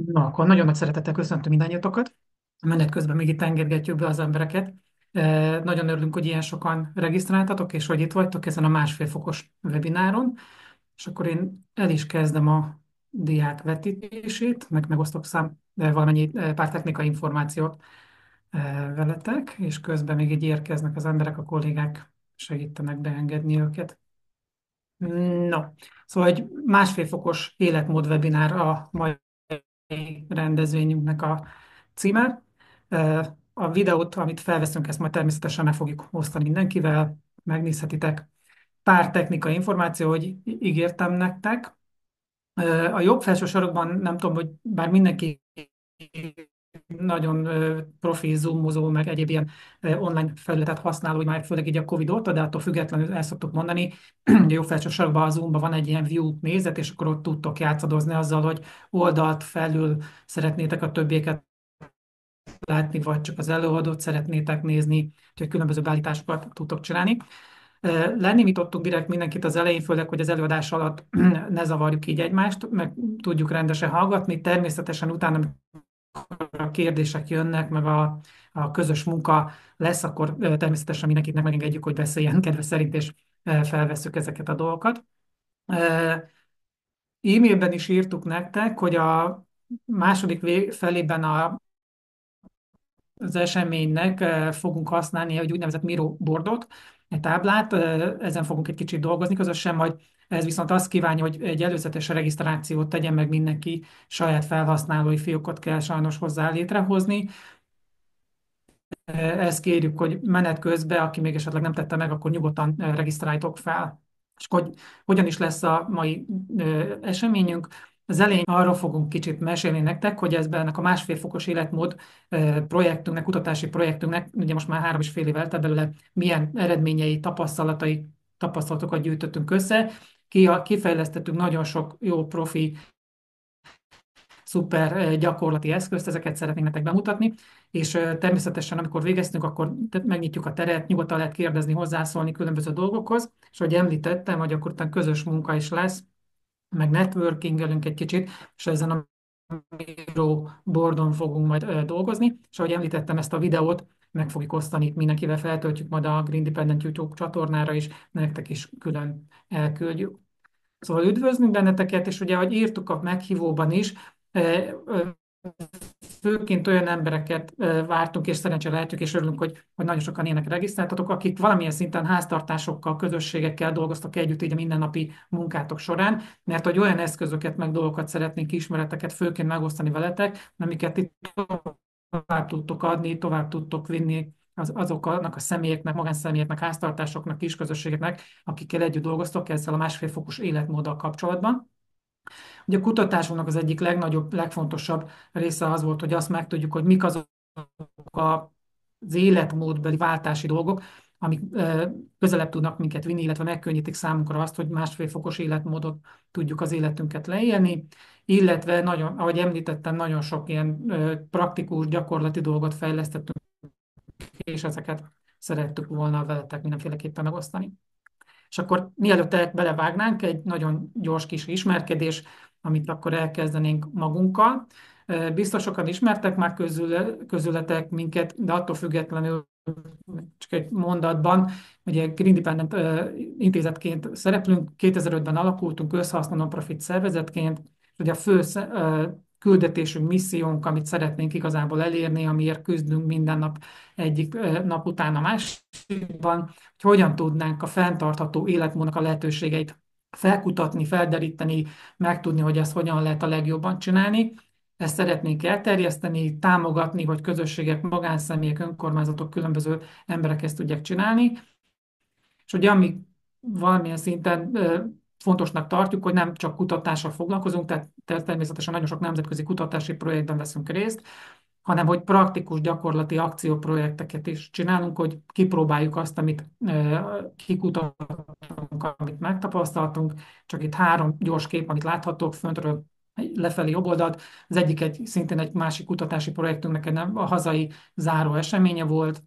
Na, akkor nagyon nagy szeretettel köszöntöm mindannyiatokat. Menet közben még itt engedgetjük be az embereket. Nagyon örülünk, hogy ilyen sokan regisztráltatok, és hogy itt vagytok ezen a másfél fokos webináron. És akkor én el is kezdem a diák vetítését, meg megosztok valamennyi pár technikai információt veletek, és közben még így érkeznek az emberek, a kollégák segítenek beengedni őket. No, szóval egy másfél fokos életmód webinár a mai rendezvényünknek a címe. A videót, amit felveszünk, ezt majd természetesen meg fogjuk osztani mindenkivel, megnézhetitek. Pár technikai információ, hogy ígértem nektek. A jobb felső sarokban nem tudom, hogy bár mindenki nagyon profi, zoomozó, meg egyéb ilyen online felületet használó, hogy már főleg így a Covid óta, de attól függetlenül el szoktuk mondani, hogy a jobb felső sarokban a Zoomban van egy ilyen view nézet, és akkor ott tudtok játszadozni azzal, hogy oldalt felül szeretnétek a többieket látni, vagy csak az előadót szeretnétek nézni, úgyhogy különböző beállításokat tudtok csinálni. Lenémítottunk direkt mindenkit az elején, főleg, hogy az előadás alatt ne zavarjuk így egymást, meg tudjuk rendesen hallgatni. Természetesen utána, amikor a kérdések jönnek, meg a közös munka lesz, akkor természetesen mindenkit megengedjük, hogy beszéljen kedve szerint, és felvesszük ezeket a dolgokat. E-mailben is írtuk nektek, hogy a második felében az eseménynek fogunk használni egy úgynevezett Miro boardot, egy táblát, ezen fogunk egy kicsit dolgozni közösen, majd ez viszont azt kívánja, hogy egy előzetes regisztrációt tegyen meg mindenki, saját felhasználói fiókot kell sajnos hozzá létrehozni. Ezt kérjük, hogy menet közben, aki még esetleg nem tette meg, akkor nyugodtan regisztráljátok fel. És hogy hogyan is lesz a mai eseményünk? Az elején arról fogunk kicsit mesélni nektek, hogy ennek a másfél fokos életmód projektünknek, kutatási projektünknek, ugye most már 3,5 év eltelt belőle, milyen eredményei, tapasztalatokat gyűjtöttünk össze. Kifejlesztettünk nagyon sok jó profi szuper gyakorlati eszközt, ezeket szeretnénk nektek bemutatni, és természetesen, amikor végeztünk, akkor megnyitjuk a teret, nyugodtan lehet kérdezni, hozzászólni különböző dolgokhoz, és ahogy említettem, hogy akkor utána közös munka is lesz, meg networkingelünk egy kicsit, és ezen a Miro boardon fogunk majd dolgozni, és ahogy említettem, ezt a videót meg fogjuk osztani, mindenkivel feltöltjük majd a Green Dependent YouTube csatornára is, nektek is külön elküldjük. Szóval üdvözlünk benneteket, és ugye, ahogy írtuk a meghívóban is, főként olyan embereket vártunk, és szerencsére lehetjük, és örülünk, hogy nagyon sokan ilyenek regisztráltatok, akik valamilyen szinten háztartásokkal, közösségekkel dolgoztak együtt így a mindennapi munkátok során, mert hogy olyan eszközöket, meg dolgokat szeretnénk, ismereteket főként megosztani veletek, amiket itt tovább tudtok adni, tovább tudtok vinni azoknak a személyeknek, magánszemélyeknek, háztartásoknak, kisközösségeknek, akikkel együtt dolgoztok ezzel a másfél fokos életmóddal kapcsolatban. Ugye a kutatásunknak az egyik legnagyobb, legfontosabb része az volt, hogy azt megtudjuk, hogy mik azok az életmódbeli váltási dolgok, amik közelebb tudnak minket vinni, illetve megkönnyítik számunkra azt, hogy másfél fokos életmódot tudjuk az életünket leélni, illetve nagyon, ahogy említettem, nagyon sok ilyen praktikus, gyakorlati dolgot fejlesztettünk, és ezeket szerettük volna veletek mindenféleképpen megosztani. És akkor mielőtt belevágnánk, egy nagyon gyors kis ismerkedés, amit akkor elkezdenénk magunkkal. Biztos sokan ismertek már közületek minket, de attól függetlenül csak egy mondatban, ugye Green Dependent intézetként szereplünk, 2005-ben alakultunk összhasznú non-profit szervezetként, és ugye a fő küldetésünk, missziónk, amit szeretnénk igazából elérni, amiért küzdünk minden nap egyik nap után a másikban, hogy hogyan tudnánk a fenntartható életmódnak a lehetőségeit felkutatni, felderíteni, megtudni, hogy ezt hogyan lehet a legjobban csinálni. Ezt szeretnénk elterjeszteni, támogatni, hogy közösségek, magánszemélyek, önkormányzatok, különböző emberek ezt tudják csinálni. És ugye ami valamilyen szinten fontosnak tartjuk, hogy nem csak kutatással foglalkozunk, tehát természetesen nagyon sok nemzetközi kutatási projektben veszünk részt, hanem hogy praktikus, gyakorlati akcióprojekteket is csinálunk, hogy kipróbáljuk azt, amit kikutatunk, amit megtapasztaltunk. Csak itt három gyors kép, amit láthatók föntről lefelé jobb oldalt. Az egyik szintén egy másik kutatási projektünknek a hazai záró eseménye volt.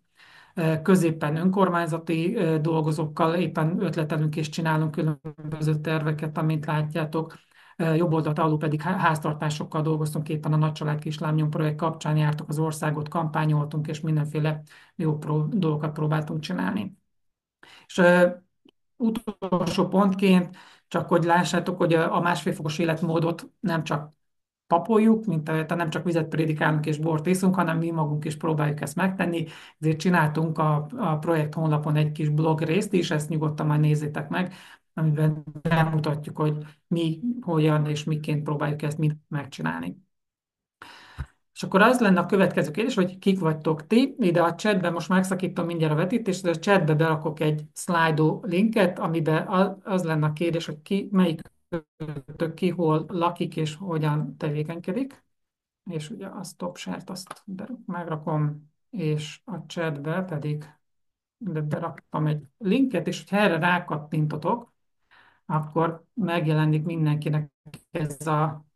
Középen önkormányzati dolgozókkal éppen ötletelünk és csinálunk különböző terveket, amint látjátok. jobb oldalt alul pedig háztartásokkal dolgoztunk éppen a Nagycsalád Kislámnyom projekt kapcsán, jártuk az országot, kampányoltunk, és mindenféle jó dolgokat próbáltunk csinálni. És utolsó pontként, csak hogy lássátok, hogy a másfél fokos életmódot nem csak papoljuk, tehát nem csak vizet prédikálunk és bort iszunk, hanem mi magunk is próbáljuk ezt megtenni. Ezért csináltunk a projekt honlapon egy kis blog részt is, ezt nyugodtan majd nézzétek meg, amiben bemutatjuk, hogy mi, hogyan és miként próbáljuk ezt mind megcsinálni. És akkor az lenne a következő kérdés, hogy kik vagytok ti. Ide a chatben most megszakítom mindjárt a vetítést, de a chatbe berakok egy Slido linket, amiben az lenne a kérdés, hogy melyik ki hol lakik és hogyan tevékenykedik. És ugye a stop share-t azt megrakom, és a chatbe pedig beraktam egy linket, és hogyha erre rákattintotok, akkor megjelenik mindenkinek ez a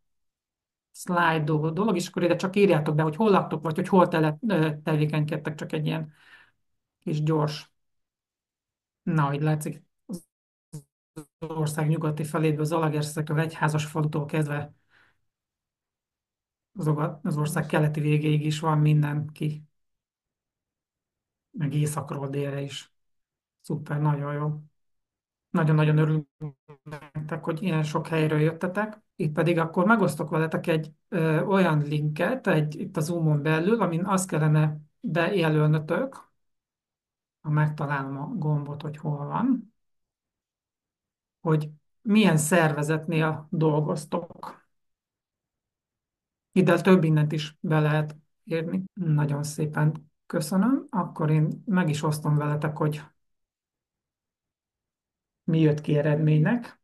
Slido dolog, és akkor ide csak írjátok be, hogy hol laktok, vagy hogy hol tevékenykedtek, csak egy ilyen kis gyors. Na, így látszik az ország nyugati feléből, Zalaegerszegtől, Egyházas falutól kezdve az ország keleti végéig is van mindenki, meg északról délre is. Szuper, nagyon jó. Nagyon-nagyon örülünk nektek, hogy ilyen sok helyről jöttetek. Itt pedig akkor megosztok veletek egy olyan linket itt a Zoomon belül, amin azt kellene bejelölnötök, ha megtalálom a gombot, hogy hol van, hogy milyen szervezetnél dolgoztok. Ide több mindent is be lehet írni. Nagyon szépen köszönöm. Akkor én meg is osztom veletek, hogy mi jött ki eredménynek.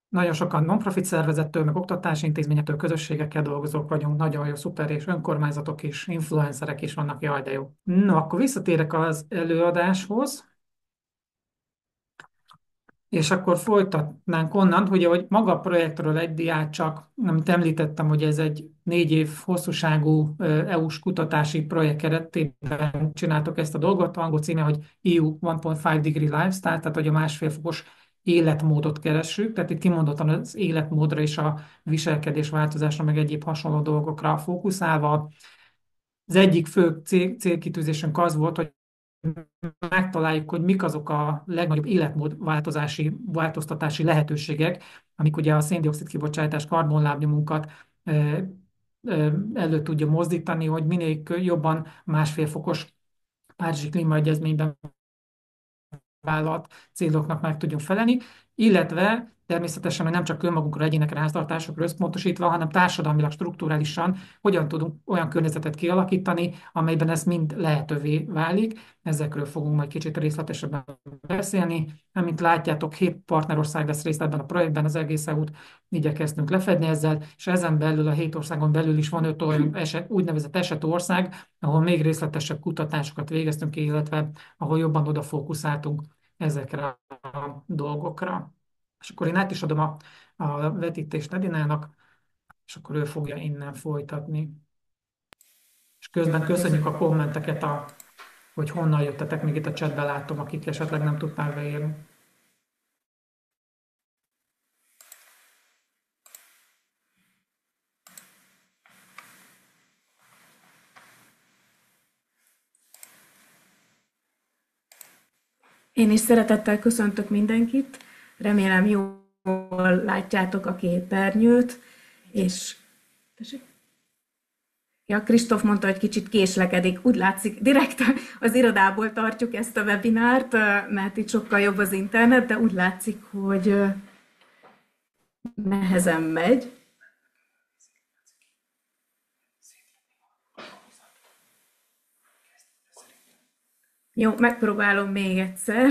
Nagyon sokan non-profit szervezettől, meg oktatási intézményektől, közösségekkel dolgozók vagyunk, nagyon jó, szuper, és önkormányzatok is, influencerek is vannak, jaj, de jó. No, akkor visszatérek az előadáshoz. És akkor folytatnánk onnan, hogy maga a projektről egy diát csak, amit említettem, hogy ez egy 4 év hosszúságú EU-s kutatási projekt keretében csináltok ezt a dolgot, angol címe, hogy EU 1.5 degree lifestyle, tehát hogy a másfél fokos életmódot keressük, tehát itt kimondottan az életmódra és a viselkedés változásra, meg egyéb hasonló dolgokra fókuszálva. Az egyik fő célkitűzésünk az volt, hogy megtaláljuk, hogy mik azok a legnagyobb életmód változtatási lehetőségek, amik ugye a széndioxid kibocsátás, karbonlábnyomunkat elő tudja mozdítani, hogy minél jobban másfél fokos Párizsi Klímaegyezményben vállalt céloknak meg tudjunk felelni, illetve természetesen, hogy nem csak önmagunkra, egyénekre, háztartásokra összpontosítva, hanem társadalmilag, strukturálisan hogyan tudunk olyan környezetet kialakítani, amelyben ez mind lehetővé válik. Ezekről fogunk majd kicsit részletesebben beszélni. Mint látjátok, 7 partnerország vesz részt ebben a projektben, az egész EU-t igyekeztünk lefedni ezzel, és ezen belül a 7 országon belül is van 5 olyan úgynevezett esetország, ahol még részletesebb kutatásokat végeztünk, illetve ahol jobban odafókuszáltunk ezekre a dolgokra. És akkor én át is adom a vetítést Edinának, és akkor ő fogja innen folytatni. És közben köszönjük a kommenteket, hogy honnan jöttetek, még itt a chatben látom, akik esetleg nem tudták beírni. Én is szeretettel köszöntök mindenkit, remélem jól látjátok a képernyőt, és ja, Kristóf mondta, hogy kicsit késlekedik, úgy látszik, direkt az irodából tartjuk ezt a webinárt, mert itt sokkal jobb az internet, de úgy látszik, hogy nehezen megy. Jó, megpróbálom még egyszer.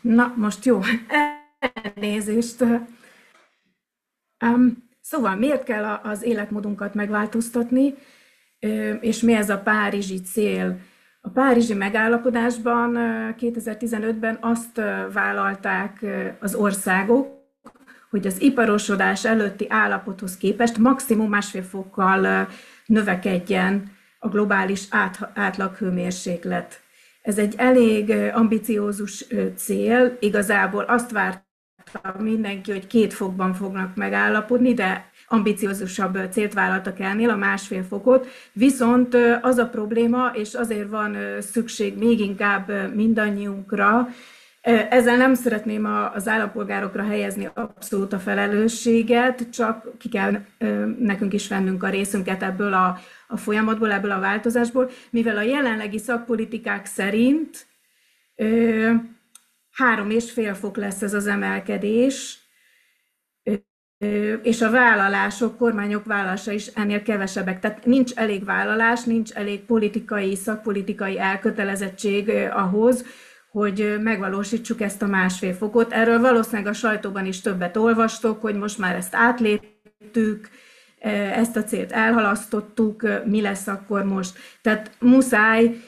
Na, most jó, elnézést. Szóval miért kell az életmódunkat megváltoztatni, és mi ez a párizsi cél? A párizsi megállapodásban 2015-ben azt vállalták az országok, hogy az iparosodás előtti állapothoz képest maximum 1,5 fokkal növekedjen a globális átlaghőmérséklet. Ez egy elég ambiciózus cél, igazából azt várta mindenki, hogy 2 fokban fognak megállapodni, de ambiciózusabb célt vállaltak ennél, a 1,5 fokot. Viszont az a probléma, és azért van szükség még inkább mindannyiunkra, ezzel nem szeretném az állampolgárokra helyezni abszolút a felelősséget, csak ki kell nekünk is vennünk a részünket ebből a folyamatból, ebből a változásból, mivel a jelenlegi szakpolitikák szerint 3,5 fok lesz ez az emelkedés, és a vállalások, kormányok vállalása is ennél kevesebbek. Tehát nincs elég vállalás, nincs elég politikai, szakpolitikai elkötelezettség ahhoz, hogy megvalósítsuk ezt a 1,5 fokot. Erről valószínűleg a sajtóban is többet olvastok, hogy most már ezt átléptük, ezt a célt elhalasztottuk, mi lesz akkor most. Tehát muszáj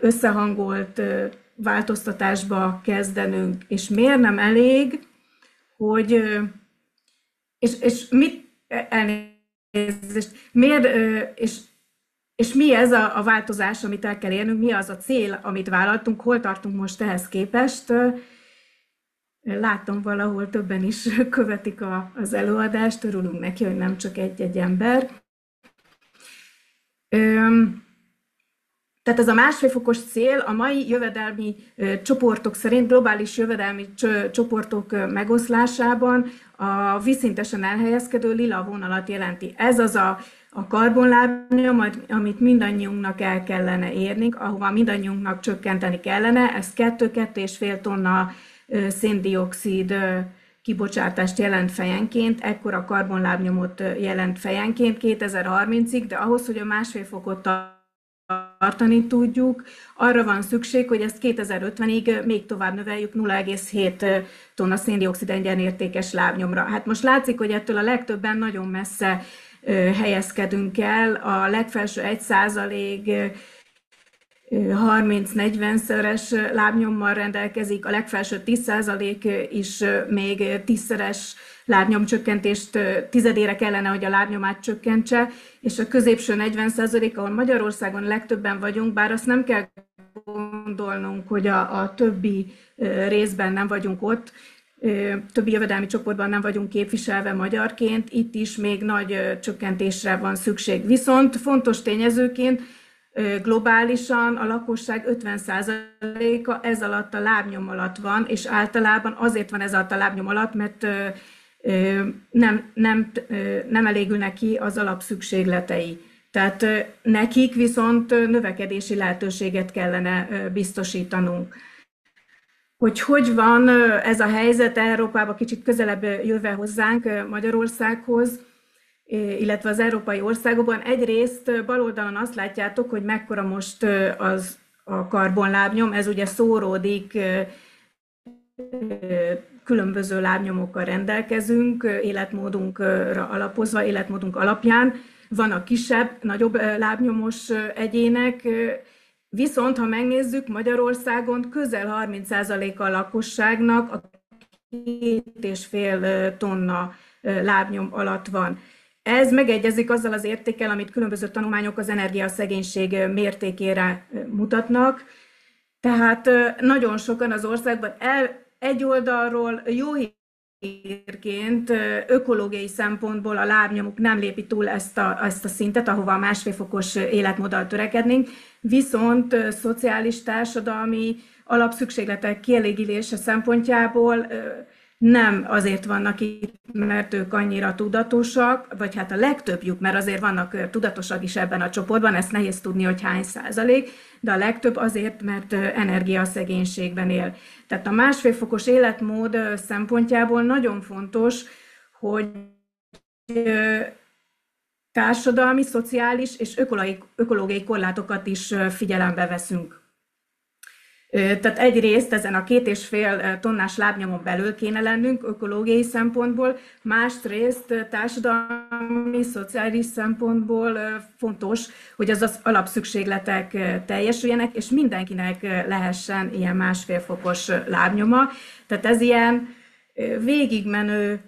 összehangolt változtatásba kezdenünk. És miért nem elég, hogy és mit elnézést, miért, és mi ez a változás, amit el kell érnünk, mi az a cél, amit vállaltunk, hol tartunk most ehhez képest. Látom, valahol többen is követik az előadást, örülünk neki, hogy nem csak egy ember. Tehát ez a 1,5 fokos cél a mai jövedelmi csoportok szerint, globális jövedelmi csoportok megoszlásában a vízszintesen elhelyezkedő lila vonalat jelenti. Ez az a karbonlábnyom, amit mindannyiunknak el kellene érnünk, ahova mindannyiunknak csökkenteni kellene. Ez 2-2,5 tonna széndioxid kibocsátást jelent fejenként, ekkora karbonlábnyomot jelent fejenként 2030-ig, de ahhoz, hogy a 1,5 fokot tartani tudjuk, arra van szükség, hogy ezt 2050-ig még tovább növeljük 0,7 tonna széndioxid egyenértékes lábnyomra. Hát most látszik, hogy ettől a legtöbben nagyon messze helyezkedünk el, a legfelső 1% 30-40-szeres lábnyommal rendelkezik, a legfelső 10% is még 10-szeres lábnyomcsökkentést, tizedére kellene, hogy a lábnyomát csökkentse, és a középső 40%, ahol Magyarországon legtöbben vagyunk, bár azt nem kell gondolnunk, hogy a többi részben nem vagyunk ott, többi jövedelmi csoportban nem vagyunk képviselve magyarként, itt is még nagy csökkentésre van szükség. Viszont fontos tényezőként globálisan a lakosság 50%-a ez alatt a lábnyom alatt van, és általában azért van ez alatt a lábnyom alatt, mert nem elégülnek ki az alapszükségletei. Tehát nekik viszont növekedési lehetőséget kellene biztosítanunk. Hogy van ez a helyzet Európában, kicsit közelebb jöve hozzánk, Magyarországhoz, illetve az európai országokban. Egyrészt bal oldalon azt látjátok, hogy mekkora most a karbonlábnyom, ez ugye szóródik, különböző lábnyomokkal rendelkezünk, életmódunkra alapozva, életmódunk alapján. Vannak kisebb, nagyobb lábnyomos egyének, viszont ha megnézzük, Magyarországon közel 30%-a a lakosságnak a 2,5 tonna lábnyom alatt van. Ez megegyezik azzal az értékkel, amit különböző tanulmányok az energiaszegénység mértékére mutatnak. Tehát nagyon sokan az országban egy oldalról jó hírként ökológiai szempontból a lábnyomuk nem lépi túl ezt a szintet, ahova a 1,5 fokos életmóddal törekednénk, viszont szociális, társadalmi alapszükségletek kielégítése szempontjából nem azért vannak itt, mert ők annyira tudatosak, vagy hát a legtöbbjük, mert azért vannak tudatosak is ebben a csoportban, ezt nehéz tudni, hogy hány százalék, de a legtöbb azért, mert energiaszegénységben él. Tehát a 1,5 fokos életmód szempontjából nagyon fontos, hogy társadalmi, szociális és ökológiai korlátokat is figyelembe veszünk. Tehát egyrészt ezen a 2,5 tonnás lábnyomon belül kéne lennünk ökológiai szempontból, másrészt társadalmi, szociális szempontból fontos, hogy az alapszükségletek teljesüljenek, és mindenkinek lehessen ilyen 1,5 fokos lábnyoma. Tehát ez ilyen végigmenő,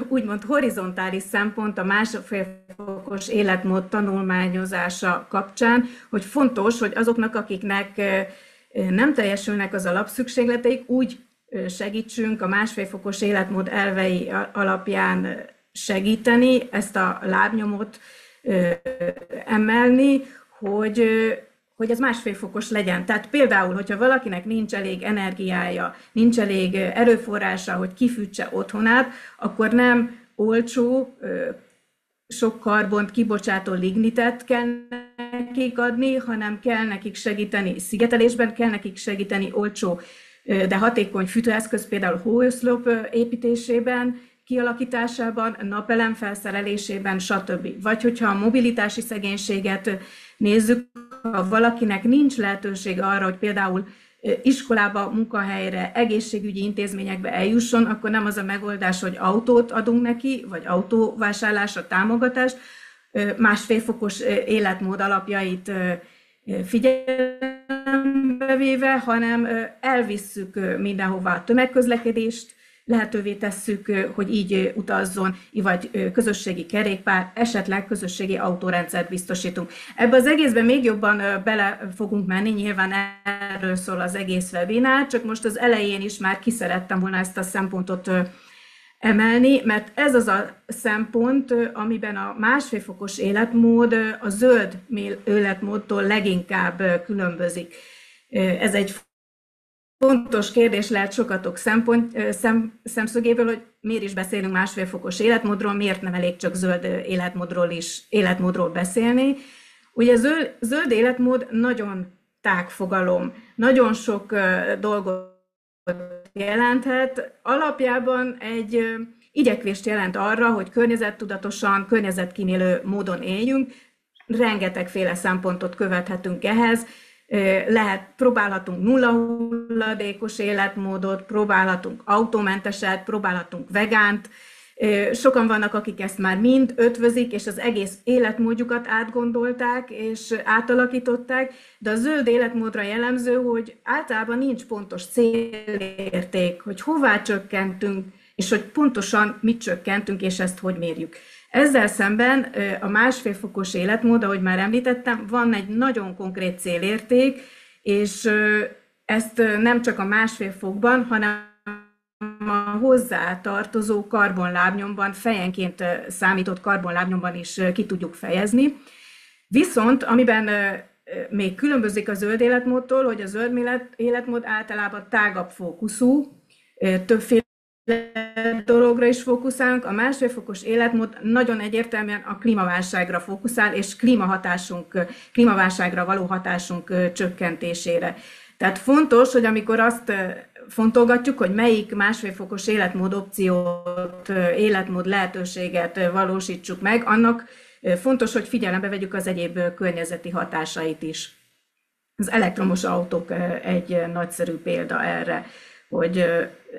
úgymond horizontális szempont a 1,5 fokos életmód tanulmányozása kapcsán, hogy fontos, hogy azoknak, akiknek nem teljesülnek az alapszükségleteik, úgy segítsünk a 1,5 fokos életmód elvei alapján segíteni, ezt a lábnyomot emelni, hogy ez 1,5 fokos legyen. Tehát például, hogyha valakinek nincs elég energiája, nincs elég erőforrása, hogy kifűtse otthonát, akkor nem olcsó, sok karbont kibocsátó lignitet kell nekik adni, hanem kell nekik segíteni szigetelésben, kell nekik segíteni olcsó, de hatékony fűtőeszköz, például hóoszlop építésében, kialakításában, napelem felszerelésében, stb. Vagy hogyha a mobilitási szegénységet nézzük, ha valakinek nincs lehetőség arra, hogy például iskolába, munkahelyre, egészségügyi intézményekbe eljusson, akkor nem az a megoldás, hogy autót adunk neki, vagy autóvásárlásra támogatást, 1,5 fokos életmód alapjait figyelembe véve, hanem elvisszük mindenhova a tömegközlekedést, lehetővé tesszük, hogy így utazzon, vagy közösségi kerékpár, esetleg közösségi autórendszert biztosítunk. Ebbe az egészben még jobban bele fogunk menni, nyilván erről szól az egész webinár, csak most az elején is már kiszerettem volna ezt a szempontot emelni, mert ez az a szempont, amiben a 1,5 fokos életmód a zöld életmódtól leginkább különbözik. Ez egy fontos kérdés lehet sokatok szemszögéből, hogy miért is beszélünk 1,5 fokos életmódról, miért nem elég csak zöld életmódról beszélni. Ugye a zöld életmód nagyon tág fogalom, nagyon sok dolgot jelenthet. Alapjában egy igyekvést jelent arra, hogy környezettudatosan, környezetkímélő módon éljünk. Rengetegféle szempontot követhetünk ehhez. Próbálhatunk nulla hulladékos életmódot, próbálhatunk autómenteset, próbálhatunk vegánt. Sokan vannak, akik ezt már mind ötvözik, és az egész életmódjukat átgondolták és átalakították, de a zöld életmódra jellemző, hogy általában nincs pontos célérték, hogy hová csökkentünk, és hogy pontosan mit csökkentünk, és ezt hogy mérjük. Ezzel szemben a 1,5 fokos életmód, ahogy már említettem, van egy nagyon konkrét célérték, és ezt nem csak a 1,5 fokban, hanem a hozzá tartozó karbonlábnyomban, fejenként számított karbonlábnyomban is ki tudjuk fejezni. Viszont amiben még különbözik a zöld életmódtól, hogy a zöld életmód általában tágabb fókuszú, többféle dologra is fókuszálunk, a 1,5 fokos életmód nagyon egyértelműen a klímaválságra fókuszál, és klímaválságra való hatásunk csökkentésére. Tehát fontos, hogy amikor azt fontolgatjuk, hogy melyik 1,5 fokos életmód opciót, életmód lehetőséget valósítsuk meg, annak fontos, hogy figyelembe vegyük az egyéb környezeti hatásait is. Az elektromos autók egy nagyszerű példa erre, hogy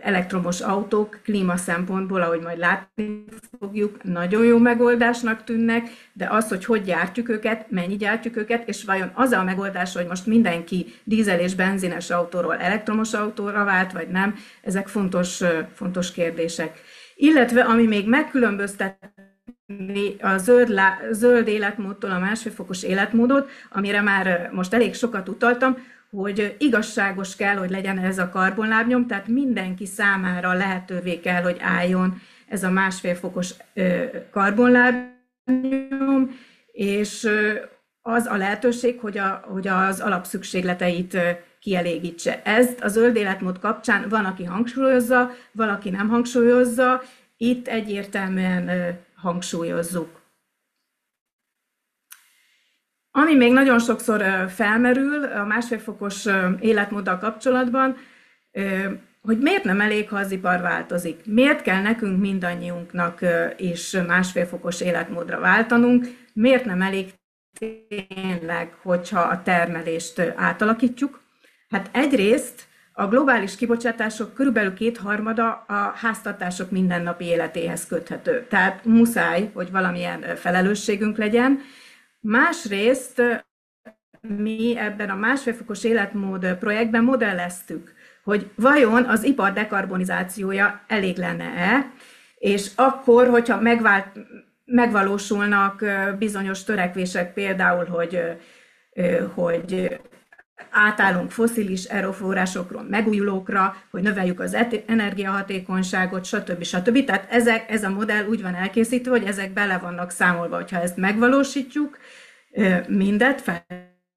elektromos autók klíma szempontból, ahogy majd látni fogjuk, nagyon jó megoldásnak tűnnek, de az, hogy gyártjuk őket, mennyi gyártjuk őket, és vajon az a megoldás, hogy most mindenki dízel és benzines autóról elektromos autóra vált, vagy nem, ezek fontos kérdések. Illetve, ami még megkülönböztet a zöld életmódtól a 1,5 fokos életmódot, amire már most elég sokat utaltam, hogy igazságos kell, hogy legyen ez a karbonlábnyom, tehát mindenki számára lehetővé kell, hogy álljon ez a 1,5 fokos karbonlábnyom, és az a lehetőség, hogy az alapszükségleteit kielégítse. Ezt a zöld életmód kapcsán van, aki hangsúlyozza, valaki nem hangsúlyozza, itt egyértelműen hangsúlyozzuk. Ami még nagyon sokszor felmerül a 1,5 fokos életmóddal kapcsolatban, hogy miért nem elég, ha az ipar változik. Miért kell nekünk mindannyiunknak is 1,5 fokos életmódra váltanunk, miért nem elég tényleg, hogyha a termelést átalakítjuk. Hát egyrészt a globális kibocsátások körülbelül kétharmada a háztartások mindennapi életéhez köthető. Tehát muszáj, hogy valamilyen felelősségünk legyen. Másrészt mi ebben a 1,5 fokos életmód projektben modelleztük, hogy vajon az ipar dekarbonizációja elég lenne-e, és akkor, hogyha megvalósulnak bizonyos törekvések, például, hogy átállunk fosszilis erőforrásokról megújulókra, hogy növeljük az energiahatékonyságot, stb. Tehát ez a modell úgy van elkészítve, hogy ezek bele vannak számolva, hogyha ezt megvalósítjuk, mindet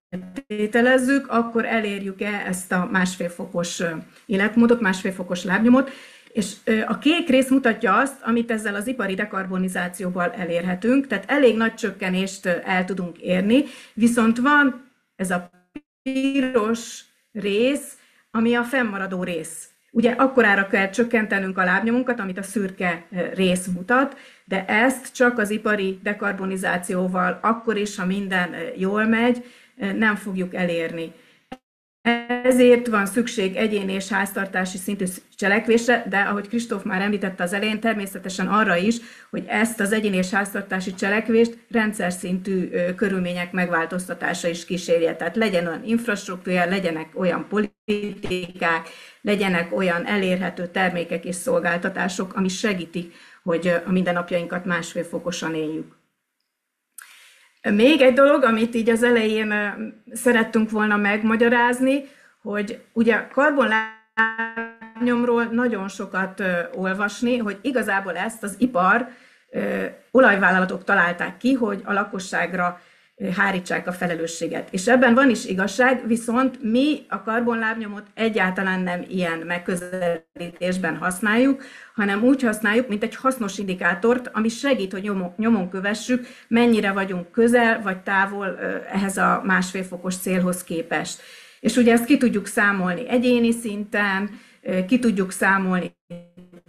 feltételezzük, akkor elérjük-e ezt a 1,5 fokos életmódot, 1,5 fokos lábnyomot, és a kék rész mutatja azt, amit ezzel az ipari dekarbonizációval elérhetünk, tehát elég nagy csökkenést el tudunk érni, viszont van ez a piros rész, ami a fennmaradó rész. Ugye akkorára kell csökkentenünk a lábnyomunkat, amit a szürke rész mutat, de ezt csak az ipari dekarbonizációval, akkor is, ha minden jól megy, nem fogjuk elérni. Ezért van szükség egyéni és háztartási szintű cselekvésre, de ahogy Kristóf már említette az elején, természetesen arra is, hogy ezt az egyéni és háztartási cselekvést rendszer szintű körülmények megváltoztatása is kísérje. Tehát legyen olyan infrastruktúra, legyenek olyan politikák, legyenek olyan elérhető termékek és szolgáltatások, ami segítik, hogy a mindennapjainkat 1,5 fokosan éljük. Még egy dolog, amit így az elején szerettünk volna megmagyarázni, hogy ugye karbonlábnyomról nagyon sokat olvasni, hogy igazából ezt az ipar, olajvállalatok találták ki, hogy a lakosságra hárítsák a felelősséget. És ebben van is igazság, viszont mi a karbonlábnyomot egyáltalán nem ilyen megközelítésben használjuk, hanem úgy használjuk, mint egy hasznos indikátort, ami segít, hogy nyomon kövessük, mennyire vagyunk közel vagy távol ehhez a 1,5 fokos célhoz képest. És ugye ezt ki tudjuk számolni egyéni szinten, ki tudjuk számolni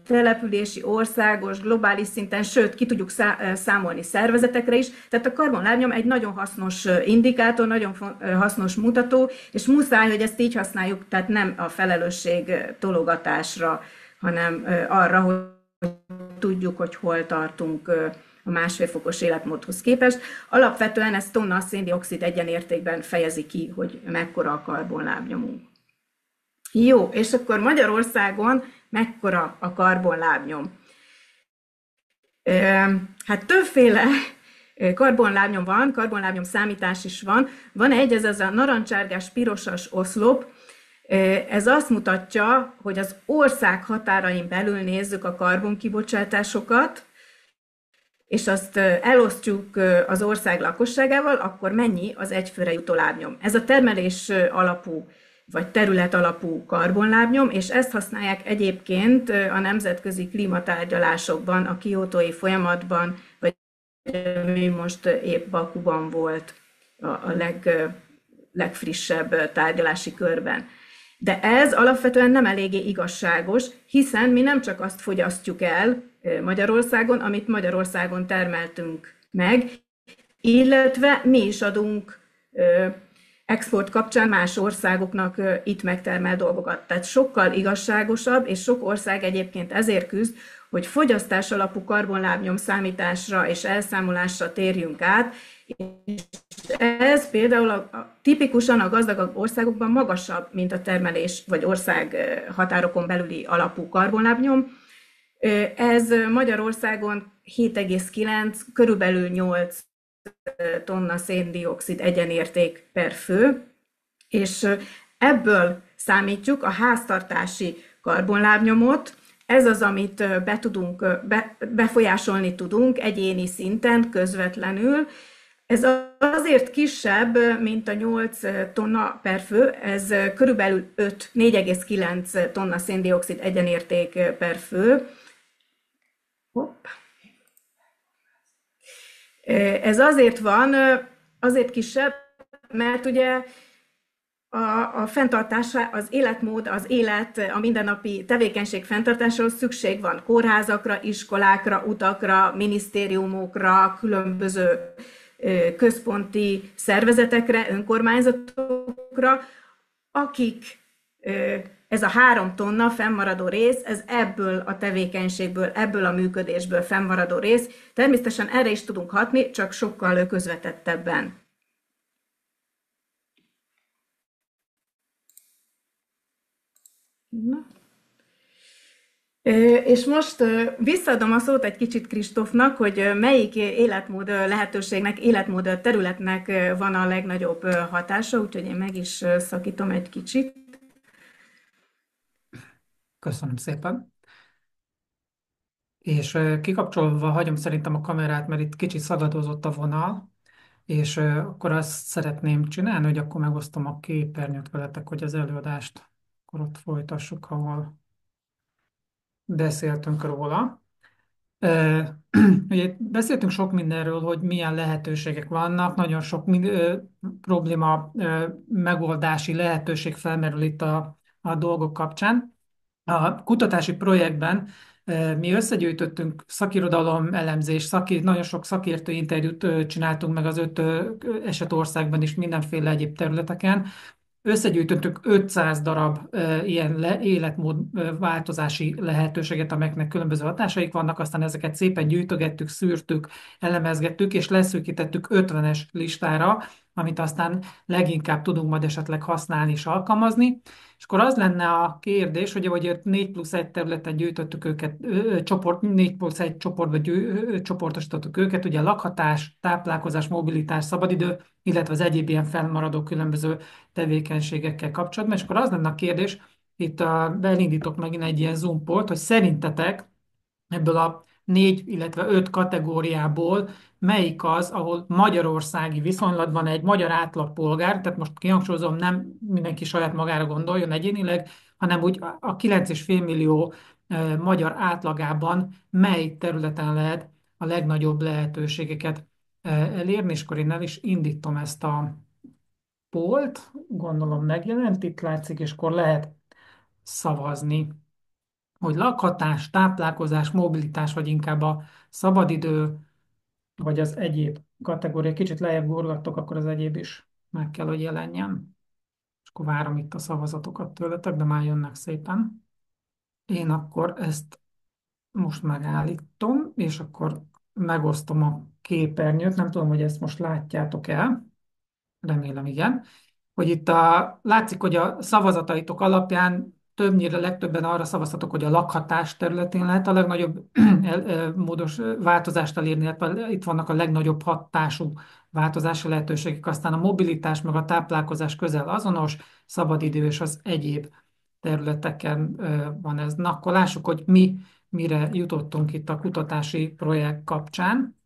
települési, országos, globális szinten, sőt, ki tudjuk számolni szervezetekre is. Tehát a karbonlábnyom egy nagyon hasznos indikátor, nagyon hasznos mutató, és muszáj, hogy ezt így használjuk, tehát nem a felelősség tologatásra, hanem arra, hogy tudjuk, hogy hol tartunk a 1,5 fokos életmódhoz képest. Alapvetően ez tonna szén-dioxid egyenértékben fejezi ki, hogy mekkora a karbonlábnyomunk. Jó, és akkor Magyarországon mekkora a karbonlábnyom? Hát többféle karbonlábnyom van, karbonlábnyom számítás is van. Van egy, ez a narancsárgás pirosas oszlop, ez azt mutatja, hogy az ország határain belül nézzük a karbonkibocsátásokat, és azt elosztjuk az ország lakosságával, akkor mennyi az egyfőre jutó lábnyom. Ez a termelés alapú vagy terület alapú karbonlábnyom, és ezt használják egyébként a nemzetközi klímatárgyalásokban, a kiotói folyamatban, vagy mi most épp Bakuban volt a legfrissebb tárgyalási körben. De ez alapvetően nem eléggé igazságos, hiszen mi nem csak azt fogyasztjuk el Magyarországon, amit Magyarországon termeltünk meg, illetve mi is adunk export kapcsán más országoknak itt megtermelt dolgokat. Tehát sokkal igazságosabb, és sok ország egyébként ezért küzd, hogy fogyasztás alapú karbonlábnyom számításra és elszámolásra térjünk át, és ez például tipikusan a gazdagabb országokban magasabb, mint a termelés vagy ország határokon belüli alapú karbonlábnyom. Ez Magyarországon 7,9, körülbelül 8 tonna szén-dioxid egyenérték per fő, és ebből számítjuk a háztartási karbonlábnyomot. Ez az, amit befolyásolni tudunk egyéni szinten, közvetlenül. Ez azért kisebb, mint a 8 tonna per fő, ez körülbelül 4,9 tonna szén-dioxid egyenérték per fő. Hopp. Ez azért van, azért kisebb, mert ugye a fenntartása, az életmód, az élet, a mindennapi tevékenység fenntartásához szükség van kórházakra, iskolákra, utakra, minisztériumokra, különböző központi szervezetekre, önkormányzatokra. akik ez a 3 tonna fennmaradó rész, ez ebből a tevékenységből, ebből a működésből fennmaradó rész. Természetesen erre is tudunk hatni, csak sokkal közvetettebben. Na. És most visszaadom a szót egy kicsit Kristófnak, hogy melyik életmód lehetőségnek, életmód területnek van a legnagyobb hatása, úgyhogy én meg is szakítom egy kicsit. Köszönöm szépen. És kikapcsolva hagyom szerintem a kamerát, mert itt kicsit szagadozott a vonal, és akkor azt szeretném csinálni, hogy akkor megosztom a képernyőt veletek, hogy az előadást akkor ott folytassuk, ahol beszéltünk róla. Ö, Ugye beszéltünk sok mindenről, hogy milyen lehetőségek vannak, nagyon sok probléma, megoldási lehetőség felmerül itt a dolgok kapcsán. A kutatási projektben mi összegyűjtöttünk szakirodalom elemzés, nagyon sok szakértő interjút csináltunk meg az 5 esetországban is mindenféle egyéb területeken. Összegyűjtöttünk 500 darab ilyen életmód változási lehetőséget, amelyeknek különböző hatásaik vannak, aztán ezeket szépen gyűjtögettük, szűrtük, elemezgettük, és leszűkítettük 50-es listára, amit aztán leginkább tudunk majd esetleg használni és alkalmazni. És akkor az lenne a kérdés, hogy 4+1 területen gyűjtöttük őket, 4+1 csoportba csoportosítottuk őket, ugye lakhatás, táplálkozás, mobilitás, szabadidő, illetve az egyéb ilyen fennmaradó különböző tevékenységekkel kapcsolatban. És akkor az lenne a kérdés, itt beindítok megint egy ilyen Zoom polt, hogy szerintetek ebből a 4, illetve 5 kategóriából melyik az, ahol magyarországi viszonylatban egy magyar átlagpolgár, tehát most kihangsúlyozom, nem mindenki saját magára gondoljon egyénileg, hanem úgy a 9,5 millió magyar átlagában mely területen lehet a legnagyobb lehetőségeket elérni, és akkor én el is indítom ezt a polt, gondolom megjelent, itt látszik, és akkor lehet szavazni, hogy lakhatás, táplálkozás, mobilitás, vagy inkább a szabadidő, vagy az egyéb kategória. Kicsit lejjebb gorgattok, akkor az egyéb is meg kell, hogy jelenjen. És akkor várom itt a szavazatokat tőletek, de már jönnek szépen. Én akkor ezt most megállítom, és akkor megosztom a képernyőt. Nem tudom, hogy ezt most látjátok el. Remélem, igen. Hogy itt látszik, hogy a szavazataitok alapján többnyire legtöbben arra szavaztatok, hogy a lakhatás területén lehet a legnagyobb módos változást elérni, illetve itt vannak a legnagyobb hatású változási lehetőségek, aztán a mobilitás meg a táplálkozás közel azonos, szabadidő és az egyéb területeken van ez. Na, akkor lássuk, hogy mire jutottunk itt a kutatási projekt kapcsán.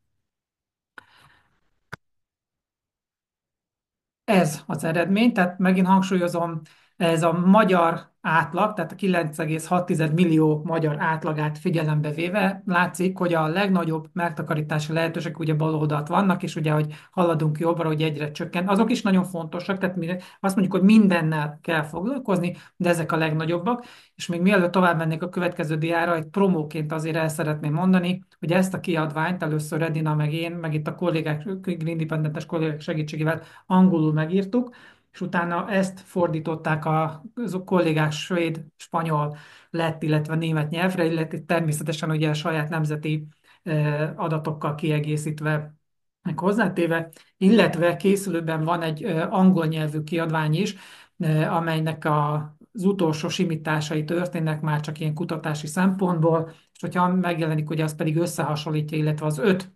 Ez az eredmény, tehát megint hangsúlyozom, ez a magyar átlag, tehát a 9,6 millió magyar átlagát figyelembe véve látszik, hogy a legnagyobb megtakarítási lehetőségek ugye bal oldalt vannak, és ugye, hogy haladunk jobbra, hogy egyre csökken. Azok is nagyon fontosak, tehát mi azt mondjuk, hogy mindennel kell foglalkozni, de ezek a legnagyobbak. És még mielőtt tovább mennék a következő diára, egy promóként azért el szeretném mondani, hogy ezt a kiadványt először Edina, meg én, meg itt a kollégák, Green Independentes kollégák segítségével angolul megírtuk, és utána ezt fordították a kollégák svéd, spanyol, lett, illetve német nyelvre, illetve természetesen ugye a saját nemzeti adatokkal kiegészítve, meg hozzátéve, illetve készülőben van egy angol nyelvű kiadvány is, amelynek az utolsó simításai történnek már csak ilyen kutatási szempontból, és hogyha megjelenik, ugye az pedig összehasonlítja, illetve az 5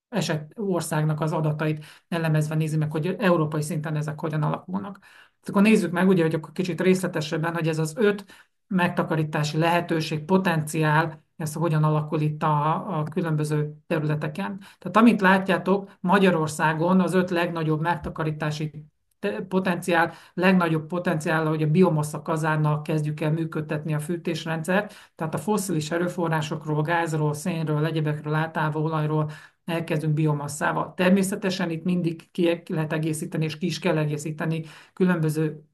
eset országnak az adatait elemezve nézi meg, hogy európai szinten ezek hogyan alakulnak. Akkor nézzük meg, ugye, hogy akkor kicsit részletesebben, hogy ez az 5 megtakarítási lehetőség, potenciál, ez hogyan alakul itt a különböző területeken. Tehát amit látjátok, Magyarországon az 5 legnagyobb megtakarítási potenciál, legnagyobb potenciál, hogy a biomassa kazánnal kezdjük el működtetni a fűtésrendszert, tehát a fosszilis erőforrásokról, gázról, szénről, egyebekről, általában olajról elkezdünk biomasszával. Természetesen itt mindig ki lehet egészíteni, és ki is kell egészíteni különböző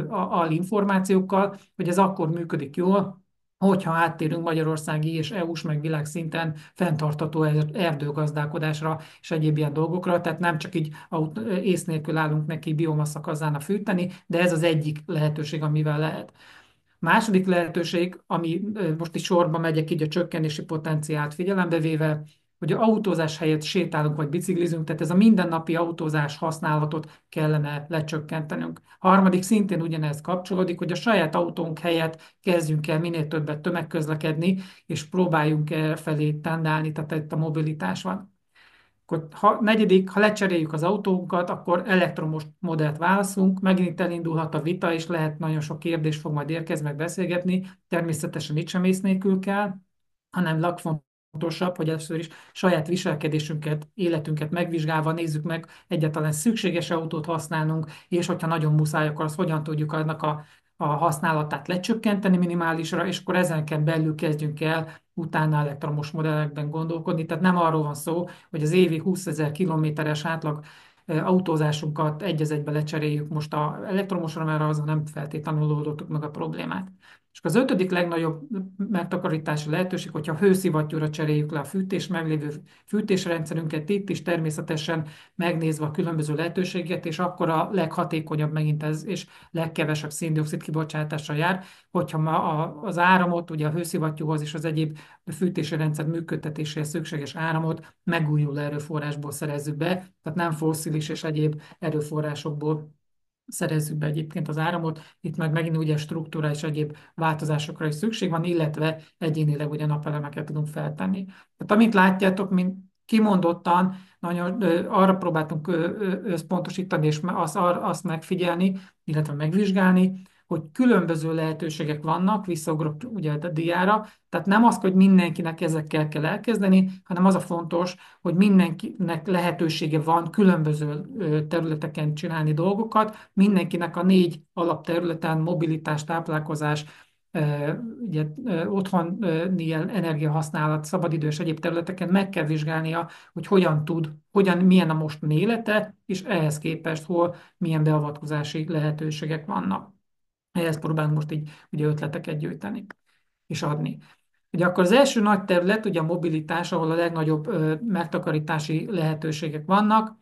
alinformációkkal, hogy ez akkor működik jól, hogyha áttérünk magyarországi és EU-s meg világszinten fenntartható erdőgazdálkodásra és egyéb ilyen dolgokra, tehát nem csak így ész nélkül állunk neki biomassa kazána fűteni, de ez az egyik lehetőség, amivel lehet. Második lehetőség, ami most is sorba megyek így a csökkenési potenciált figyelembe véve, hogy a autózás helyett sétálunk vagy biciklizünk, tehát ez a mindennapi autózás használatot kellene lecsökkentenünk. Harmadik szintén ugyanez kapcsolódik, hogy a saját autónk helyett kezdjünk el minél többet tömegközlekedni, és próbáljunk el felé tendálni, tehát itt a mobilitás van. Akkor negyedik, ha lecseréljük az autónkat, akkor elektromos modellt válaszunk, megint itt elindulhat a vita, és lehet nagyon sok kérdés fog majd érkezni, meg beszélgetni. Természetesen itt sem ész nélkül kell, hanem legfontosabb, hogy először is saját viselkedésünket, életünket megvizsgálva nézzük meg, egyáltalán szükséges autót használnunk, és hogyha nagyon muszáj, akkor azt hogyan tudjuk annak a használatát lecsökkenteni minimálisra, és akkor ezen belül kezdjünk el utána elektromos modellekben gondolkodni. Tehát nem arról van szó, hogy az évi 20 000 kilométeres átlag autózásunkat egy az egybe lecseréljük most a elektromosra, mert az nem feltétlenül oldottuk meg a problémát. És az ötödik legnagyobb megtakarítási lehetőség, hogyha hőszivattyúra cseréljük le a fűtés, meglévő fűtésrendszerünket itt is természetesen megnézve a különböző lehetőséget, és akkor a leghatékonyabb megint ez, és legkevesebb széndioxid kibocsátással jár, hogyha az áramot, ugye a hőszivattyúhoz és az egyéb fűtési rendszer működtetéséhez szükséges áramot megújuló erőforrásból szerezzük be, tehát nem fosszilis és egyéb erőforrásokból szerezzük be egyébként az áramot. Itt meg megint ugye struktúra és egyéb változásokra is szükség van, illetve egyénileg ugye napelemeket tudunk feltenni. Tehát amit látjátok, mint kimondottan, nagyon arra próbáltunk összpontosítani, és azt megfigyelni, illetve megvizsgálni, hogy különböző lehetőségek vannak, visszaugrok ugye a diára, tehát nem az, hogy mindenkinek ezekkel kell elkezdeni, hanem az a fontos, hogy mindenkinek lehetősége van különböző területeken csinálni dolgokat, mindenkinek a 4 alapterületen mobilitás, táplálkozás, ugye, otthoni energiahasználat, szabadidő és egyéb területeken meg kell vizsgálnia, hogy milyen a mostani élete, és ehhez képest hol milyen beavatkozási lehetőségek vannak. Ehhez próbálunk most így ugye ötleteket gyűjteni és adni. Ugye akkor az első nagy terület, ugye a mobilitás, ahol a legnagyobb megtakarítási lehetőségek vannak.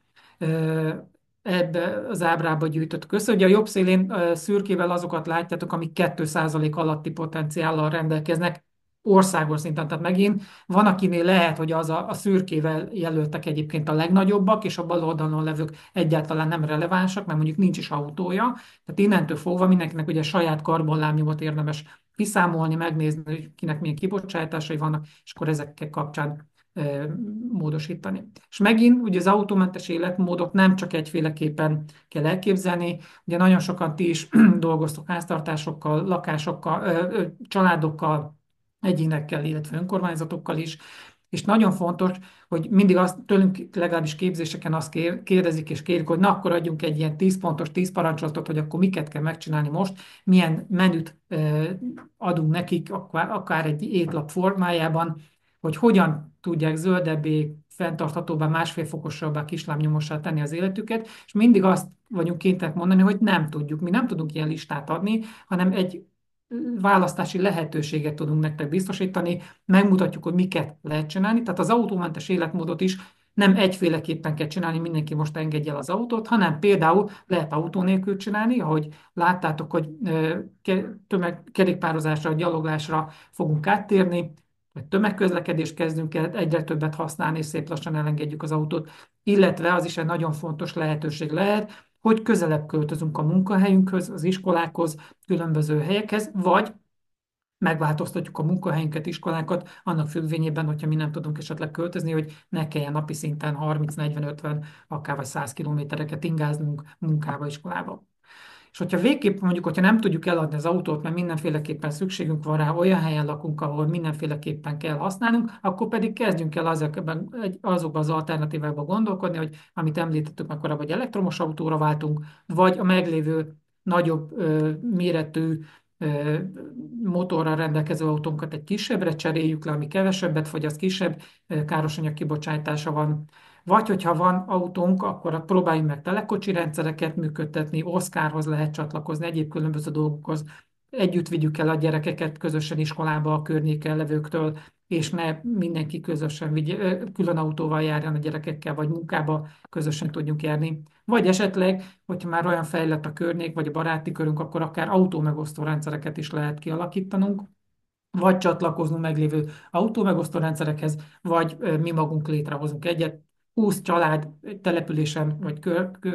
Ebbe az ábrába gyűjtöttük össze. Ugye a jobb szélén szürkével azokat látjátok, amik 2% alatti potenciállal rendelkeznek országos szinten. Tehát megint van, akinél lehet, hogy az a szürkével jelöltek egyébként a legnagyobbak, és a bal oldalon levők egyáltalán nem relevánsak, mert mondjuk nincs is autója. Tehát innentől fogva mindenkinek ugye saját karbonlábnyomot érdemes kiszámolni, megnézni, hogy kinek milyen kibocsátásai vannak, és akkor ezekkel kapcsán módosítani. És megint ugye az autómentes életmódot nem csak egyféleképpen kell elképzelni, ugye nagyon sokan ti is dolgoztok háztartásokkal, lakásokkal, családokkal, egyénekkel, illetve önkormányzatokkal is, és nagyon fontos, hogy mindig azt tőlünk legalábbis képzéseken azt kérdezik és kérik, hogy na akkor adjunk egy ilyen 10 pontos, 10 parancsolatot, hogy akkor miket kell megcsinálni most, milyen menüt adunk nekik, akár egy étlap formájában, hogy hogyan tudják zöldebbé, fenntarthatóbbá, 1,5 fokosabbá, kislábnyomossá tenni az életüket, és mindig azt vagyunk kénytelenek mondani, hogy nem tudjuk. Mi nem tudunk ilyen listát adni, hanem egy választási lehetőséget tudunk nektek biztosítani, megmutatjuk, hogy miket lehet csinálni. Tehát az autómentes életmódot is nem egyféleképpen kell csinálni, mindenki most engedje el az autót, hanem például lehet autó nélkül csinálni, ahogy láttátok, hogy kerékpározásra, gyaloglásra fogunk áttérni, vagy tömegközlekedést kezdünk el egyre többet használni, és szép lassan elengedjük az autót, illetve az is egy nagyon fontos lehetőség lehet, hogy közelebb költözünk a munkahelyünkhöz, az iskolákhoz, különböző helyekhez, vagy megváltoztatjuk a munkahelyünket, iskolákat, annak függvényében, hogyha mi nem tudunk esetleg költözni, hogy ne kelljen napi szinten 30-40-50, akár vagy 100 kilométereket ingáznunk munkába, iskolába. És hogyha végképp mondjuk, hogyha nem tudjuk eladni az autót, mert mindenféleképpen szükségünk van rá, olyan helyen lakunk, ahol mindenféleképpen kell használnunk, akkor pedig kezdjünk el azokban az alternatívákban gondolkodni, hogy amit említettük már korábban, vagy elektromos autóra váltunk, vagy a meglévő nagyobb méretű motorral rendelkező autónkat egy kisebbre cseréljük le, ami kevesebbet fogyaszt, kisebb károsanyag kibocsátása van. Vagy hogyha van autónk, akkor próbáljunk meg telekocsi rendszereket működtetni, Oscarhoz lehet csatlakozni, egyéb különböző dolgokhoz együtt vigyük el a gyerekeket közösen iskolába a környéken levőktől, és ne mindenki közösen külön autóval járjon a gyerekekkel, vagy munkába közösen tudjunk járni. Vagy esetleg, hogyha már olyan fejlett a környék, vagy a baráti körünk, akkor akár autómegosztó rendszereket is lehet kialakítanunk, vagy csatlakoznunk meglévő autómegosztó rendszerekhez, vagy mi magunk létrehozunk egyet. 20 család egy településen vagy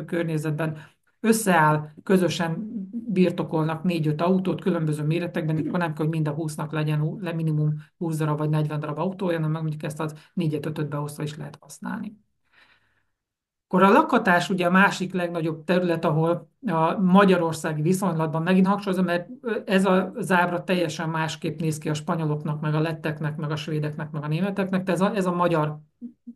környezetben összeáll, közösen birtokolnak 4-5 autót különböző méretekben, akkor nem kell, hogy mind a 20-nak legyen minimum 20 darab vagy 40 darab autója, hanem meg mondjuk ezt az 4-5-öt beosztva is lehet használni. Akkor a lakhatás ugye a másik legnagyobb terület, ahol a magyarországi viszonylatban megint hangsúlyozom, mert ez a zábra teljesen másképp néz ki a spanyoloknak, meg a letteknek, meg a svédeknek, meg a németeknek, de ez a magyar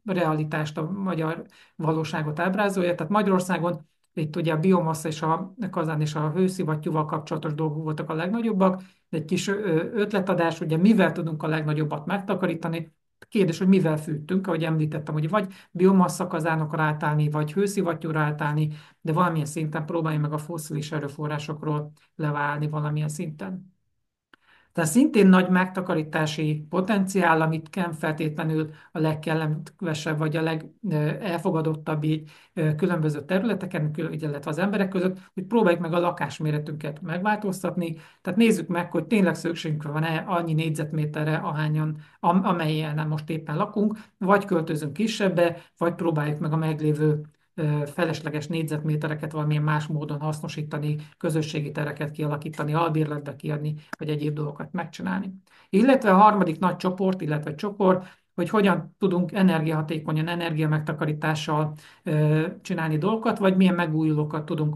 realitást, a magyar valóságot ábrázolja. Tehát Magyarországon itt ugye a biomassa és a kazán és a hőszivattyúval kapcsolatos dolgok voltak a legnagyobbak, de egy kis ötletadás, ugye mivel tudunk a legnagyobbat megtakarítani. Kérdés, hogy mivel fűtünk, ahogy említettem, hogy vagy biomassa kazánokra átállni, vagy hőszivattyúra átállni, de valamilyen szinten próbálj meg a fosszilis erőforrásokról leválni valamilyen szinten. Tehát szintén nagy megtakarítási potenciál, amit nem feltétlenül a legkellemesebb vagy a legelfogadottabb így különböző területeken, illetve az emberek között, hogy próbáljuk meg a lakásméretünket megváltoztatni. Tehát nézzük meg, hogy tényleg szükségünk van-e annyi négyzetméterre, amelyen nem most éppen lakunk, vagy költözünk kisebbe, vagy próbáljuk meg a meglévő felesleges négyzetmétereket valamilyen más módon hasznosítani, közösségi tereket kialakítani, albérletbe kiadni, vagy egyéb dolgokat megcsinálni. Illetve a harmadik nagy csoport, illetve csokor, hogy hogyan tudunk energiahatékonyan, energiamegtakarítással csinálni dolgokat, vagy milyen megújulókat tudunk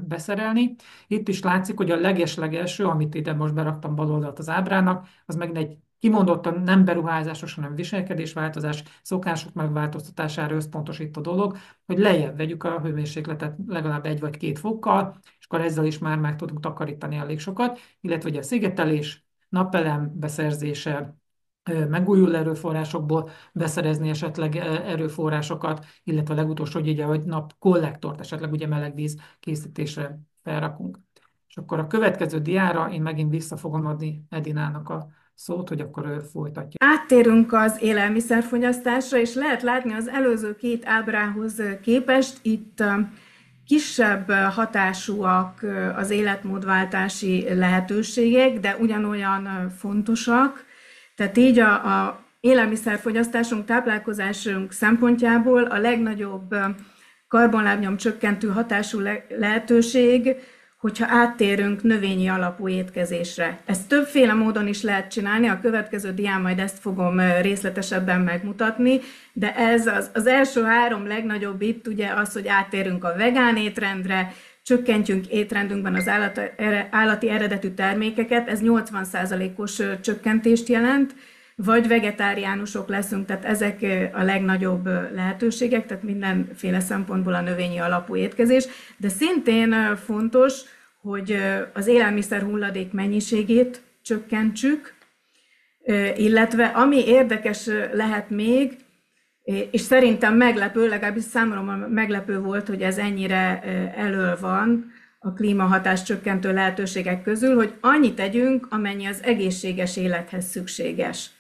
beszerelni. Itt is látszik, hogy a leges-legelső, amit ide most beraktam bal oldalt az ábrának, az meg egy kimondottan nem beruházásos, hanem viselkedésváltozás, szokások megváltoztatására összpontosít a dolog, hogy lejjebb vegyük a hőmérsékletet legalább 1 vagy 2 fokkal, és akkor ezzel is már meg tudunk takarítani elég sokat, illetve ugye a szigetelés, napelem beszerzése, megújuló erőforrásokból beszerezni esetleg erőforrásokat, illetve a legutolsó, hogy ugye, hogy napkollektort esetleg ugye melegvíz készítésre felrakunk. És akkor a következő diára én megint vissza fogom adni Edinának a szót, hogy akkor ő folytatja. Áttérünk az élelmiszerfogyasztásra, és lehet látni az előző két ábrához képest itt kisebb hatásúak az életmódváltási lehetőségek, de ugyanolyan fontosak. Tehát így a élelmiszerfogyasztásunk, táplálkozásunk szempontjából a legnagyobb karbonlábnyom csökkentő hatású lehetőség, hogyha áttérünk növényi alapú étkezésre. Ezt többféle módon is lehet csinálni, a következő dián majd ezt fogom részletesebben megmutatni, de ez az első három legnagyobb itt ugye az, hogy áttérünk a vegán étrendre, csökkentjünk étrendünkben az állati eredetű termékeket, ez 80%-os csökkentést jelent, vagy vegetáriánusok leszünk, tehát ezek a legnagyobb lehetőségek, tehát mindenféle szempontból a növényi alapú étkezés, de szintén fontos, hogy az élelmiszer hulladék mennyiségét csökkentsük, illetve ami érdekes lehet még, és szerintem meglepő, legalábbis számomra meglepő volt, hogy ez ennyire elől van a klímahatás csökkentő lehetőségek közül, hogy annyit tegyünk, amennyi az egészséges élethez szükséges.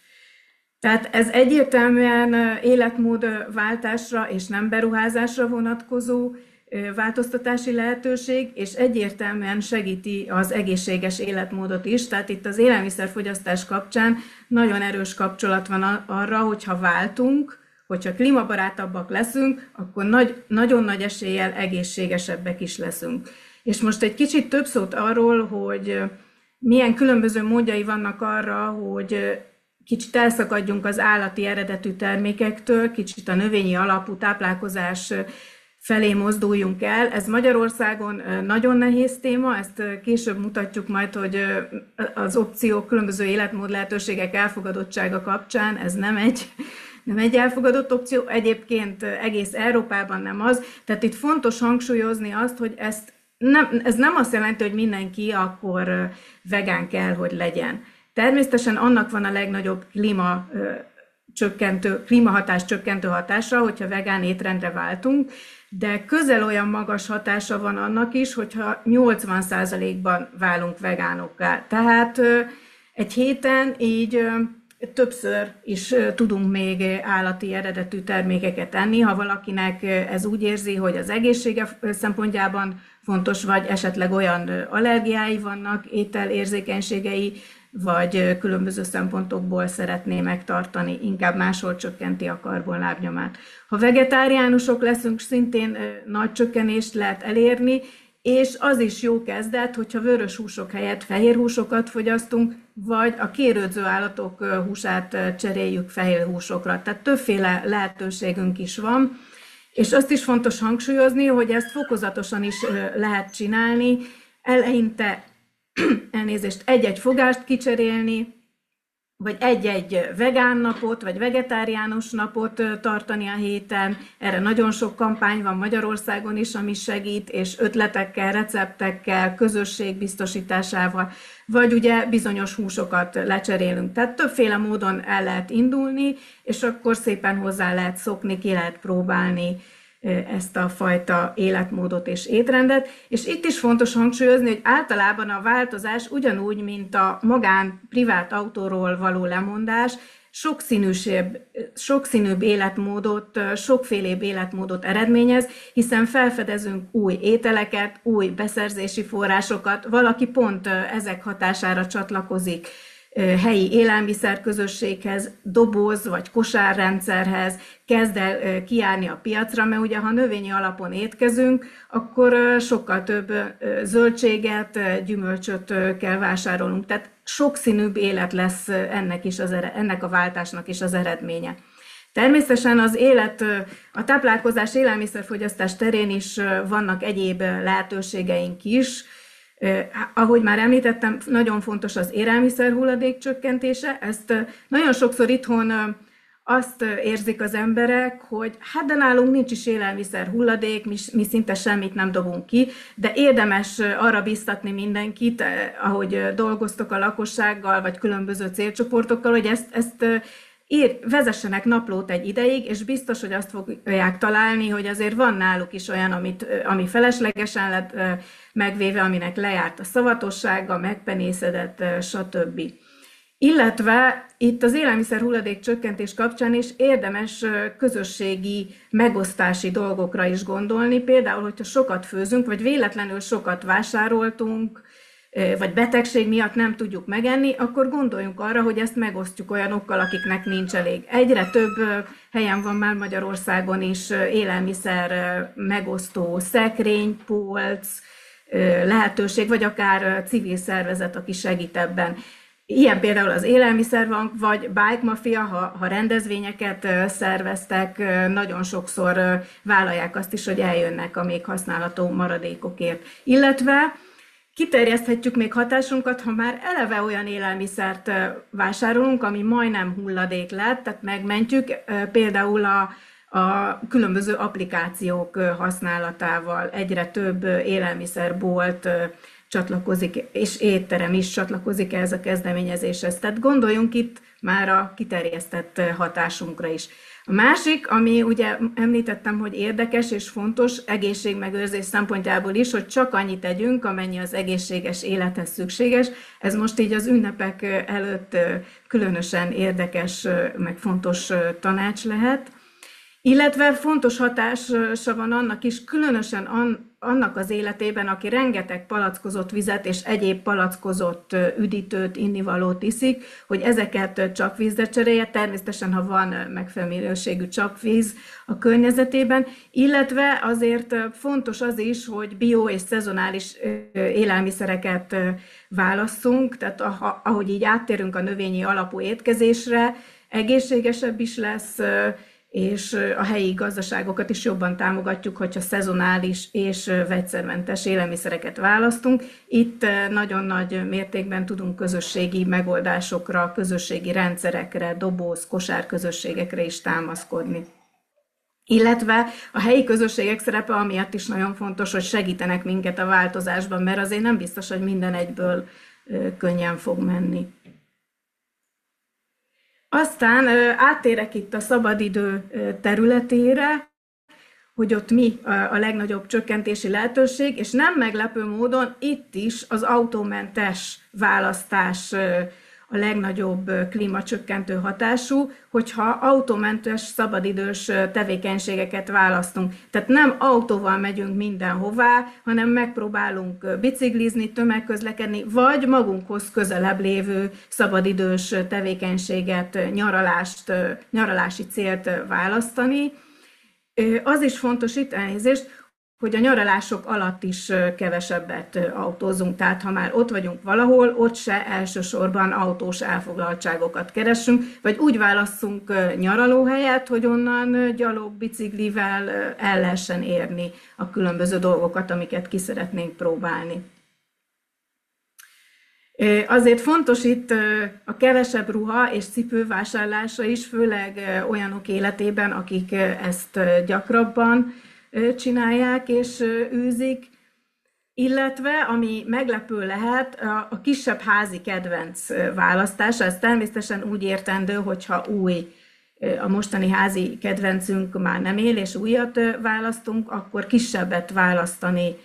Tehát ez egyértelműen életmódváltásra és nem beruházásra vonatkozó változtatási lehetőség, és egyértelműen segíti az egészséges életmódot is. Tehát itt az élelmiszerfogyasztás kapcsán nagyon erős kapcsolat van arra, hogyha váltunk, hogyha klímabarátabbak leszünk, akkor nagyon nagy eséllyel egészségesebbek is leszünk. És most egy kicsit több szót arról, hogy milyen különböző módjai vannak arra, hogy kicsit elszakadjunk az állati eredetű termékektől, kicsit a növényi alapú táplálkozás felé mozduljunk el. Ez Magyarországon nagyon nehéz téma, ezt később mutatjuk majd, hogy az opciók, különböző életmód lehetőségek elfogadottsága kapcsán ez nem egy elfogadott opció, egyébként egész Európában nem az. Tehát itt fontos hangsúlyozni azt, hogy ez nem azt jelenti, hogy mindenki akkor vegán kell, hogy legyen. Természetesen annak van a legnagyobb klímahatás csökkentő hatásra, hogyha vegán étrendre váltunk, de közel olyan magas hatása van annak is, hogyha 80%-ban válunk vegánokká. Tehát egy héten így többször is tudunk még állati eredetű termékeket enni, ha valakinek ez úgy érzi, hogy az egészsége szempontjában fontos, vagy esetleg olyan allergiái vannak, ételérzékenységei, vagy különböző szempontokból szeretné megtartani, inkább máshol csökkenti a karbonlábnyomát. Ha vegetáriánusok leszünk, szintén nagy csökkenést lehet elérni, és az is jó kezdet, hogyha vörös húsok helyett fehér húsokat fogyasztunk, vagy a kérődző állatok húsát cseréljük fehér húsokra. Tehát többféle lehetőségünk is van, és azt is fontos hangsúlyozni, hogy ezt fokozatosan is lehet csinálni, eleinte egy-egy fogást kicserélni, vagy egy-egy vegán napot, vagy vegetáriánus napot tartani a héten. Erre nagyon sok kampány van Magyarországon is, ami segít, és ötletekkel, receptekkel, közösség biztosításával, vagy ugye bizonyos húsokat lecserélünk. Tehát többféle módon el lehet indulni, és akkor szépen hozzá lehet szokni, ki lehet próbálni ezt a fajta életmódot és étrendet. És itt is fontos hangsúlyozni, hogy általában a változás ugyanúgy, mint a privát autóról való lemondás, sokszínűbb életmódot, sokfélébb életmódot eredményez, hiszen felfedezünk új ételeket, új beszerzési forrásokat, valaki pont ezek hatására csatlakozik helyi élelmiszerközösséghez, doboz vagy kosárrendszerhez, kezd el kijárni a piacra, mert ugye ha növényi alapon étkezünk, akkor sokkal több zöldséget, gyümölcsöt kell vásárolnunk. Tehát sokszínűbb élet lesz ennek a váltásnak is az eredménye. Természetesen a táplálkozás, élelmiszerfogyasztás terén is vannak egyéb lehetőségeink is. Ahogy már említettem, nagyon fontos az élelmiszerhulladék csökkentése. Ezt nagyon sokszor itthon azt érzik az emberek, hogy hát de nálunk nincs is élelmiszerhulladék, mi szinte semmit nem dobunk ki, de érdemes arra biztatni mindenkit, ahogy dolgoztok a lakossággal, vagy különböző célcsoportokkal, hogy ezt vezessenek naplót egy ideig, és biztos, hogy azt fogják találni, hogy azért van náluk is olyan, ami feleslegesen lett megvéve, aminek lejárt a szavatossága, megpenészedett, stb. Illetve itt az élelmiszer hulladék csökkentés kapcsán is érdemes közösségi megosztási dolgokra is gondolni. Például, hogyha sokat főzünk, vagy véletlenül sokat vásároltunk, vagy betegség miatt nem tudjuk megenni, akkor gondoljunk arra, hogy ezt megosztjuk olyanokkal, akiknek nincs elég. Egyre több helyen van már Magyarországon is élelmiszer megosztó szekrény, polc, lehetőség, vagy akár civil szervezet, aki segít ebben. Ilyen például az élelmiszerbank, vagy Bike Mafia, ha rendezvényeket szerveztek, nagyon sokszor vállalják azt is, hogy eljönnek a még használható maradékokért. Illetve kiterjeszthetjük még hatásunkat, ha már eleve olyan élelmiszert vásárolunk, ami majdnem hulladék lett, tehát megmentjük, például a különböző applikációk használatával. Egyre több élelmiszerbolt csatlakozik, és étterem is csatlakozik ehhez a kezdeményezéshez. Tehát gondoljunk itt már a kiterjesztett hatásunkra is. A másik, ami ugye említettem, hogy érdekes és fontos egészségmegőrzés szempontjából is, hogy csak annyit tegyünk, amennyi az egészséges élethez szükséges. Ez most így az ünnepek előtt különösen érdekes, meg fontos tanács lehet. Illetve fontos hatása van annak is, különösen annak az életében, aki rengeteg palackozott vizet és egyéb palackozott üdítőt, innivalót iszik, hogy ezeket csapvízre cserélje, természetesen, ha van megfelelő minőségű csapvíz a környezetében, illetve azért fontos az is, hogy bio és szezonális élelmiszereket válasszunk, tehát ahogy így áttérünk a növényi alapú étkezésre, egészségesebb is lesz, és a helyi gazdaságokat is jobban támogatjuk, hogyha szezonális és vegyszermentes élelmiszereket választunk. Itt nagyon nagy mértékben tudunk közösségi megoldásokra, közösségi rendszerekre, doboz, kosárközösségekre is támaszkodni. Illetve a helyi közösségek szerepe amiatt is nagyon fontos, hogy segítenek minket a változásban, mert azért nem biztos, hogy minden egyből könnyen fog menni. Aztán áttérek itt a szabadidő területére, hogy ott mi a legnagyobb csökkentési lehetőség, és nem meglepő módon itt is az autómentes választás a legnagyobb klímacsökkentő hatású, hogyha autómentes szabadidős tevékenységeket választunk. Tehát nem autóval megyünk mindenhová, hanem megpróbálunk biciklizni, tömegközlekedni, vagy magunkhoz közelebb lévő szabadidős tevékenységet, nyaralási célt választani. Az is fontos itt, elnézést, hogy a nyaralások alatt is kevesebbet autózunk. Tehát ha már ott vagyunk valahol, ott se elsősorban autós elfoglaltságokat keresünk, vagy úgy válasszunk nyaralóhelyet, hogy onnan gyalog, biciklivel el lehessen érni a különböző dolgokat, amiket ki szeretnénk próbálni. Azért fontos itt a kevesebb ruha és cipő vásárlása is, főleg olyanok életében, akik ezt gyakrabban csinálják és űzik, illetve, ami meglepő lehet, a kisebb házi kedvenc választása. Ez természetesen úgy értendő, hogyha új, a mostani házi kedvencünk már nem él, és újat választunk, akkor kisebbet választani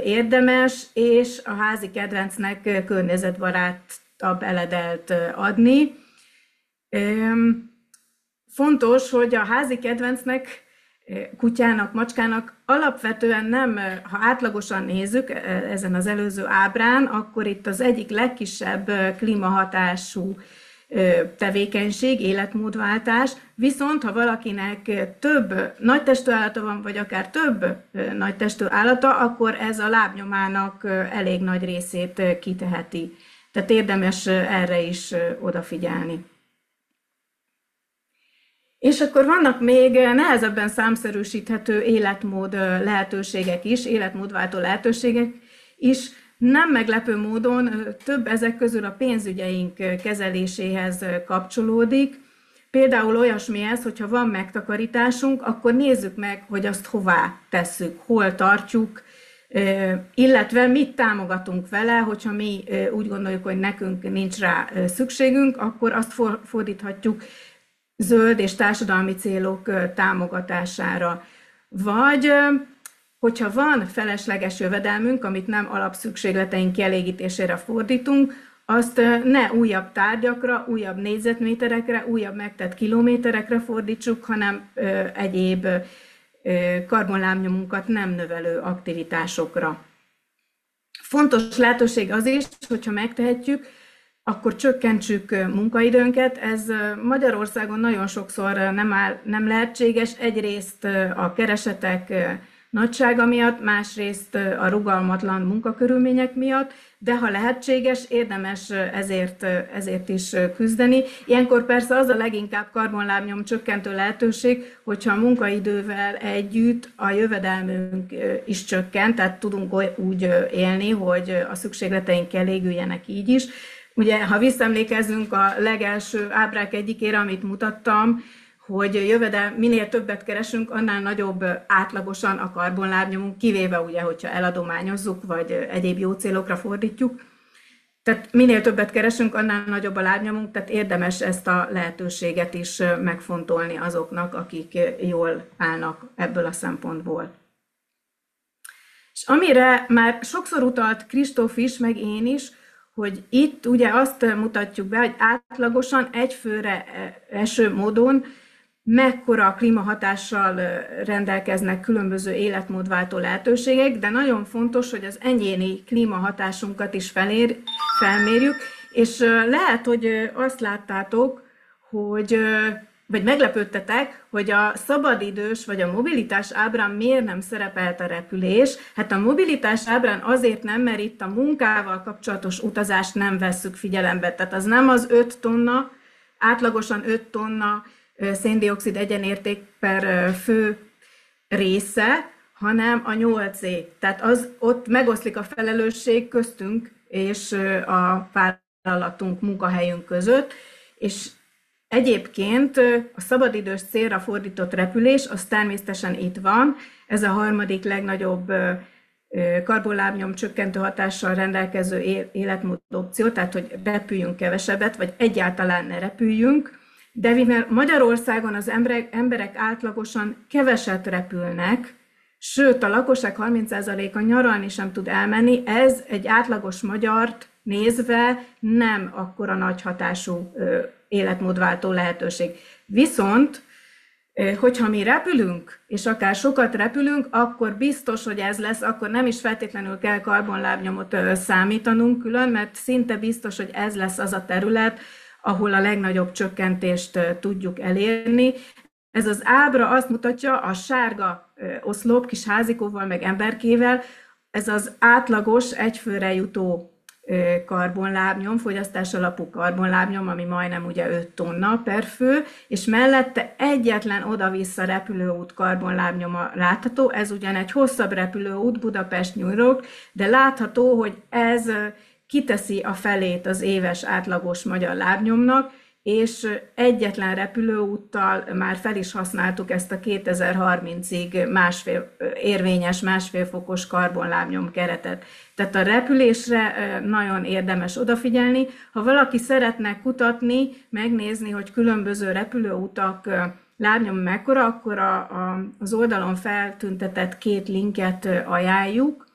érdemes, és a házi kedvencnek környezetbarátabb eledelt adni. Fontos, hogy a házi kedvencnek, kutyának, macskának alapvetően nem, ha átlagosan nézzük ezen az előző ábrán, akkor itt az egyik legkisebb klímahatású tevékenység, életmódváltás, viszont ha valakinek több nagytestű állata van, vagy akár több nagytestű állata, akkor ez a lábnyomának elég nagy részét kiteheti. Tehát érdemes erre is odafigyelni. És akkor vannak még nehezebben számszerűsíthető életmód lehetőségek is, életmódváltó lehetőségek is. Nem meglepő módon több ezek közül a pénzügyeink kezeléséhez kapcsolódik. Például olyasmi ez, hogyha van megtakarításunk, akkor nézzük meg, hogy azt hová tesszük, hol tartjuk, illetve mit támogatunk vele, hogyha mi úgy gondoljuk, hogy nekünk nincs rá szükségünk, akkor azt fordíthatjuk zöld és társadalmi célok támogatására. Vagy hogyha van felesleges jövedelmünk, amit nem alapszükségleteink kielégítésére fordítunk, azt ne újabb tárgyakra, újabb négyzetméterekre, újabb megtett kilométerekre fordítsuk, hanem egyéb karbonlábnyomunkat nem növelő aktivitásokra. Fontos lehetőség az is, hogyha megtehetjük, akkor csökkentsük munkaidőnket. Ez Magyarországon nagyon sokszor nem lehetséges. Egyrészt a keresetek nagysága miatt, másrészt a rugalmatlan munkakörülmények miatt, de ha lehetséges, érdemes ezért is küzdeni. Ilyenkor persze az a leginkább karbonlábnyom csökkentő lehetőség, hogyha a munkaidővel együtt a jövedelmünk is csökkent, tehát tudunk úgy élni, hogy a szükségleteink elégüljenek így is. Ugye, ha visszaemlékezünk a legelső ábrák egyikére, amit mutattam, hogy minél többet keresünk, annál nagyobb átlagosan a karbonlábnyomunk, kivéve ugye, hogyha eladományozzuk, vagy egyéb jó célokra fordítjuk. Tehát minél többet keresünk, annál nagyobb a lábnyomunk, tehát érdemes ezt a lehetőséget is megfontolni azoknak, akik jól állnak ebből a szempontból. És amire már sokszor utalt Kristóf is, meg én is, hogy itt ugye azt mutatjuk be, hogy átlagosan egy főre eső módon mekkora klímahatással rendelkeznek különböző életmódváltó lehetőségek, de nagyon fontos, hogy az egyéni klímahatásunkat is felmérjük, és lehet, hogy azt láttátok, vagy meglepődtetek, hogy a szabadidős vagy a mobilitás ábrán miért nem szerepelt a repülés. Hát a mobilitás ábrán azért nem, mert itt a munkával kapcsolatos utazást nem vesszük figyelembe. Tehát az nem az 5 tonna, átlagosan 5 tonna széndioxid egyenérték per fő része, hanem a 8-é. Tehát ott megoszlik a felelősség köztünk és a vállalatunk, munkahelyünk között, és egyébként a szabadidős célra fordított repülés, az természetesen itt van. Ez a harmadik legnagyobb karbonlábnyom csökkentő hatással rendelkező életmód opció, tehát hogy repüljünk kevesebbet, vagy egyáltalán ne repüljünk. De mivel Magyarországon az emberek átlagosan keveset repülnek, sőt a lakosság 30%-a nyaralni sem tud elmenni, ez egy átlagos magyart nézve nem akkora nagy hatású életmódváltó lehetőség. Viszont, hogyha mi repülünk, és akár sokat repülünk, akkor biztos, hogy ez lesz, akkor nem is feltétlenül kell karbonlábnyomot számítanunk külön, mert szinte biztos, hogy ez lesz az a terület, ahol a legnagyobb csökkentést tudjuk elérni. Ez az ábra azt mutatja, a sárga oszlop, kis házikóval, meg emberkével, ez az átlagos egyfőre jutó karbonlábnyom, fogyasztás alapú karbonlábnyom, ami majdnem ugye 5 tonna per fő, és mellette egyetlen oda-vissza repülőút karbonlábnyoma látható, ez ugyan egy hosszabb repülőút, Budapest-New York, de látható, hogy ez kiteszi a felét az éves átlagos magyar lábnyomnak, és egyetlen repülőúttal már fel is használtuk ezt a 2030-ig érvényes másfél fokos karbonlábnyom keretet. Tehát a repülésre nagyon érdemes odafigyelni. Ha valaki szeretne kutatni, megnézni, hogy különböző repülőutak lábnyom mekkora, akkor az oldalon feltüntetett 2 linket ajánljuk.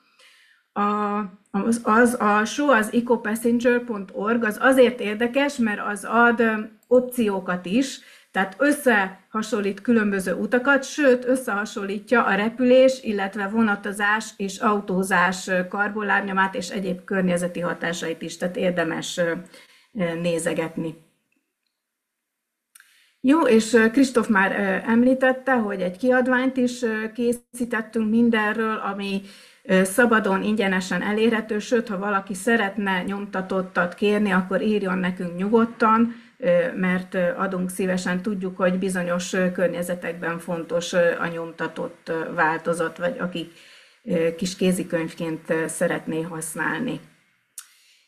Az alsó, az ecopassenger.org, az azért érdekes, mert az ad opciókat is, tehát összehasonlít különböző utakat, sőt összehasonlítja a repülés, illetve vonatozás és autózás karbonlábnyomát és egyéb környezeti hatásait is, tehát érdemes nézegetni. Jó, és Kristóf már említette, hogy egy kiadványt is készítettünk mindenről, ami szabadon, ingyenesen elérhető, sőt, ha valaki szeretne nyomtatottat kérni, akkor írjon nekünk nyugodtan, mert adunk szívesen, tudjuk, hogy bizonyos környezetekben fontos a nyomtatott változat, vagy akik kis kézikönyvként szeretné használni.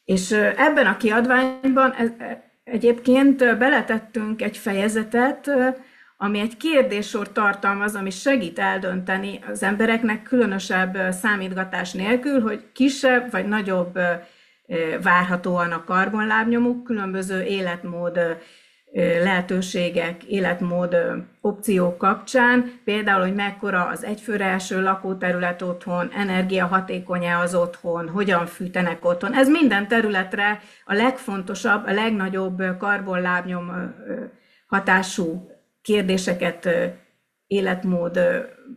És ebben a kiadványban egyébként beletettünk egy fejezetet, ami egy kérdéssort tartalmaz, ami segít eldönteni az embereknek különösebb számítgatás nélkül, hogy kisebb vagy nagyobb várhatóan a karbonlábnyomuk, különböző életmód lehetőségek, életmód opciók kapcsán, például, hogy mekkora az egyfőre eső lakóterület otthon, energiahatékony-e az otthon, hogyan fűtenek otthon. Ez minden területre a legfontosabb, a legnagyobb karbonlábnyom hatású kérdéseket, életmód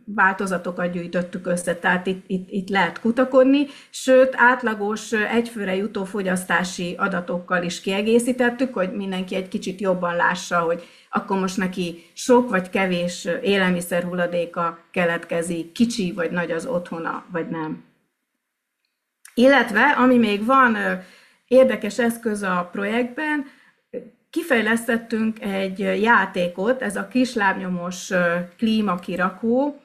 változatokat gyűjtöttük össze, tehát itt lehet kutakodni, sőt átlagos egyfőre jutó fogyasztási adatokkal is kiegészítettük, hogy mindenki egy kicsit jobban lássa, hogy akkor most neki sok vagy kevés élelmiszer hulladéka keletkezik, kicsi vagy nagy az otthona, vagy nem. Illetve, ami még van érdekes eszköz a projektben, kifejlesztettünk egy játékot, ez a kislábnyomos klímakirakó,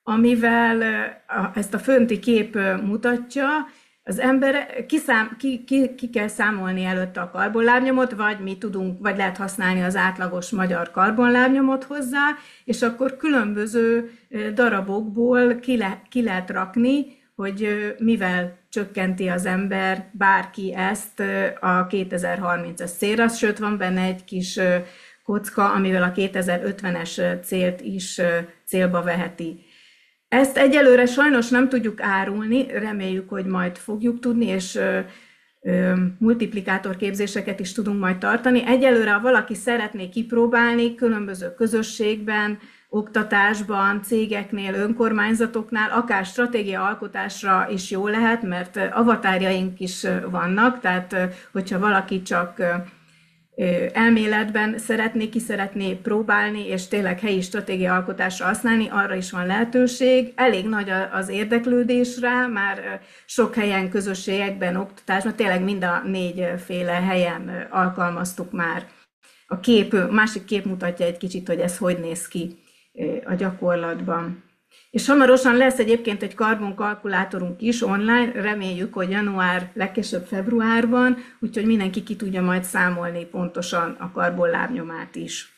amivel ezt a fönti kép mutatja, az ember ki kell számolni előtte a karbonlábnyomot, vagy mi tudunk, vagy lehet használni az átlagos magyar karbonlábnyomot hozzá, és akkor különböző darabokból ki lehet rakni, hogy mivel csökkenti az ember, bárki ezt a 2030-as célra, sőt van benne egy kis kocka, amivel a 2050-es célt is célba veheti. Ezt egyelőre sajnos nem tudjuk árulni, reméljük, hogy majd fogjuk tudni, és multiplikátorképzéseket is tudunk majd tartani. Egyelőre, ha valaki szeretné kipróbálni különböző közösségben, oktatásban, cégeknél, önkormányzatoknál, akár stratégiaalkotásra is jó lehet, mert avatárjaink is vannak, tehát hogyha valaki csak elméletben szeretné próbálni, és tényleg helyi stratégiaalkotásra használni, arra is van lehetőség. Elég nagy az érdeklődés rá, már sok helyen, közösségekben, oktatásban, tényleg mind a 4 féle helyen alkalmaztuk már. Másik kép mutatja egy kicsit, hogy ez hogy néz ki a gyakorlatban. És hamarosan lesz egyébként egy karbonkalkulátorunk is online, reméljük, hogy január, legkésőbb februárban, úgyhogy mindenki ki tudja majd számolni pontosan a karbonlábnyomát is.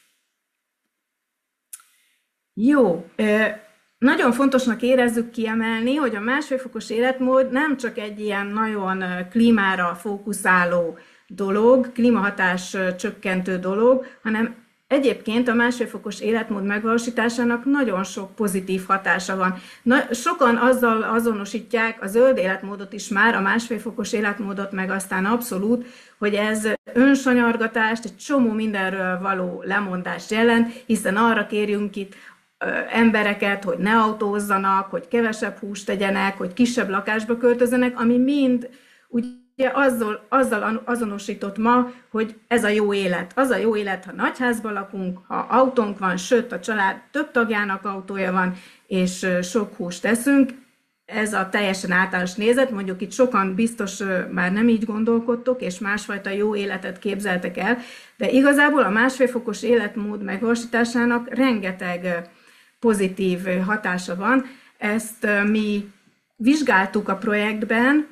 Jó, nagyon fontosnak érezzük kiemelni, hogy a másfél fokos életmód nem csak egy ilyen nagyon klímára fókuszáló dolog, klímahatás csökkentő dolog, hanem Egyébként a másfél fokos életmód megvalósításának nagyon sok pozitív hatása van. Sokan azzal azonosítják a zöld életmódot is már, a másfél fokos életmódot meg aztán abszolút, hogy ez önsanyargatást, egy csomó mindenről való lemondást jelent, hiszen arra kérjünk itt embereket, hogy ne autózzanak, hogy kevesebb húst tegyenek, hogy kisebb lakásba költözzenek, ami mind ugye azzal azonosított ma, hogy ez a jó élet. Az a jó élet, ha nagyházban lakunk, ha autónk van, sőt a család több tagjának autója van, és sok húst teszünk. Ez a teljesen általános nézet, mondjuk itt sokan biztos már nem így gondolkodtok, és másfajta jó életet képzeltek el, de igazából a másfél fokos életmód megvalósításának rengeteg pozitív hatása van. Ezt mi vizsgáltuk a projektben,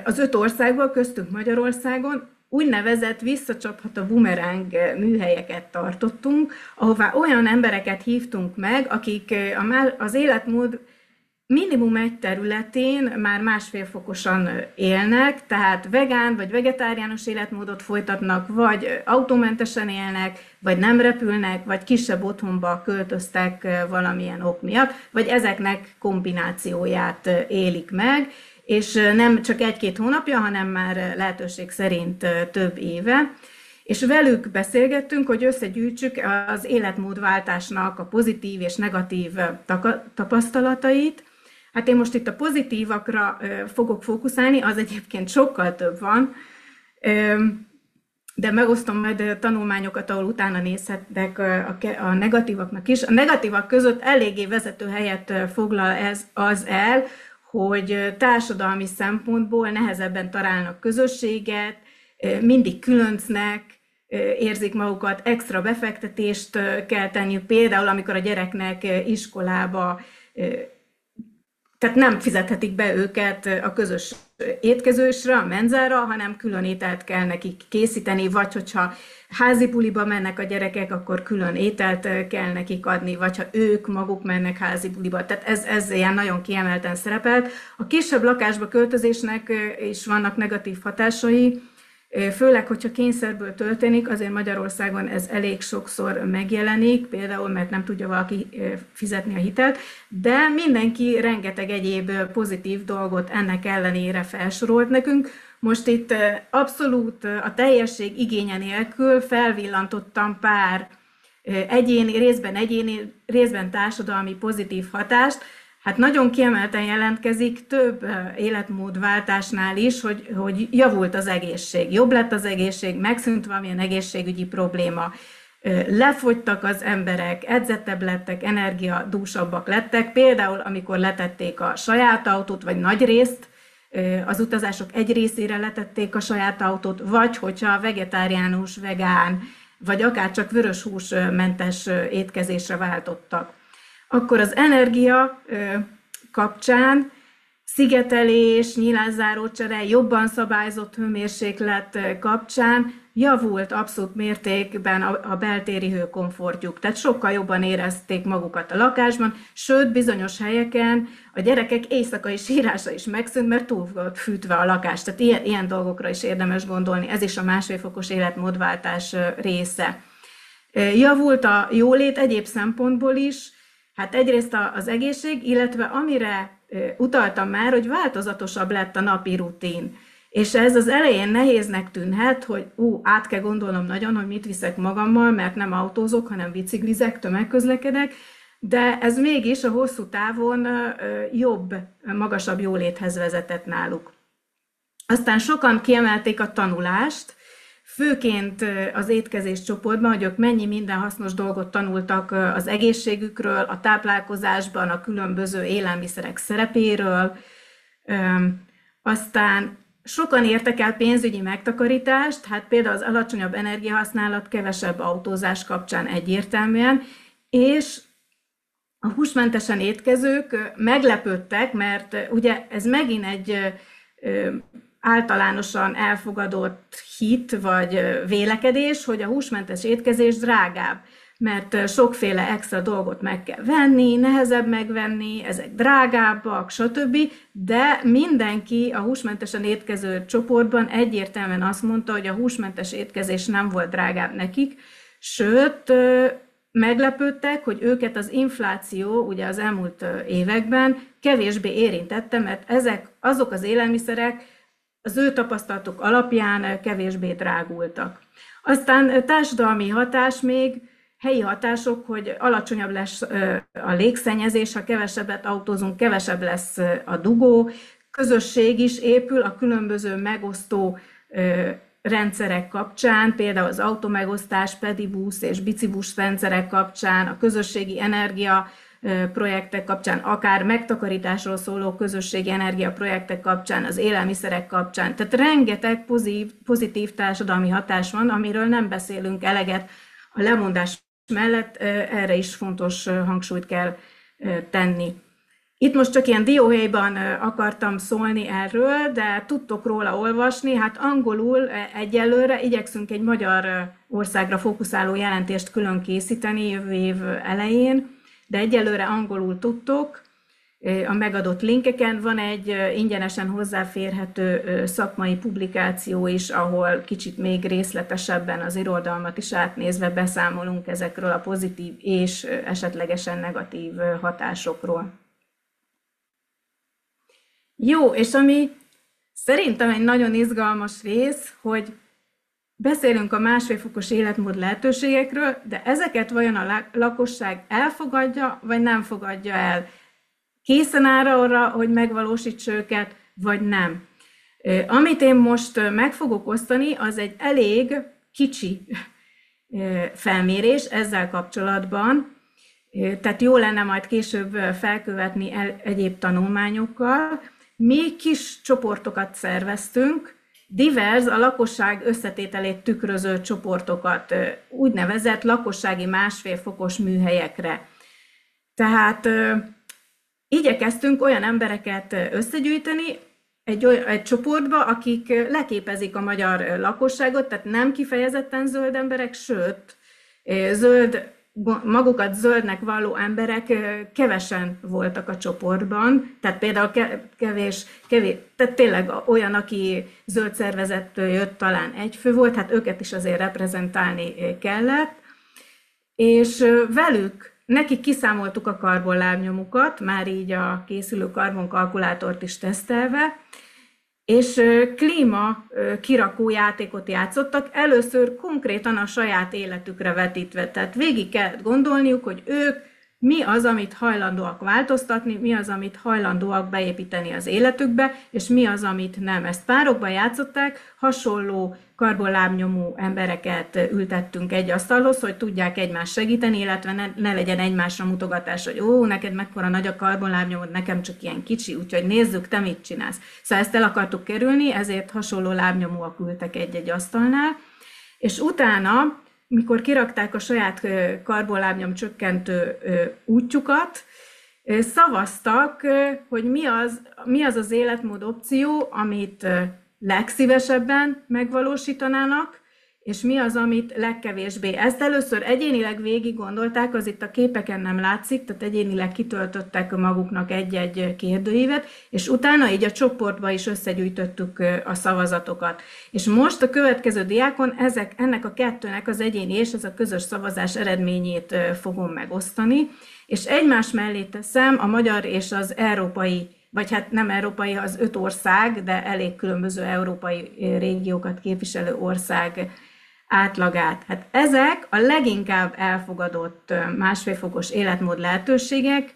az 5 országban, köztünk Magyarországon úgynevezett visszacsapható bumeráng műhelyeket tartottunk, ahová olyan embereket hívtunk meg, akik az életmód minimum egy területén már másfél fokosan élnek, tehát vegán vagy vegetáriánus életmódot folytatnak, vagy autómentesen élnek, vagy nem repülnek, vagy kisebb otthonba költöztek valamilyen ok miatt, vagy ezeknek kombinációját élik meg, és nem csak 1-2 hónapja, hanem már lehetőség szerint több éve. És velük beszélgettünk, hogy összegyűjtsük az életmódváltásnak a pozitív és negatív tapasztalatait. Hát én most itt a pozitívakra fogok fókuszálni, az egyébként sokkal több van, de megosztom majd tanulmányokat, ahol utána nézhetnek a negatívaknak is. A negatívak között eléggé vezető helyet foglal az el, hogy társadalmi szempontból nehezebben találnak közösséget, mindig különcnek érzik magukat, extra befektetést kell tenniük, például amikor a gyereknek iskolába, tehát nem fizethetik be őket a közös étkezősre, a menzára, hanem külön ételt kell nekik készíteni, vagy hogyha házi buliba mennek a gyerekek, akkor külön ételt kell nekik adni, vagy ha ők maguk mennek házi buliba. Tehát ez ilyen nagyon kiemelten szerepelt. A kisebb lakásba költözésnek is vannak negatív hatásai, főleg, hogyha kényszerből történik, azért Magyarországon ez elég sokszor megjelenik, például mert nem tudja valaki fizetni a hitelt, de mindenki rengeteg egyéb pozitív dolgot ennek ellenére felsorolt nekünk. Most itt abszolút a teljesség igénye nélkül felvillantottam pár egyéni, részben társadalmi pozitív hatást. Hát nagyon kiemelten jelentkezik több életmódváltásnál is, hogy javult az egészség, jobb lett az egészség, megszűnt valamilyen egészségügyi probléma, lefogytak az emberek, edzettebb lettek, energiadúsabbak lettek, például amikor letették a saját autót, vagy nagy részt, az utazások egy részére letették a saját autót, vagy hogyha vegetáriánus, vegán, vagy akár csak vöröshúsmentes étkezésre váltottak. Akkor az energia kapcsán szigetelés, nyílászárócsere, jobban szabályzott hőmérséklet kapcsán javult abszolút mértékben a beltéri hőkomfortjuk. Tehát sokkal jobban érezték magukat a lakásban, sőt bizonyos helyeken a gyerekek éjszakai sírása is megszűnt, mert túl volt fűtve a lakás. Tehát ilyen dolgokra is érdemes gondolni, ez is a másfél fokos életmódváltás része. Javult a jólét egyéb szempontból is, hát egyrészt az egészség, illetve amire utaltam már, hogy változatosabb lett a napi rutin. És ez az elején nehéznek tűnhet, hogy át kell gondolnom nagyon, hogy mit viszek magammal, mert nem autózok, hanem biciklizek, tömegközlekedek, de ez mégis a hosszú távon jobb, magasabb jóléthez vezetett náluk. Aztán sokan kiemelték a tanulást, főként az étkezés csoportban, hogy ők mennyi minden hasznos dolgot tanultak az egészségükről, a táplálkozásban, a különböző élelmiszerek szerepéről. Aztán sokan értek el pénzügyi megtakarítást, hát például az alacsonyabb energiahasználat, kevesebb autózás kapcsán egyértelműen, és a húsmentesen étkezők meglepődtek, mert ugye ez megint egy általánosan elfogadott hit vagy vélekedés, hogy a húsmentes étkezés drágább, mert sokféle extra dolgot meg kell venni, nehezebb megvenni, ezek drágábbak, stb. De mindenki a húsmentesen étkező csoportban egyértelműen azt mondta, hogy a húsmentes étkezés nem volt drágább nekik, Sőt, meglepődtek, hogy őket az infláció ugye az elmúlt években kevésbé érintette, mert ezek azok az élelmiszerek az ő tapasztalatok alapján kevésbé drágultak. Aztán társadalmi hatás még, helyi hatások, hogy alacsonyabb lesz a légszennyezés, ha kevesebbet autózunk, kevesebb lesz a dugó, közösség is épül a különböző megosztó rendszerek kapcsán, például az automegosztás, pedibusz és bicibusz rendszerek kapcsán, a közösségi energia projektek kapcsán, akár megtakarításról szóló közösségi energiaprojektek kapcsán, az élelmiszerek kapcsán. Tehát rengeteg pozitív társadalmi hatás van, amiről nem beszélünk eleget. A lemondás mellett erre is fontos hangsúlyt kell tenni. Itt most csak ilyen dióhéjban akartam szólni erről, de tudtok róla olvasni. Hát angolul egyelőre igyekszünk egy magyar országra fókuszáló jelentést külön készíteni jövő év elején, de egyelőre angolul tudtok. A megadott linkeken van egy ingyenesen hozzáférhető szakmai publikáció is, ahol kicsit még részletesebben az irodalmat is átnézve beszámolunk ezekről a pozitív és esetlegesen negatív hatásokról. Jó, és ami szerintem egy nagyon izgalmas rész, hogy beszélünk a 1,5 fokos életmód lehetőségekről, de ezeket vajon a lakosság elfogadja, vagy nem fogadja el? Készen áll arra, hogy megvalósítsa őket, vagy nem? Amit én most meg fogok osztani, az egy elég kicsi felmérés ezzel kapcsolatban, tehát jó lenne majd később felkövetni egyéb tanulmányokkal. Mi kis csoportokat szerveztünk, divers, a lakosság összetételét tükröző csoportokat, úgynevezett lakossági 1,5 fokos műhelyekre. Tehát igyekeztünk olyan embereket összegyűjteni egy csoportba, akik leképezik a magyar lakosságot, tehát nem kifejezetten zöld emberek, sőt, magukat zöldnek valló emberek kevesen voltak a csoportban, tehát például kevés, tehát tényleg olyan, aki zöld szervezettől jött, talán egy fő volt, hát őket is azért reprezentálni kellett, és nekik kiszámoltuk a karbonlábnyomukat, már így a készülő karbonkalkulátort is tesztelve, és klíma kirakó játékot játszottak, először konkrétan a saját életükre vetítve. Tehát végig kellett gondolniuk, hogy ők mi az, amit hajlandóak változtatni, mi az, amit hajlandóak beépíteni az életükbe, és mi az, amit nem. Ezt párokban játszották, hasonló karbonlábnyomú embereket ültettünk egy asztalhoz, hogy tudják egymást segíteni, illetve ne legyen egymásra mutogatás, hogy ó, neked mekkora nagy a karbonlábnyomod, nekem csak ilyen kicsi, úgyhogy nézzük, te mit csinálsz. Szóval ezt el akartuk kerülni, ezért hasonló lábnyomúak ültek egy-egy asztalnál, és utána, mikor kirakták a saját karbonlábnyom csökkentő útjukat, szavaztak, hogy mi az az életmód opció, amit legszívesebben megvalósítanának, és mi az, amit legkevésbé. Ezt először egyénileg végig gondolták, az itt a képeken nem látszik, tehát egyénileg kitöltöttek maguknak egy-egy kérdőívet, és utána így a csoportba is összegyűjtöttük a szavazatokat. És most a következő diákon ennek a kettőnek az egyéni és ez a közös szavazás eredményét fogom megosztani, és egymás mellé teszem a magyar és az európai, vagy hát nem európai, az 5 ország, de elég különböző európai régiókat képviselő ország átlagát. Hát ezek a leginkább elfogadott 1,5 fokos életmód lehetőségek.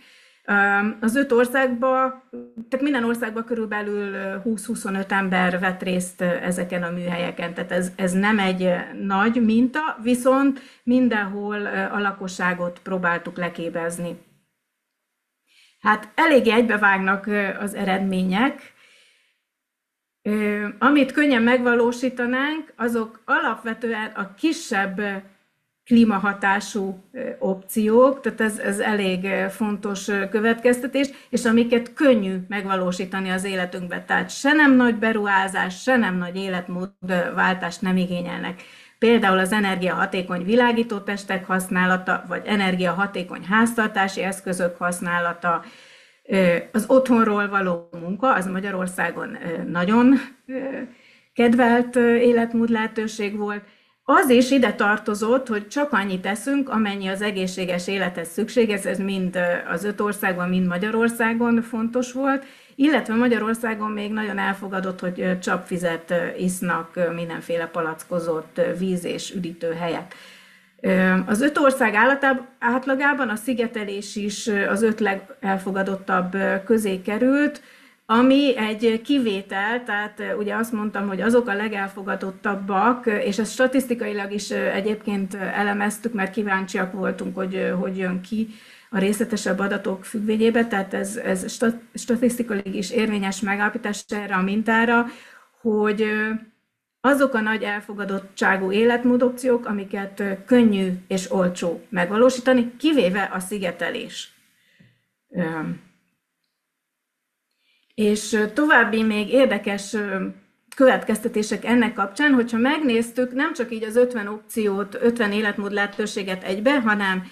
Az 5 országban, tehát minden országban körülbelül 20-25 ember vett részt ezeken a műhelyeken, tehát ez nem egy nagy minta, viszont mindenhol a lakosságot próbáltuk leképezni. Hát eléggé egybevágnak az eredmények. Amit könnyen megvalósítanánk, azok alapvetően a kisebb klímahatású opciók, tehát ez elég fontos következtetés, és amiket könnyű megvalósítani az életünkben. Tehát se nem nagy beruházás, se nem nagy életmódváltást nem igényelnek. Például az energiahatékony világítótestek használata, vagy energiahatékony háztartási eszközök használata, az otthonról való munka, az Magyarországon nagyon kedvelt életmód lehetőség volt, Az is ide tartozott, hogy csak annyit teszünk, amennyi az egészséges élethez szükséges, ez mind az 5 országban, mind Magyarországon fontos volt, illetve Magyarországon még nagyon elfogadott, hogy csapvizet isznak mindenféle palackozott víz és üdítő helyett. Az 5 ország átlagában a szigetelés is az 5 legelfogadottabb közé került, ami egy kivétel, tehát ugye azt mondtam, hogy azok a legelfogadottabbak, és ezt statisztikailag is egyébként elemeztük, mert kíváncsiak voltunk, hogy jön ki a részletesebb adatok függvényében, tehát ez statisztikailag is érvényes megállapítás erre a mintára, hogy azok a nagy elfogadottságú életmódopciók, amiket könnyű és olcsó megvalósítani, kivéve a szigetelés. És további még érdekes következtetések ennek kapcsán, hogyha megnéztük nem csak így az 50 opciót, 50 életmód lehetőséget egybe, hanem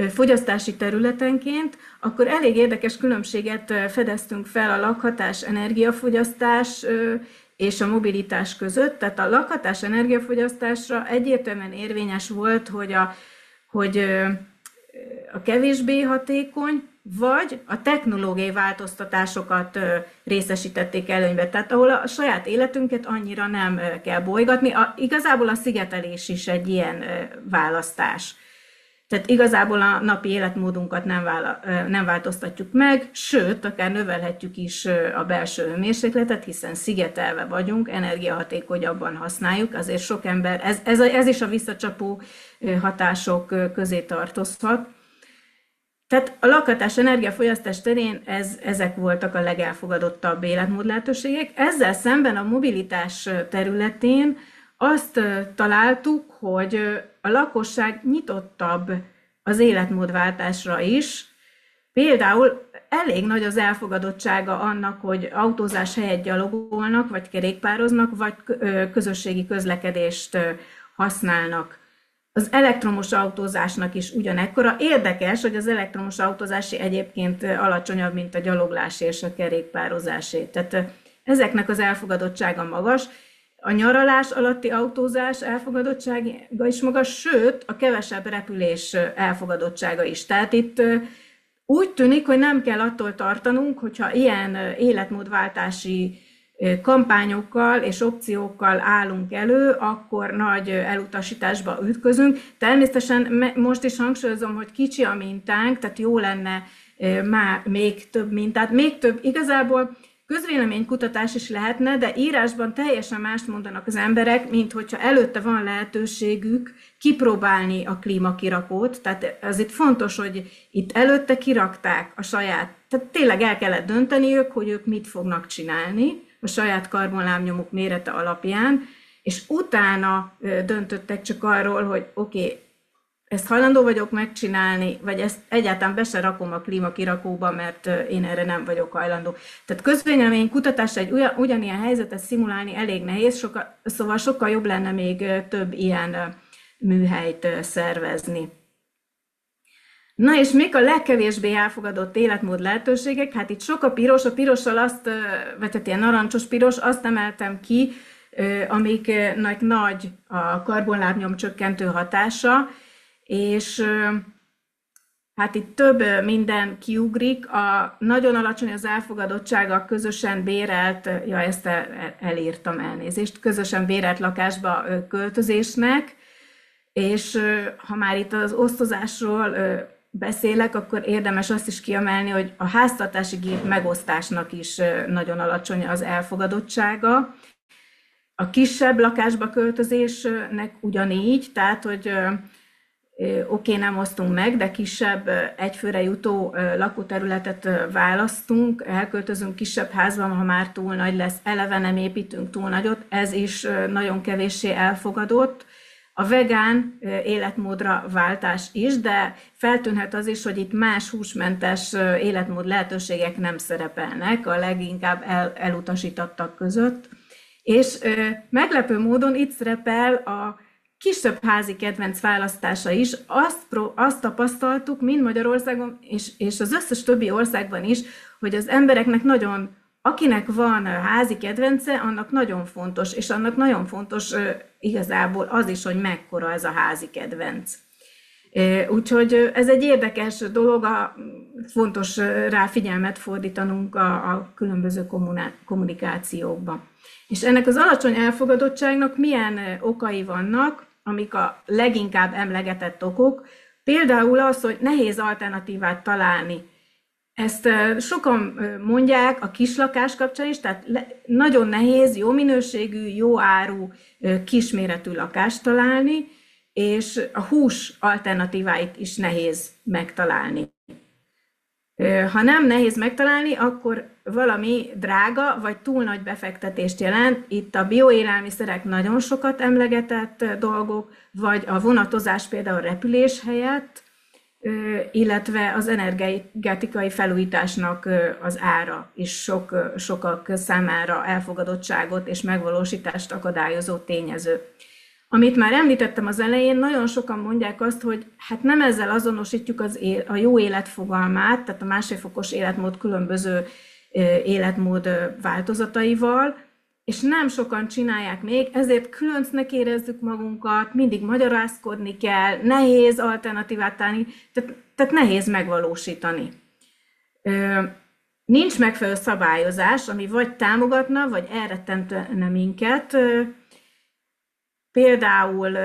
fogyasztási területenként, akkor elég érdekes különbséget fedeztünk fel a lakhatás, energiafogyasztás és a mobilitás között. Tehát a lakhatás energiafogyasztásra egyértelműen érvényes volt, hogy a kevésbé hatékony, vagy a technológiai változtatásokat részesítették előnybe. Tehát ahol a saját életünket annyira nem kell bolygatni. Igazából a szigetelés is egy ilyen választás. Tehát igazából a napi életmódunkat nem változtatjuk meg, sőt, akár növelhetjük is a belső hőmérsékletet, hiszen szigetelve vagyunk, energiahatékonyabban használjuk, azért sok ember, ez is a visszacsapó hatások közé tartozhat. Tehát a lakhatás energiafogyasztás terén ezek voltak a legelfogadottabb életmód lehetőségek. Ezzel szemben a mobilitás területén azt találtuk, hogy a lakosság nyitottabb az életmódváltásra is. Például elég nagy az elfogadottsága annak, hogy autózás helyett gyalogolnak, vagy kerékpároznak, vagy közösségi közlekedést használnak. Az elektromos autózásnak is ugyanekkora. Érdekes, hogy az elektromos autózási egyébként alacsonyabb, mint a gyaloglási és a kerékpározásé. Tehát ezeknek az elfogadottsága magas. A nyaralás alatti autózás elfogadottsága is magas, sőt, a kevesebb repülés elfogadottsága is. Tehát itt úgy tűnik, hogy nem kell attól tartanunk, hogyha ilyen életmódváltási kampányokkal és opciókkal állunk elő, akkor nagy elutasításba ütközünk. Természetesen most is hangsúlyozom, hogy kicsi a mintánk, tehát jó lenne már még több mintát, még több igazából közvéleménykutatás is lehetne, de írásban teljesen mást mondanak az emberek, mint hogyha előtte van lehetőségük kipróbálni a klímakirakót. Tehát az itt fontos, hogy itt előtte kirakták a saját, tehát tényleg el kellett dönteniük, hogy ők mit fognak csinálni a saját karbonlábnyomuk mérete alapján, és utána döntöttek csak arról, hogy oké, ezt hajlandó vagyok megcsinálni, vagy ezt egyáltalán be se rakom a klímakirakóba, mert én erre nem vagyok hajlandó. Tehát közvélemény kutatásra egy ugyanilyen helyzetet szimulálni elég nehéz, szóval sokkal jobb lenne még több ilyen műhelyt szervezni. Na és mik a legkevésbé elfogadott életmód lehetőségek? Hát itt sok a pirossal azt, vagy hát ilyen narancsos-piros, azt emeltem ki, amiknek nagy a karbonlábnyom csökkentő hatása, és hát itt több minden kiugrik, nagyon alacsony az elfogadottsága a közösen bérelt, ezt elírtam, elnézést, közösen bérelt lakásba költözésnek, és ha már itt az osztozásról beszélek, akkor érdemes azt is kiemelni, hogy a háztartási gép megosztásnak is nagyon alacsony az elfogadottsága. A kisebb lakásba költözésnek ugyanígy, tehát hogy oké, nem osztunk meg, de kisebb egyfőre jutó lakóterületet választunk, elköltözünk kisebb házban, ha már túl nagy lesz, eleve nem építünk túl nagyot, ez is nagyon kevéssé elfogadott. A vegán életmódra váltás is, de feltűnhet az is, hogy itt más húsmentes életmód lehetőségek nem szerepelnek a leginkább elutasítottak között. És meglepő módon itt szerepel a kisebb házi kedvenc választása is. Azt tapasztaltuk, mind Magyarországon és az összes többi országban is, hogy az embereknek nagyon akinek van házi kedvence, annak nagyon fontos, és annak nagyon fontos igazából az is, hogy mekkora ez a házi kedvenc. Úgyhogy ez egy érdekes dolog, fontos rá figyelmet fordítanunk a különböző kommunikációkban. És ennek az alacsony elfogadottságnak milyen okai vannak, amik a leginkább emlegetett okok, például az, hogy nehéz alternatívát találni. Ezt sokan mondják a kislakás kapcsán is, tehát nagyon nehéz jó minőségű, jó áru, kisméretű lakást találni, és a hús alternatíváit is nehéz megtalálni. Ha nem nehéz megtalálni, akkor valami drága vagy túl nagy befektetést jelent. Itt a bioélelmiszerek nagyon sokat emlegetett dolgok, vagy a vonatozás például repülés helyett, illetve az energetikai felújításnak az ára is sokak számára elfogadottságot és megvalósítást akadályozó tényező. Amit már említettem az elején, nagyon sokan mondják azt, hogy hát nem ezzel azonosítjuk a jó élet fogalmát, tehát a másodfokos életmód különböző életmód változataival, és nem sokan csinálják még, ezért különcnek érezzük magunkat, mindig magyarázkodni kell, nehéz alternatívát találni, tehát nehéz megvalósítani. Nincs megfelelő szabályozás, ami vagy támogatna, vagy elrettentene minket. Például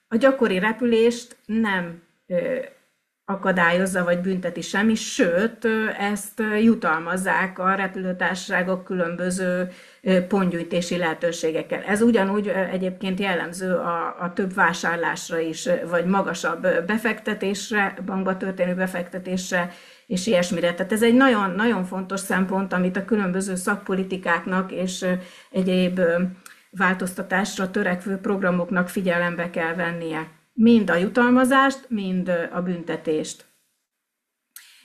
a gyakori repülést nem akadályozza vagy bünteti semmi, sőt, ezt jutalmazzák a repülőtársaságok különböző pontgyűjtési lehetőségekkel. Ez ugyanúgy egyébként jellemző a több vásárlásra is, vagy magasabb befektetésre, bankba történő befektetésre, és ilyesmire. Tehát ez egy nagyon, nagyon fontos szempont, amit a különböző szakpolitikáknak és egyéb változtatásra törekvő programoknak figyelembe kell vennie. Mind a jutalmazást, mind a büntetést.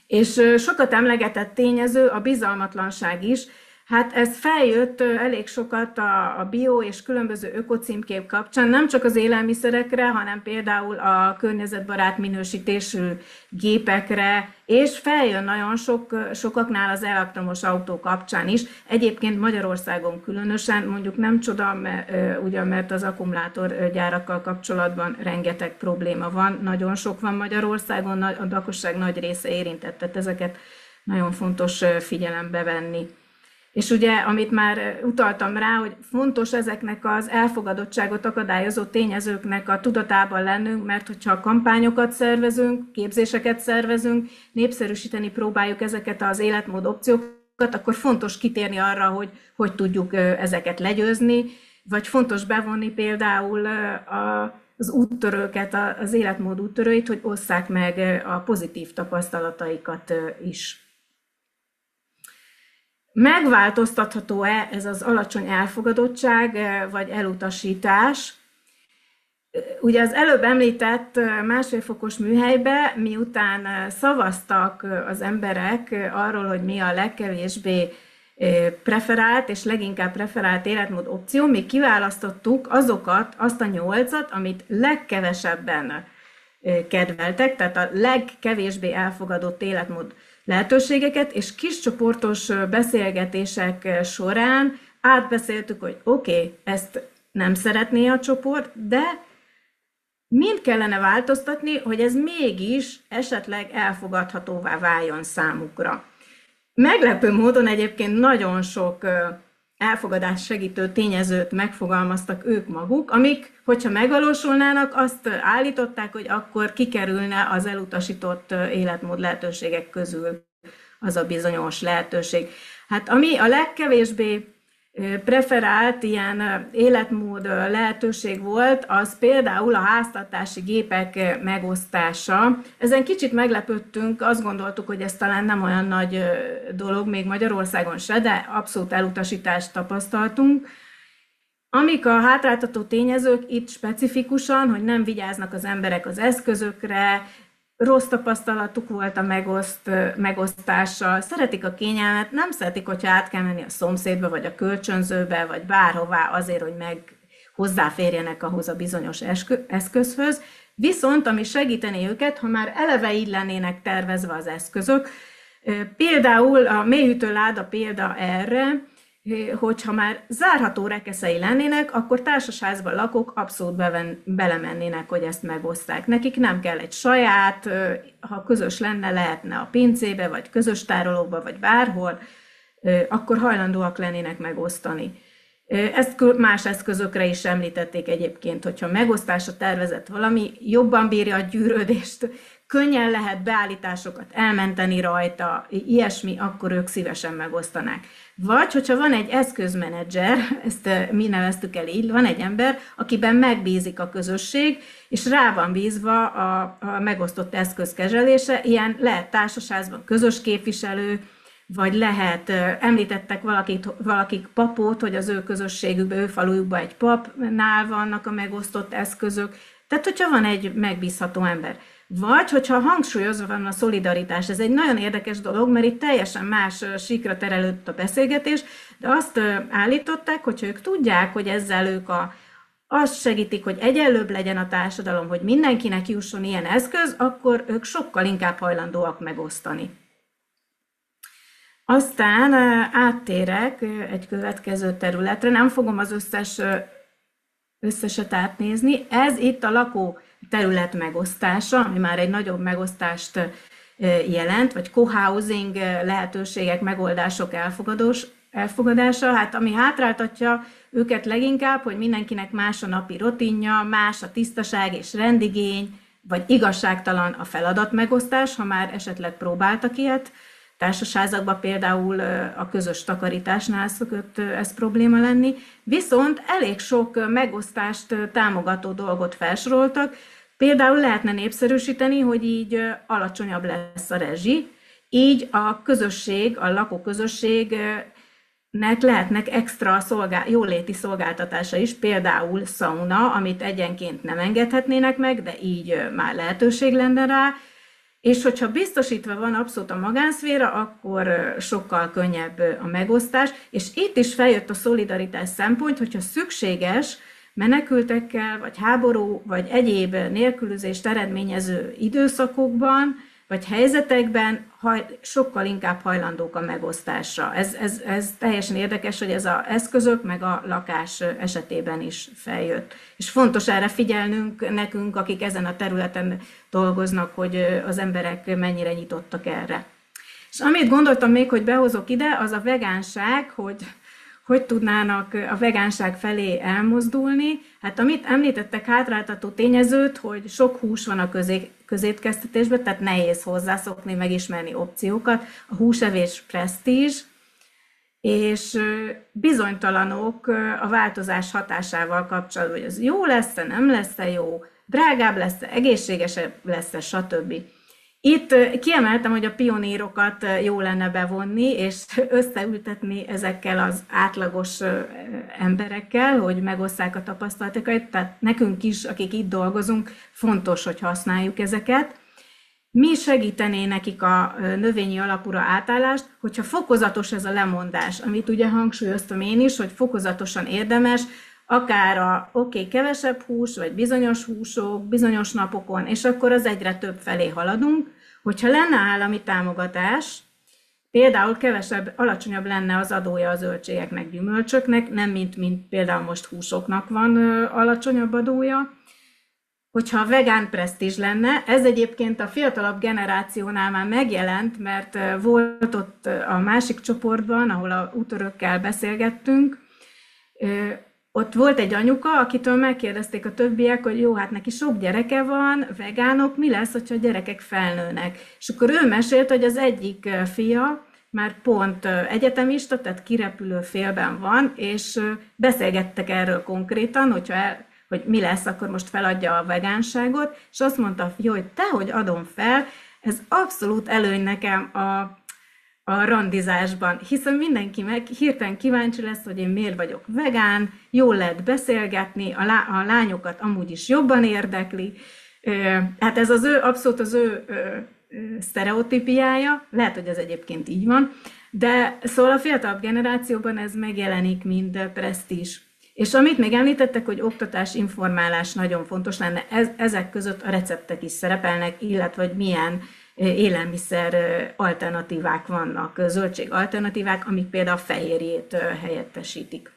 És sokat emlegetett tényező a bizalmatlanság is. Hát ez feljött elég sokat a bio és különböző ökocímkép kapcsán, nem csak az élelmiszerekre, hanem például a környezetbarát minősítésű gépekre, és feljön nagyon sokaknál az elektromos autó kapcsán is. Egyébként Magyarországon különösen, mondjuk nem csoda, mert az akkumulátorgyárakkal kapcsolatban rengeteg probléma van, nagyon sok van Magyarországon, a lakosság nagy része érintett, tehát ezeket nagyon fontos figyelembe venni. És ugye, amit már utaltam rá, hogy fontos ezeknek az elfogadottságot akadályozó tényezőknek a tudatában lennünk, mert hogyha kampányokat szervezünk, képzéseket szervezünk, népszerűsíteni próbáljuk ezeket az életmód opciókat, akkor fontos kitérni arra, hogy tudjuk ezeket legyőzni, vagy fontos bevonni például az úttörőket, az életmód úttörőit, hogy osszák meg a pozitív tapasztalataikat is. Megváltoztatható-e ez az alacsony elfogadottság vagy elutasítás? Ugye az előbb említett másodfokos műhelybe, miután szavaztak az emberek arról, hogy mi a legkevésbé preferált és leginkább preferált életmód opció, mi kiválasztottuk azt a 8-at, amit legkevesebben kedveltek, tehát a legkevésbé elfogadott életmód lehetőségeket, és kiscsoportos beszélgetések során átbeszéltük, hogy oké, ezt nem szeretné a csoport, de mind kellene változtatni, hogy ez mégis esetleg elfogadhatóvá váljon számukra. Meglepő módon egyébként nagyon sok elfogadás segítő tényezőt megfogalmaztak ők maguk, amik, hogyha megvalósulnának, azt állították, hogy akkor kikerülne az elutasított életmód lehetőségek közül az a bizonyos lehetőség. Hát ami a legkevésbé preferált ilyen életmód lehetőség volt, az például a háztartási gépek megosztása. Ezen kicsit meglepődtünk, azt gondoltuk, hogy ez talán nem olyan nagy dolog, még Magyarországon se, de abszolút elutasítást tapasztaltunk. Amik a hátráltató tényezők itt specifikusan, hogy nem vigyáznak az emberek az eszközökre, rossz tapasztalatuk volt a megosztással, szeretik a kényelmet, nem szeretik, hogyha át kell menni a szomszédba, vagy a kölcsönzőbe, vagy bárhová azért, hogy hozzáférjenek ahhoz a bizonyos eszközhöz. Viszont, ami segíteni őket, ha már eleve így lennének tervezve az eszközök, Például a mélyhűtőláda példa erre, hogyha már zárható rekeszei lennének, akkor társasházban lakók abszolút belemennének, hogy ezt megoszták. Nekik nem kell egy saját, ha közös lenne, lehetne a pincébe, vagy közös tárolóba, vagy bárhol, akkor hajlandóak lennének megosztani. Ezt más eszközökre is említették egyébként, hogyha megosztásra tervezett valami, jobban bírja a gyűrődést, könnyen lehet beállításokat elmenteni rajta, ilyesmi, akkor ők szívesen megosztanák. Vagy, hogyha van egy eszközmenedzser, ezt mi neveztük el így, van egy ember, akiben megbízik a közösség, és rá van bízva a megosztott eszköz kezelése, ilyen lehet társasházban közös képviselő, vagy lehet, említettek valakik papot, hogy az ő közösségükben, ő falujukban egy papnál vannak a megosztott eszközök, tehát hogyha van egy megbízható ember. Vagy, hogyha hangsúlyozva van a szolidaritás, ez egy nagyon érdekes dolog, mert itt teljesen más síkra terelődött a beszélgetés, de azt állították, hogy ők tudják, hogy ezzel ők azt segítik, hogy egyenlőbb legyen a társadalom, hogy mindenkinek jusson ilyen eszköz, akkor ők sokkal inkább hajlandóak megosztani. Aztán áttérek egy következő területre, nem fogom az összeset átnézni. Ez itt a lakó terület megosztása, ami már egy nagyobb megosztást jelent, vagy co-housing lehetőségek, megoldások elfogadása. Hát ami hátráltatja őket leginkább, hogy mindenkinek más a napi rutinja, más a tisztaság és rendigény, vagy igazságtalan a feladatmegosztás, ha már esetleg próbáltak ilyet. Társasházakban például a közös takarításnál szokott ez probléma lenni, viszont elég sok megosztást támogató dolgot felsoroltak, például lehetne népszerűsíteni, hogy így alacsonyabb lesz a rezsi, így a közösség, a lakóközösségnek lehetnek extra jóléti szolgáltatása is, például szauna, amit egyenként nem engedhetnének meg, de így már lehetőség lenne rá, és hogyha biztosítva van abszolút a magánszféra, akkor sokkal könnyebb a megosztás, és itt is feljött a szolidaritás szempont, hogyha szükséges menekültekkel, vagy háború, vagy egyéb nélkülözést eredményező időszakokban, vagy helyzetekben sokkal inkább hajlandók a megosztásra. Ez teljesen érdekes, hogy ez az eszközök, meg a lakás esetében is feljött. És fontos erre figyelnünk nekünk, akik ezen a területen dolgoznak, hogy az emberek mennyire nyitottak erre. És amit gondoltam még, hogy behozok ide, az a vegánság, hogy tudnának a vegánság felé elmozdulni. Hát amit említettek hátráltató tényezőt, hogy sok hús van a közétkeztetésben, tehát nehéz hozzászokni, megismerni opciókat, a húsevés presztízs, és bizonytalanok a változás hatásával kapcsolatban, hogy ez jó lesz-e, nem lesz-e jó, drágább lesz-e, egészségesebb lesz-e, stb. Itt kiemeltem, hogy a pionírokat jó lenne bevonni, és összeültetni ezekkel az átlagos emberekkel, hogy megosszák a tapasztalatokat. Tehát nekünk is, akik itt dolgozunk, fontos, hogy használjuk ezeket. Mi segítené nekik a növényi alapúra átállást, hogyha fokozatos ez a lemondás, amit ugye hangsúlyoztam én is, hogy fokozatosan érdemes, akár kevesebb hús, vagy bizonyos húsok, bizonyos napokon, és akkor az egyre több felé haladunk. Hogyha lenne állami támogatás, például alacsonyabb lenne az adója a zöldségeknek, gyümölcsöknek, nem mint például most húsoknak van alacsonyabb adója. Hogyha a vegán presztízs lenne, ez egyébként a fiatalabb generációnál már megjelent, mert volt ott a másik csoportban, ahol a úttörőkkel beszélgettünk, ott volt egy anyuka, akitől megkérdezték a többiek, hogy jó, hát neki sok gyereke van, vegánok, mi lesz, hogyha a gyerekek felnőnek. És akkor ő mesélt, hogy az egyik fia már pont egyetemista, tehát kirepülő félben van, és beszélgettek erről konkrétan, hogy mi lesz, akkor most feladja a vegánságot, és azt mondta a fiú, hogy tehogy adom fel, ez abszolút előny nekem a randizásban, hiszen mindenki hirtelen kíváncsi lesz, hogy én miért vagyok vegán, jól lehet beszélgetni, a lányokat amúgy is jobban érdekli. Hát ez abszolút az ő sztereotípiája, lehet, hogy ez egyébként így van, de szóval a fiatalabb generációban ez megjelenik, mint presztízs. És amit még említettek, hogy oktatás, informálás nagyon fontos lenne, ezek között a receptek is szerepelnek, illetve hogy milyen élelmiszer alternatívák vannak, zöldség alternatívák, amik például a fehérjét helyettesítik.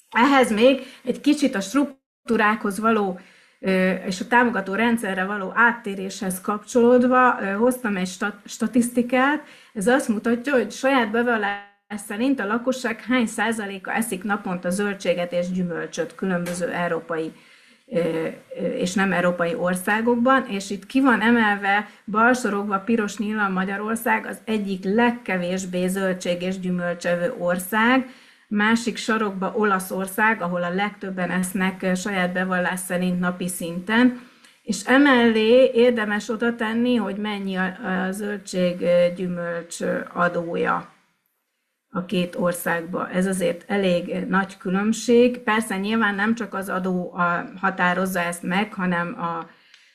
Ehhez még egy kicsit a struktúrákhoz való és a támogató rendszerre való áttéréshez kapcsolódva hoztam egy statisztikát. Ez azt mutatja, hogy saját bevallás szerint a lakosság hány százaléka eszik naponta zöldséget és gyümölcsöt különböző európai és nem európai országokban, és itt ki van emelve, balsorogva piros nyílal Magyarország az egyik legkevésbé zöldség és gyümölcsevő ország, másik sarokba Olaszország, ahol a legtöbben esznek saját bevallás szerint napi szinten, és emellé érdemes oda tenni, hogy mennyi a zöldség-gyümölcs adója a két országban. Ez azért elég nagy különbség. Persze nyilván nem csak az adó határozza ezt meg, hanem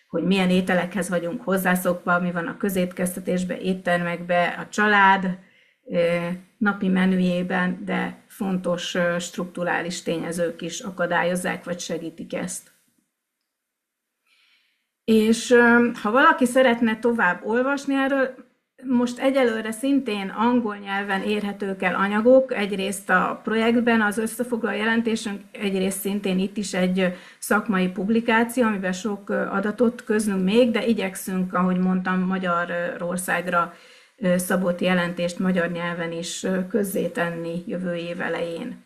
hogy milyen ételekhez vagyunk hozzászokva, mi van a közétkeztetésben, éttermekben, a család napi menüjében, de fontos strukturális tényezők is akadályozzák vagy segítik ezt. És ha valaki szeretne tovább olvasni erről, most egyelőre szintén angol nyelven érhetők el anyagok, egyrészt a projektben az összefoglaló jelentésünk, egyrészt szintén itt is egy szakmai publikáció, amiben sok adatot közlünk még, de igyekszünk, ahogy mondtam, Magyarországra szabott jelentést magyar nyelven is közzétenni jövő év elején.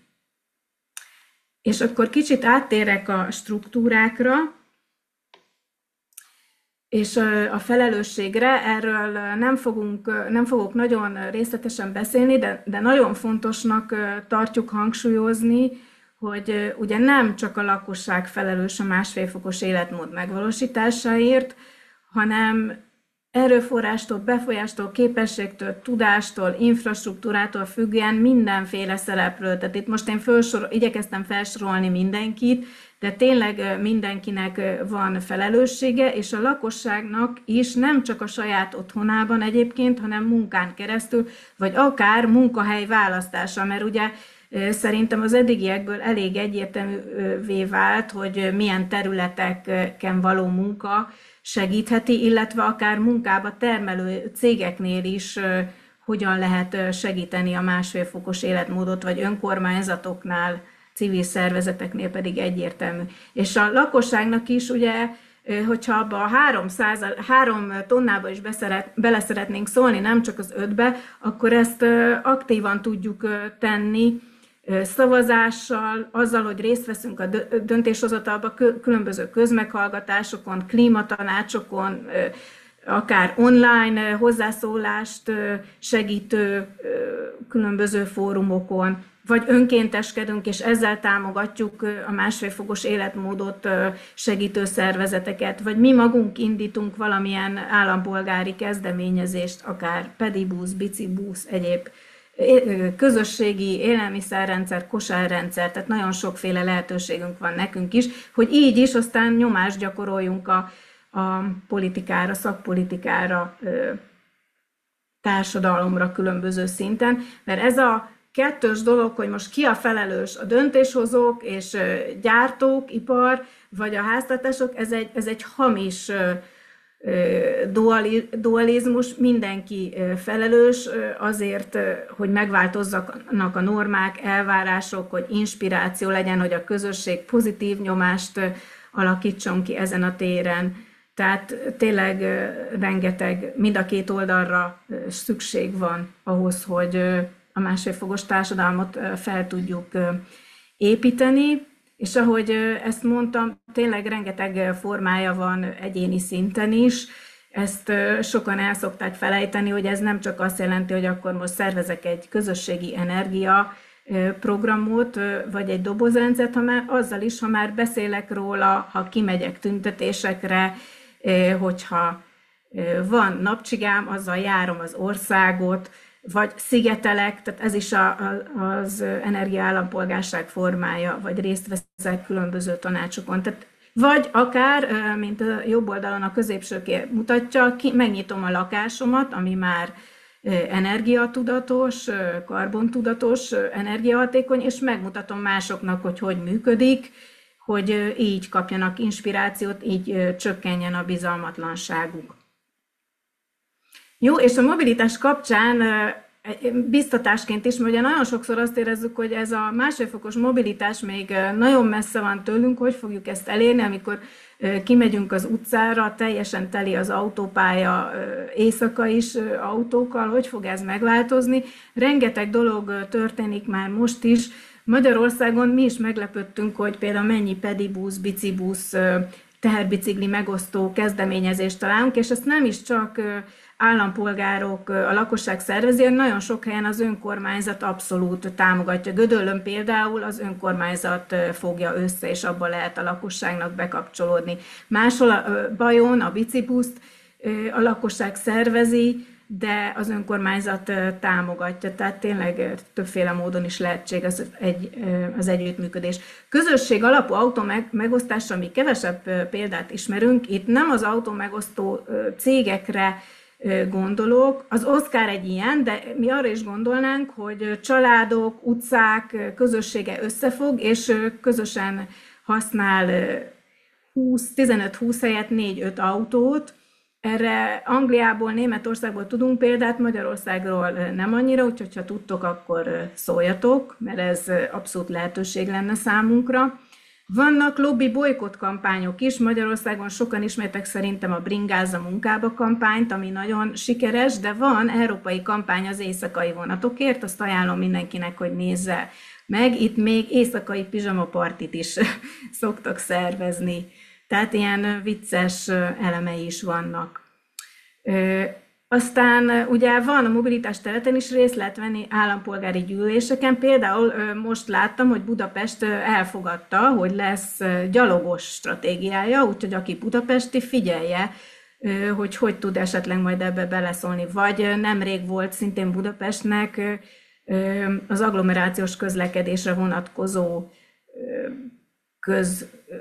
És akkor kicsit áttérek a struktúrákra, és a felelősségre. Erről nem fogok nagyon részletesen beszélni, de nagyon fontosnak tartjuk hangsúlyozni, hogy ugye nem csak a lakosság felelős a 1,5 fokos életmód megvalósításáért, hanem erőforrástól, befolyástól, képességtől, tudástól, infrastruktúrától függően mindenféle szereplő. Tehát itt most én igyekeztem felsorolni mindenkit, de tényleg mindenkinek van felelőssége, és a lakosságnak is nem csak a saját otthonában egyébként, hanem munkán keresztül, vagy akár munkahely választása, mert ugye szerintem az eddigiekből elég egyértelművé vált, hogy milyen területeken való munka segítheti, illetve akár munkába termelő cégeknél is hogyan lehet segíteni a 1,5 fokos életmódot, vagy önkormányzatoknál, civil szervezeteknél pedig egyértelmű. És a lakosságnak is ugye, hogyha abba a 3 tonnába is bele szeretnénk szólni, nem csak az 5-be, akkor ezt aktívan tudjuk tenni, szavazással, azzal, hogy részt veszünk a döntéshozatalba, különböző közmeghallgatásokon, klímatanácsokon, akár online hozzászólást segítő különböző fórumokon, vagy önkénteskedünk, és ezzel támogatjuk a 1,5 fokos életmódot segítő szervezeteket, vagy mi magunk indítunk valamilyen állampolgári kezdeményezést, akár pedibusz, bicibusz, egyéb közösségi élelmiszerrendszer, kosárrendszer, tehát nagyon sokféle lehetőségünk van nekünk is, hogy így is aztán nyomást gyakoroljunk a politikára, szakpolitikára, társadalomra különböző szinten, mert ez a kettős dolog, hogy most ki a felelős, a döntéshozók és gyártók, ipar, vagy a háztartások, ez egy hamis dualizmus, mindenki felelős azért, hogy megváltozzanak a normák, elvárások, hogy inspiráció legyen, hogy a közösség pozitív nyomást alakítson ki ezen a téren. Tehát tényleg rengeteg, mind a két oldalra szükség van ahhoz, hogy a 1,5 fokos társadalmat fel tudjuk építeni, és ahogy ezt mondtam, tényleg rengeteg formája van egyéni szinten is. Ezt sokan el szokták felejteni, hogy ez nem csak azt jelenti, hogy akkor most szervezek egy közösségi energia programot, vagy egy dobozrendszert, hanem azzal is, ha már beszélek róla, ha kimegyek tüntetésekre, hogyha van napcsigám, azzal járom az országot, vagy szigetelek, tehát ez is az energiaállampolgárság formája, vagy részt veszek különböző tanácsokon. Tehát, vagy akár, mint a jobb oldalon a középső mutatja, megnyitom a lakásomat, ami már energiatudatos, karbontudatos, energiahatékony, és megmutatom másoknak, hogy működik, hogy így kapjanak inspirációt, így csökkenjen a bizalmatlanságuk. Jó, és a mobilitás kapcsán biztatásként is, mert ugye nagyon sokszor azt érezzük, hogy ez a másfélfokos mobilitás még nagyon messze van tőlünk, hogy fogjuk ezt elérni, amikor kimegyünk az utcára, teljesen teli az autópálya, éjszaka is autókkal, hogy fog ez megváltozni. Rengeteg dolog történik már most is. Magyarországon mi is meglepődtünk, hogy például mennyi pedibusz, bicibusz, teherbicikli megosztó kezdeményezést találunk, és ezt nem is csak állampolgárok, a lakosság szervezi, hanem nagyon sok helyen az önkormányzat abszolút támogatja. Gödöllőn például az önkormányzat fogja össze, és abba lehet a lakosságnak bekapcsolódni. Máshol Bajon a bicibuszt a lakosság szervezi, de az önkormányzat támogatja, tehát tényleg többféle módon is lehetséges az együttműködés. Közösség alapú autó megosztásra mi kevesebb példát ismerünk, itt nem az autó megosztó cégekre gondolok, az Oscar egy ilyen, de mi arra is gondolnánk, hogy családok, utcák közössége összefog, és közösen használ 15-20 helyett 4-5 autót. Erre Angliából, Németországból tudunk példát, Magyarországról nem annyira, úgyhogy ha tudtok, akkor szóljatok, mert ez abszolút lehetőség lenne számunkra. Vannak lobby bolykott kampányok is, Magyarországon sokan ismertek szerintem a Bringáz a munkába kampányt, ami nagyon sikeres, de van európai kampány az éjszakai vonatokért, azt ajánlom mindenkinek, hogy nézze meg. Itt még éjszakai pizsamapartit is szoktak szervezni. Tehát ilyen vicces elemei is vannak. Aztán ugye van a mobilitás területen is részt lehet venni állampolgári gyűléseken. Például most láttam, hogy Budapest elfogadta, hogy lesz gyalogos stratégiája, úgyhogy aki budapesti, figyelje, hogy tud esetleg majd ebbe beleszólni. Vagy nemrég volt szintén Budapestnek az agglomerációs közlekedésre vonatkozó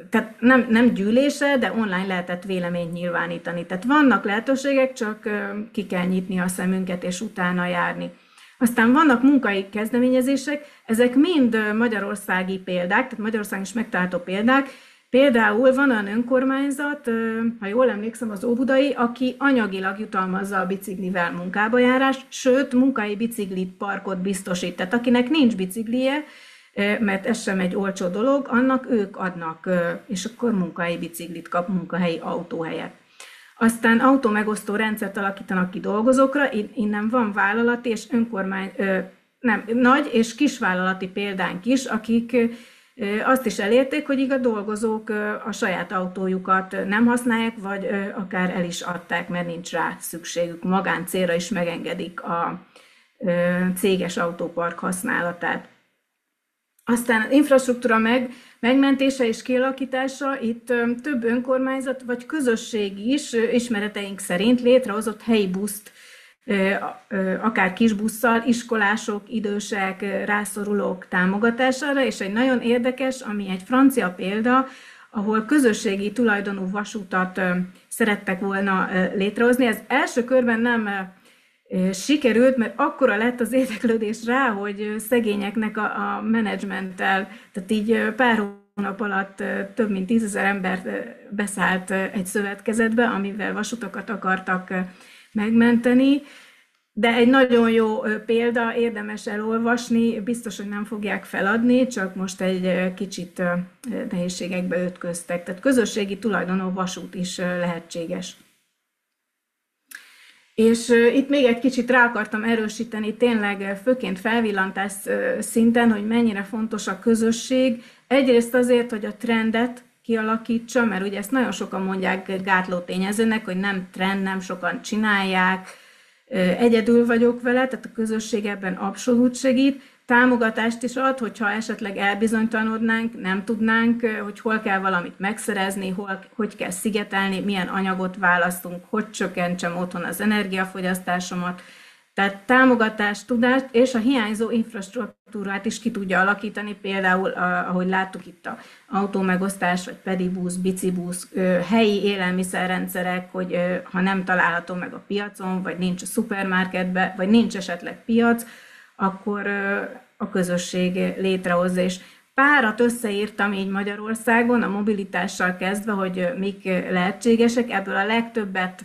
tehát nem gyűlése, de online lehetett véleményt nyilvánítani. Tehát vannak lehetőségek, csak ki kell nyitni a szemünket és utána járni. Aztán vannak munkai kezdeményezések, ezek mind magyarországi példák, tehát Magyarországon is megtalálható példák. Például van olyan önkormányzat, ha jól emlékszem, az óbudai, aki anyagilag jutalmazza a biciklivel munkába járást, sőt, munkai bicikliparkot biztosít. Tehát akinek nincs biciklije, mert ez sem egy olcsó dolog, annak ők adnak, és akkor munkahelyi biciklit kap munkahelyi autó helyett. Aztán autómegosztó rendszert alakítanak ki dolgozókra, innen van vállalati és nagy és kisvállalati példánk is, akik azt is elérték, hogy a dolgozók a saját autójukat nem használják, vagy akár el is adták, mert nincs rá szükségük. Magáncélra is megengedik a céges autópark használatát. Aztán az infrastruktúra megmentése és kialakítása, itt több önkormányzat vagy közösség is ismereteink szerint létrehozott helyi buszt, akár kis busszal, iskolások, idősek, rászorulók támogatására, és egy nagyon érdekes, ami egy francia példa, ahol közösségi tulajdonú vasútat szerettek volna létrehozni. Ez első körben nem sikerült, mert akkora lett az érdeklődés rá, hogy szegényeknek a menedzsmenttel, tehát így pár hónap alatt több mint 10 000 ember beszállt egy szövetkezetbe, amivel vasutakat akartak megmenteni. De egy nagyon jó példa, érdemes elolvasni, biztos, hogy nem fogják feladni, csak most egy kicsit nehézségekbe ütköztek. Tehát közösségi tulajdonú vasút is lehetséges. És itt még egy kicsit rá akartam erősíteni, tényleg főként felvillantás szinten, hogy mennyire fontos a közösség. Egyrészt azért, hogy a trendet kialakítsa, mert ugye ezt nagyon sokan mondják gátló tényezőnek, hogy nem trend, nem sokan csinálják, egyedül vagyok vele, tehát a közösség ebben abszolút segít. Támogatást is ad, hogyha esetleg elbizonytalanodnánk, nem tudnánk, hogy hol kell valamit megszerezni, hogy kell szigetelni, milyen anyagot választunk, hogy csökkentsem otthon az energiafogyasztásomat. Tehát támogatást, tudást és a hiányzó infrastruktúrát is ki tudja alakítani, például, ahogy láttuk itt a autómegosztás, vagy pedibusz, bicibusz, helyi élelmiszerrendszerek, hogy ha nem található meg a piacon, vagy nincs a szupermarketben, vagy nincs esetleg piac, akkor a közösség létrehozza. És párat összeírtam így Magyarországon, a mobilitással kezdve, hogy mik lehetségesek, ebből a legtöbbet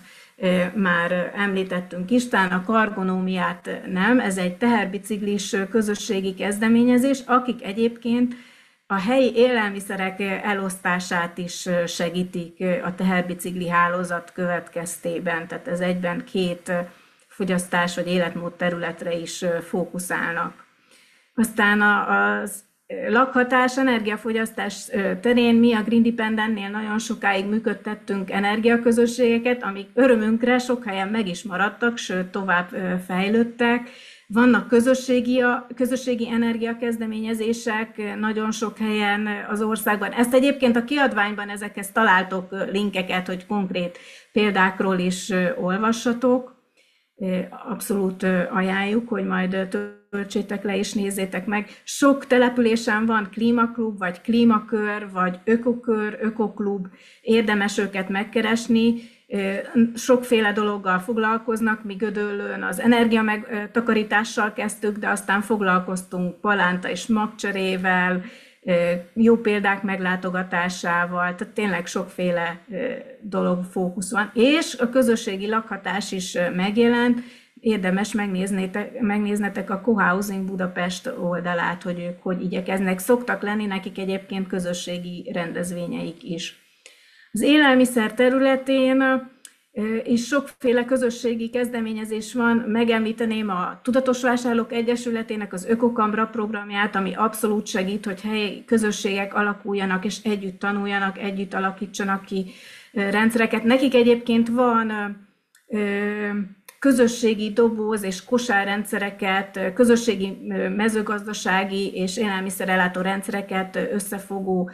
már említettünk is, talán a kargonómiát nem, ez egy teherbiciklis közösségi kezdeményezés, akik egyébként a helyi élelmiszerek elosztását is segítik a teherbicikli hálózat következtében, tehát ez egyben két fogyasztás vagy életmód területre is fókuszálnak. Aztán az lakhatás, energiafogyasztás terén mi a Green Dependentnél nagyon sokáig működtettünk energiaközösségeket, amik örömünkre sok helyen meg is maradtak, sőt tovább fejlődtek. Vannak közösségi energiakezdeményezések nagyon sok helyen az országban. Ezt egyébként a kiadványban ezekhez találtok linkeket, hogy konkrét példákról is olvassatok. Abszolút ajánljuk, hogy majd töltsétek le és nézzétek meg. Sok településen van klímaklub, vagy klímakör, vagy ökokör, ökoklub, érdemes őket megkeresni. Sokféle dologgal foglalkoznak, mi Gödöllőn az energiamegtakarítással kezdtük, de aztán foglalkoztunk palánta és magcserével, jó példák meglátogatásával, tehát tényleg sokféle dolog fókusz van. És a közösségi lakhatás is megjelent, érdemes megnéznetek a Cohousing Budapest oldalát, hogy ők hogy igyekeznek. Szoktak lenni nekik egyébként közösségi rendezvényeik is. Az élelmiszer területén és sokféle közösségi kezdeményezés van. Megemlíteném a Tudatos Vásárlók Egyesületének az Ökokamra programját, ami abszolút segít, hogy helyi közösségek alakuljanak, és együtt tanuljanak, együtt alakítsanak ki rendszereket. Nekik egyébként van közösségi doboz és kosárrendszereket, közösségi mezőgazdasági és élelmiszerellátó rendszereket összefogó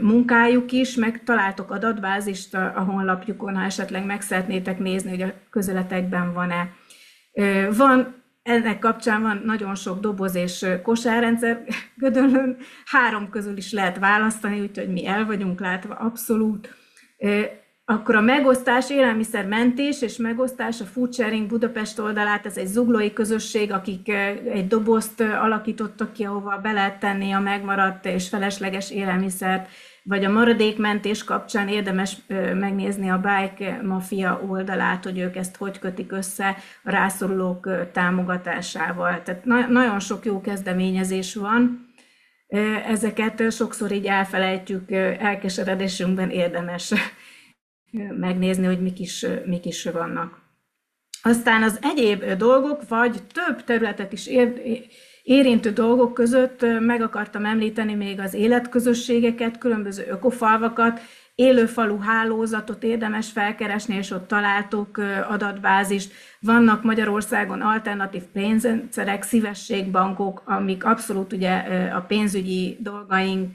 munkájuk is, meg találtok adatbázist a honlapjukon, ha esetleg meg szeretnétek nézni, hogy a közeletekben van-e. Ennek kapcsán van nagyon sok doboz és kosárrendszer, Gödöllőn 3 közül is lehet választani, úgyhogy mi el vagyunk látva abszolút. Akkor a megosztás, élelmiszermentés és megosztás, a Food Sharing Budapest oldalát, ez egy zuglói közösség, akik egy dobozt alakítottak ki, ahova be lehet tenni a megmaradt és felesleges élelmiszert, vagy a maradékmentés kapcsán érdemes megnézni a Bike Mafia oldalát, hogy ők ezt hogy kötik össze a rászorulók támogatásával. Tehát nagyon sok jó kezdeményezés van. Ezeket sokszor így elfelejtjük, elkeseredésünkben érdemes megnézni, hogy mik is vannak. Aztán az egyéb dolgok, vagy több területet is érintő dolgok között meg akartam említeni még az életközösségeket, különböző ökofalvakat, élőfalu hálózatot érdemes felkeresni, és ott találtok adatbázist. Vannak Magyarországon alternatív pénzrendszerek, szívességbankok, amik abszolút ugye a pénzügyi dolgaink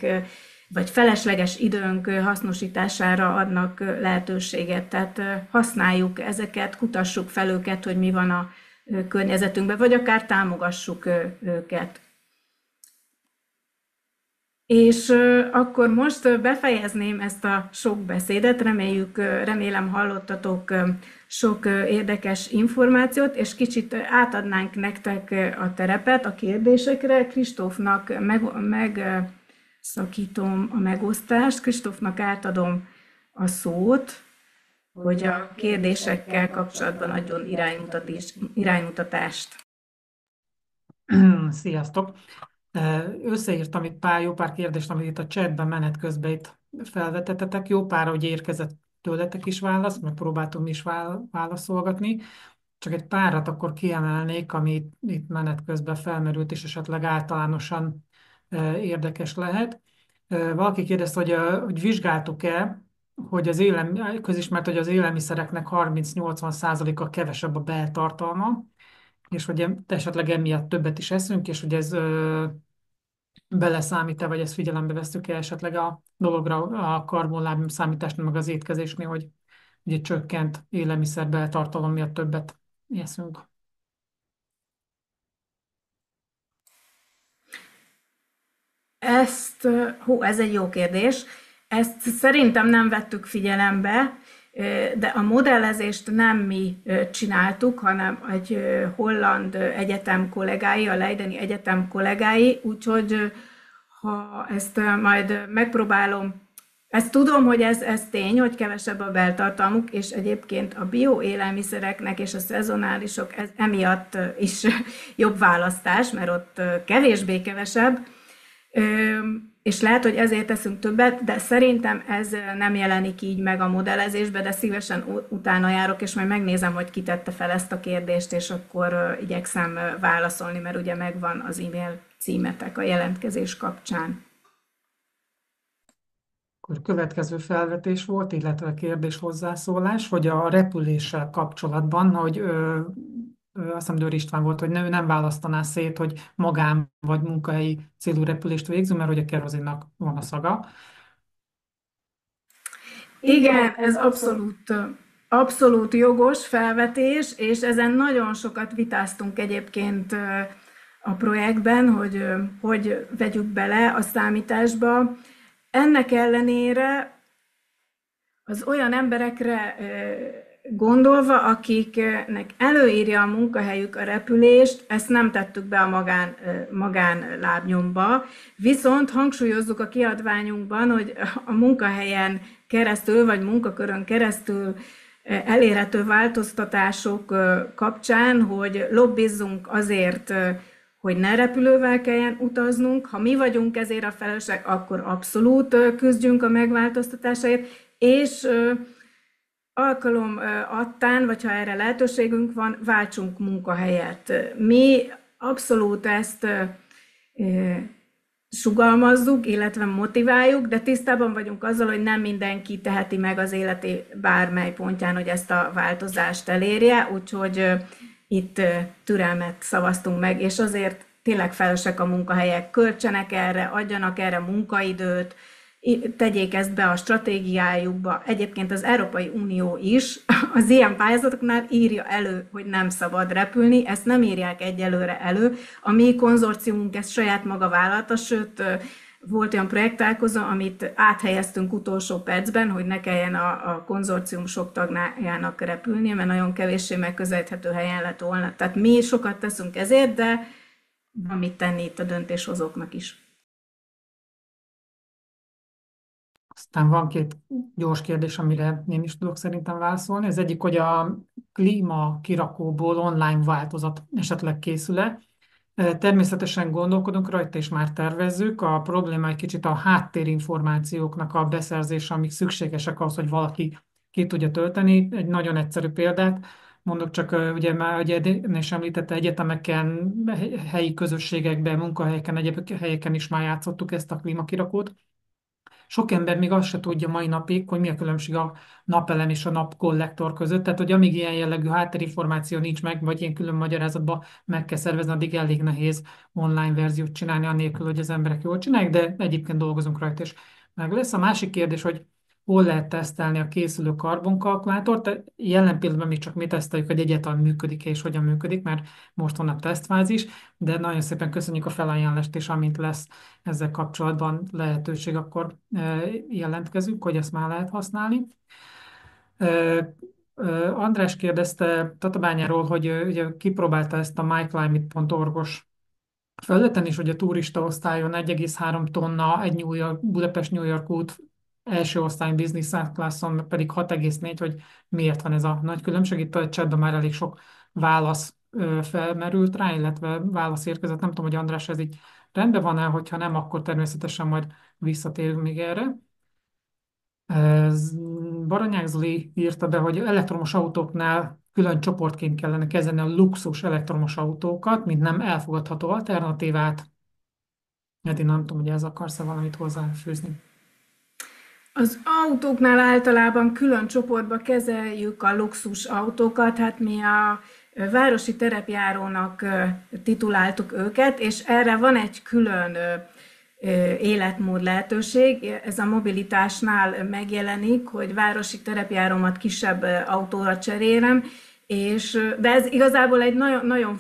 vagy felesleges időnk hasznosítására adnak lehetőséget. Tehát használjuk ezeket, kutassuk fel őket, hogy mi van a környezetünkben, vagy akár támogassuk őket. És akkor most befejezném ezt a sok beszédet, remélem hallottatok sok érdekes információt, és kicsit átadnánk nektek a terepet a kérdésekre. Kristófnak megszakítom a megosztást, Kristófnak átadom a szót, hogy a kérdésekkel kapcsolatban adjon iránymutatást. Sziasztok! Összeírtam itt jó pár kérdést, amit itt a chatben menet közben itt felvetettetek. Jó pár, hogy érkezett tőletek is válasz, meg próbáltunk is válaszolgatni. Csak egy párat akkor kiemelnék, ami itt menet közben felmerült, és esetleg általánosan érdekes lehet. Valaki kérdezte, hogy vizsgáltuk-e, hogy közismert, hogy az élelmiszereknek 30-80%-a kevesebb a beltartalma, és hogy esetleg emiatt többet is eszünk, és hogy ez beleszámít-e, vagy ezt figyelembe vesztük-e esetleg a dologra, a karbonlábnyom számításnál, meg az étkezésnél, hogy ugye csökkent élelmiszer beltartalom miatt többet eszünk. Ez egy jó kérdés. Ezt szerintem nem vettük figyelembe, de a modellezést nem mi csináltuk, hanem egy holland egyetem kollégái, a Leideni Egyetem kollégái, úgyhogy ha ezt majd megpróbálom Ezt tudom, hogy ez tény, hogy kevesebb a beltartalmuk, és egyébként a bioélelmiszereknek és a szezonálisok emiatt is jobb választás, mert ott kevésbé kevesebb, és lehet, hogy ezért teszünk többet, de szerintem ez nem jelenik így meg a modellezésbe, de szívesen utána járok, és majd megnézem, hogy ki tette fel ezt a kérdést, és akkor igyekszem válaszolni, mert ugye megvan az e-mail címetek a jelentkezés kapcsán. Akkor következő felvetés volt, illetve kérdés hozzászólás, hogy a repüléssel kapcsolatban, hogy azt hiszem Dőr István volt, hogy ő nem választaná szét, hogy magán vagy munkahelyi célú repülést végzünk, mert hogy a kerozinnak van a szaga. Igen, ez abszolút jogos felvetés, és ezen nagyon sokat vitáztunk egyébként a projektben, hogy vegyük bele a számításba. Ennek ellenére az olyan emberekre gondolva, akiknek előírja a munkahelyük a repülést, ezt nem tettük be a magánlábnyomba, viszont hangsúlyozzuk a kiadványunkban, hogy a munkahelyen keresztül, vagy munkakörön keresztül elérhető változtatások kapcsán, hogy lobbizzunk azért, hogy ne repülővel kelljen utaznunk. Ha mi vagyunk ezért a felelősek, akkor abszolút küzdjünk a megváltoztatásáért, és alkalom adtán, vagy ha erre lehetőségünk van, váltsunk munkahelyet. Mi abszolút ezt sugalmazzuk, illetve motiváljuk, de tisztában vagyunk azzal, hogy nem mindenki teheti meg az életi bármely pontján, hogy ezt a változást elérje, úgyhogy itt türelmet szavaztunk meg, és azért tényleg felesek a munkahelyek, költsenek erre, adjanak erre munkaidőt, tegyék ezt be a stratégiájukba. Egyébként az Európai Unió is az ilyen pályázatoknál írja elő, hogy nem szabad repülni, ezt nem írják egyelőre elő. A mi konzorciumunk ezt saját maga vállalta, sőt, volt olyan projektálkozó, amit áthelyeztünk utolsó percben, hogy ne kelljen a konzorcium sok tagjának repülnie, mert nagyon kevéssé megközelíthető helyen lett volna. Tehát mi sokat teszünk ezért, de van mit tenni itt a döntéshozóknak is. Aztán van két gyors kérdés, amire én is tudok szerintem válaszolni. Az egyik, hogy a klíma kirakóból online változat esetleg készül-e. Természetesen gondolkodunk rajta, és már tervezzük. A probléma egy kicsit a háttérinformációknak a beszerzése, amik szükségesek ahhoz, hogy valaki ki tudja tölteni. Egy nagyon egyszerű példát mondok, csak ugye már ugye ön is említette, egyetemeken, helyi közösségekben, munkahelyeken, egyéb helyeken is már játszottuk ezt a klímakirakót. Sok ember még azt se tudja mai napig, hogy mi a különbség a napelem és a napkollektor között. Tehát, hogy amíg ilyen jellegű háttérinformáció nincs meg, vagy ilyen külön magyarázatban meg kell szervezni, addig elég nehéz online verziót csinálni, anélkül, hogy az emberek jól csinálják, de egyébként dolgozunk rajta, és meg lesz. A másik kérdés, hogy hol lehet tesztelni a készülő karbonkalkulátort. Jelen pillanatban még csak mi teszteljük, hogy egyáltalán működik és hogyan működik, mert most van a tesztfázis, de nagyon szépen köszönjük a felajánlást, és amint lesz ezzel kapcsolatban lehetőség, akkor jelentkezünk, hogy ezt már lehet használni. András kérdezte Tatabányáról, hogy ugye kipróbálta ezt a myclimate.org-os felületen is, hogy a turista osztályon 1,3 tonna egy Budapest-New York út első osztály business classon pedig 6,4, hogy miért van ez a nagy különbség. Itt a chatben már elég sok válasz felmerült rá, illetve válasz érkezett. Nem tudom, hogy András, ez így rendben van-e, hogyha nem, akkor természetesen majd visszatérünk még erre. Ez Baranyák Zoli írta be, hogy elektromos autóknál külön csoportként kellene kezelni a luxus elektromos autókat, mint nem elfogadható alternatívát. Hát én nem tudom, hogy ez akarsz-e valamit hozzáfűzni. Az autóknál általában külön csoportba kezeljük a luxus autókat, hát mi a városi terepjárónak tituláltuk őket, és erre van egy külön életmód lehetőség. Ez a mobilitásnál megjelenik, hogy városi terepjárómat kisebb autóra cserélem, de ez igazából egy nagyon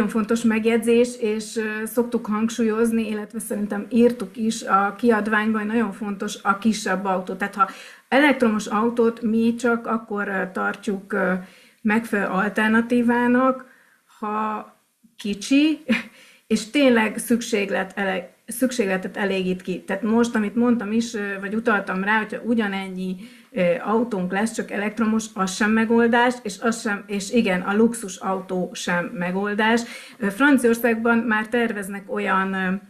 fontos megjegyzés, és szoktuk hangsúlyozni, illetve szerintem írtuk is a kiadványban, hogy nagyon fontos a kisebb autó. Tehát ha elektromos autót mi csak akkor tartjuk megfelelő alternatívának, ha kicsi, és tényleg szükséglet szükségletet elégít ki. Tehát most, amit mondtam is, vagy utaltam rá, hogyha ugyanennyi autónk lesz, csak elektromos, az sem megoldás, és igen, a luxus autó sem megoldás. Franciaországban már terveznek olyan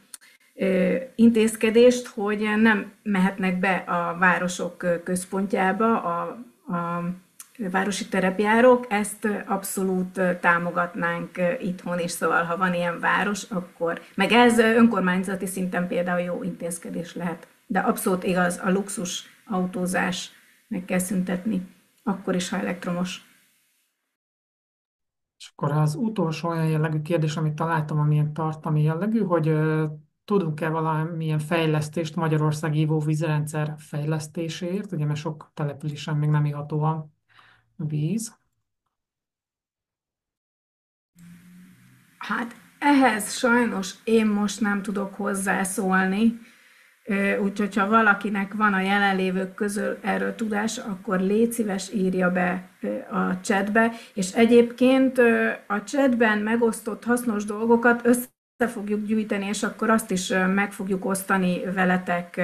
intézkedést, hogy nem mehetnek be a városok központjába a városi terepjárók, ezt abszolút támogatnánk itthon is, szóval ha van ilyen város, akkor, meg ez önkormányzati szinten például jó intézkedés lehet. De abszolút igaz, a luxus autózás meg kell szüntetni, akkor is, ha elektromos. És akkor az utolsó olyan jellegű kérdés, amit találtam, amilyen tartalmi jellegű, hogy tudunk-e valamilyen fejlesztést Magyarország ivóvízrendszer fejlesztéséért, ugye mert sok településen még nem iható a víz. Hát ehhez sajnos én most nem tudok hozzászólni, úgyhogy ha valakinek van a jelenlévők közül erről tudás, akkor légy szíves írja be a chatbe, és egyébként a chatben megosztott hasznos dolgokat össze fogjuk gyűjteni, és akkor azt is meg fogjuk osztani veletek,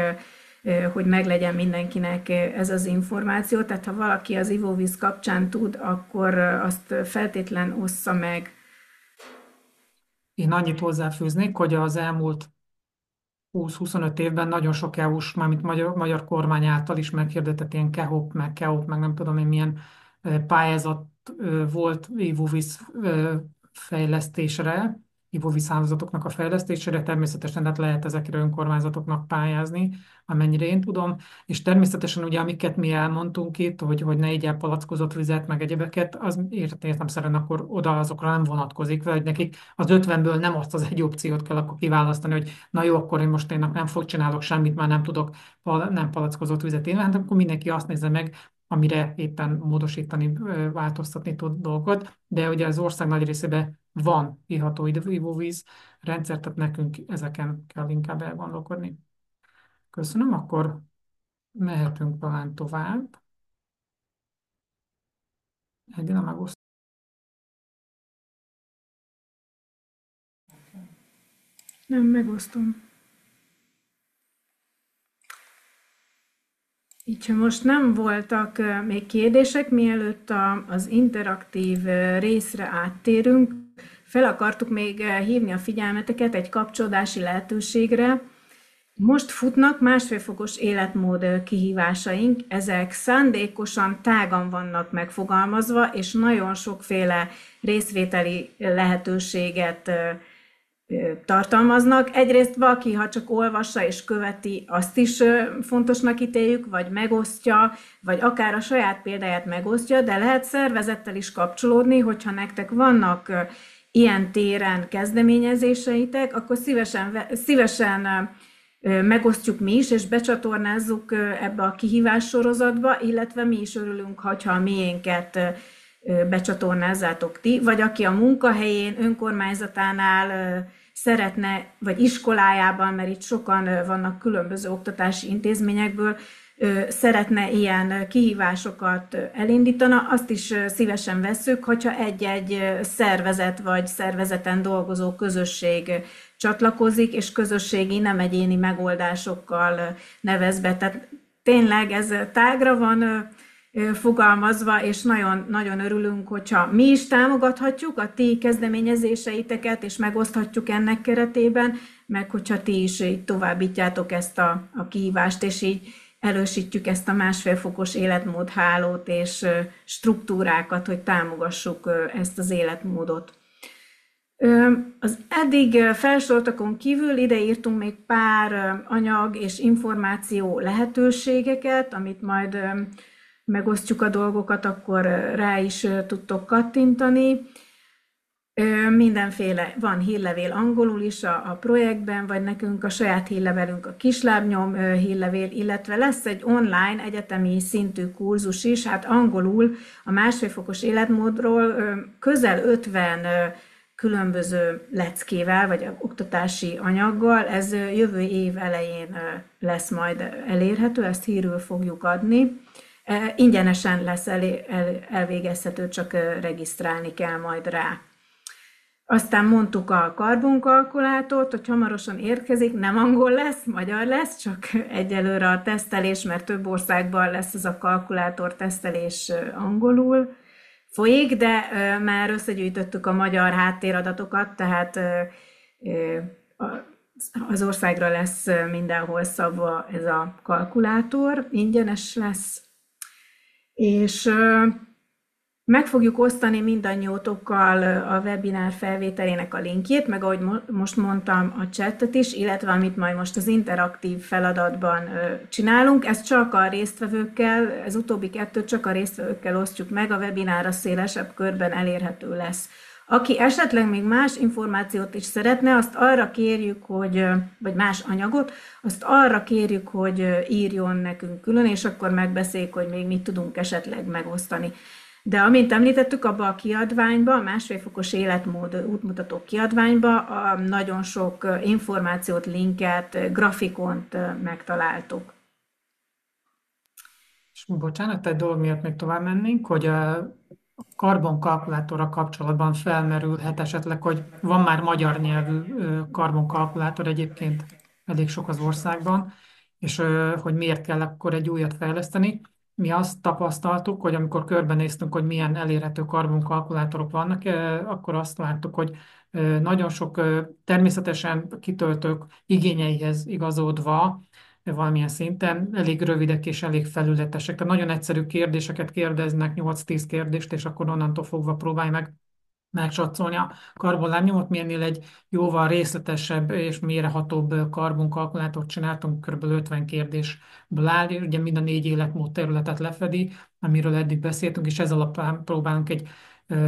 hogy meglegyen mindenkinek ez az információ. Tehát ha valaki az ivóvíz kapcsán tud, akkor azt feltétlen ossza meg. Én annyit hozzáfűznék, hogy az elmúlt 20-25 évben nagyon sok EU-s, mármint magyar kormány által is meghirdetett ilyen KEOP, meg nem tudom én milyen pályázat volt ivóvíz fejlesztésre, ivóvíz hálózatoknak a fejlesztésére, természetesen lehet ezekre önkormányzatoknak pályázni, amennyire én tudom, és természetesen ugye amiket mi elmondtunk itt, hogy ne így elpalackozott vizet, meg egyebeket, az értelemszerűen akkor oda azokra nem vonatkozik, vagy nekik az 50-ből nem azt az egy opciót kell akkor kiválasztani, hogy na jó, akkor én most nem csinálok semmit, már nem tudok nem palackozott vizet élni, hát akkor mindenki azt nézze meg, amire éppen módosítani, változtatni tud dolgot, de ugye az ország nagy részében van iható ivóvíz rendszer, tehát nekünk ezeken kell inkább elgondolkodni. Köszönöm, akkor mehetünk talán tovább. Edina megosztó. Nem, megosztom. Így, ha most nem voltak még kérdések, mielőtt az interaktív részre áttérünk, fel akartuk még hívni a figyelmeteket egy kapcsolódási lehetőségre. Most futnak 1,5 fokos életmód kihívásaink, ezek szándékosan tágan vannak megfogalmazva, és nagyon sokféle részvételi lehetőséget tartalmaznak. Egyrészt valaki, ha csak olvassa és követi, azt is fontosnak ítéljük, vagy megosztja, vagy akár a saját példáját megosztja, de lehet szervezettel is kapcsolódni, hogyha nektek vannak ilyen téren kezdeményezéseitek, akkor szívesen megosztjuk mi is, és becsatornázzuk ebbe a kihívás sorozatba, illetve mi is örülünk, ha a miénket becsatornázzátok ti, vagy aki a munkahelyén, önkormányzatánál szeretne, vagy iskolájában, mert itt sokan vannak különböző oktatási intézményekből, szeretne ilyen kihívásokat elindítana, azt is szívesen vesszük, hogyha egy-egy szervezet vagy szervezeten dolgozó közösség csatlakozik, és közösségi, nem egyéni megoldásokkal nevez be. Tehát tényleg ez tágra van fogalmazva, és nagyon, nagyon örülünk, hogyha mi is támogathatjuk a ti kezdeményezéseiteket, és megoszthatjuk ennek keretében, meg hogyha ti is így továbbítjátok ezt a kihívást, és így elősítjük ezt a 1,5 fokos életmódhálót és struktúrákat, hogy támogassuk ezt az életmódot. Az eddig felsoroltakon kívül ide írtunk még pár anyag és információ lehetőségeket, amit majd megosztjuk a dolgokat, akkor rá is tudtok kattintani. Mindenféle, van hírlevél angolul is a projektben, vagy nekünk a saját hírlevelünk a Kislábnyom hírlevél, illetve lesz egy online egyetemi szintű kurzus is, hát angolul a 1,5 fokos életmódról közel 50 különböző leckével, vagy oktatási anyaggal. Ez jövő év elején lesz majd elérhető, ezt hírül fogjuk adni. Ingyenesen lesz elvégezhető, csak regisztrálni kell majd rá. Aztán mondtuk a karbonkalkulátort, hogy hamarosan érkezik, nem angol lesz, magyar lesz, csak egyelőre a tesztelés, mert több országban lesz ez a kalkulátor tesztelés angolul folyik, de már összegyűjtöttük a magyar háttéradatokat, tehát az országra lesz mindenhol szabva ez a kalkulátor, ingyenes lesz, és meg fogjuk osztani mindannyiótokkal a webinár felvételének a linkjét, meg ahogy most mondtam, a chatet is, illetve amit majd most az interaktív feladatban csinálunk. Ezt csak a résztvevőkkel, ez utóbbi kettőt csak a résztvevőkkel osztjuk meg, a webinár a szélesebb körben elérhető lesz. Aki esetleg még más információt is szeretne, azt arra kérjük, hogy, vagy más anyagot, azt arra kérjük, hogy írjon nekünk külön, és akkor megbeszéljük, hogy még mit tudunk esetleg megosztani. De amint említettük, abban a kiadványban, a másfél fokos életmód útmutató kiadványban nagyon sok információt, linket, grafikont megtaláltuk. És bocsánat, egy dolog miatt még tovább mennénk, hogy a karbonkalkulátorra kapcsolatban felmerülhet esetleg, hogy van már magyar nyelvű karbonkalkulátor egyébként elég sok az országban, és hogy miért kell akkor egy újat fejleszteni. Mi azt tapasztaltuk, hogy amikor körbenéztünk, hogy milyen elérhető karbonkalkulátorok vannak, akkor azt láttuk, hogy nagyon sok természetesen kitöltők igényeihez igazodva, valamilyen szinten elég rövidek és elég felületesek. Tehát nagyon egyszerű kérdéseket kérdeznek, 8-10 kérdést, és akkor onnantól fogva próbálj meg megsatszolni a karbonlábnyomot. Mi ennél egy jóval részletesebb és mélyrehatóbb karbonkalkulátort csináltunk, kb. 50 kérdésből áll, ugye mind a 4 életmód területet lefedi, amiről eddig beszéltünk, és ez alapján próbálunk egy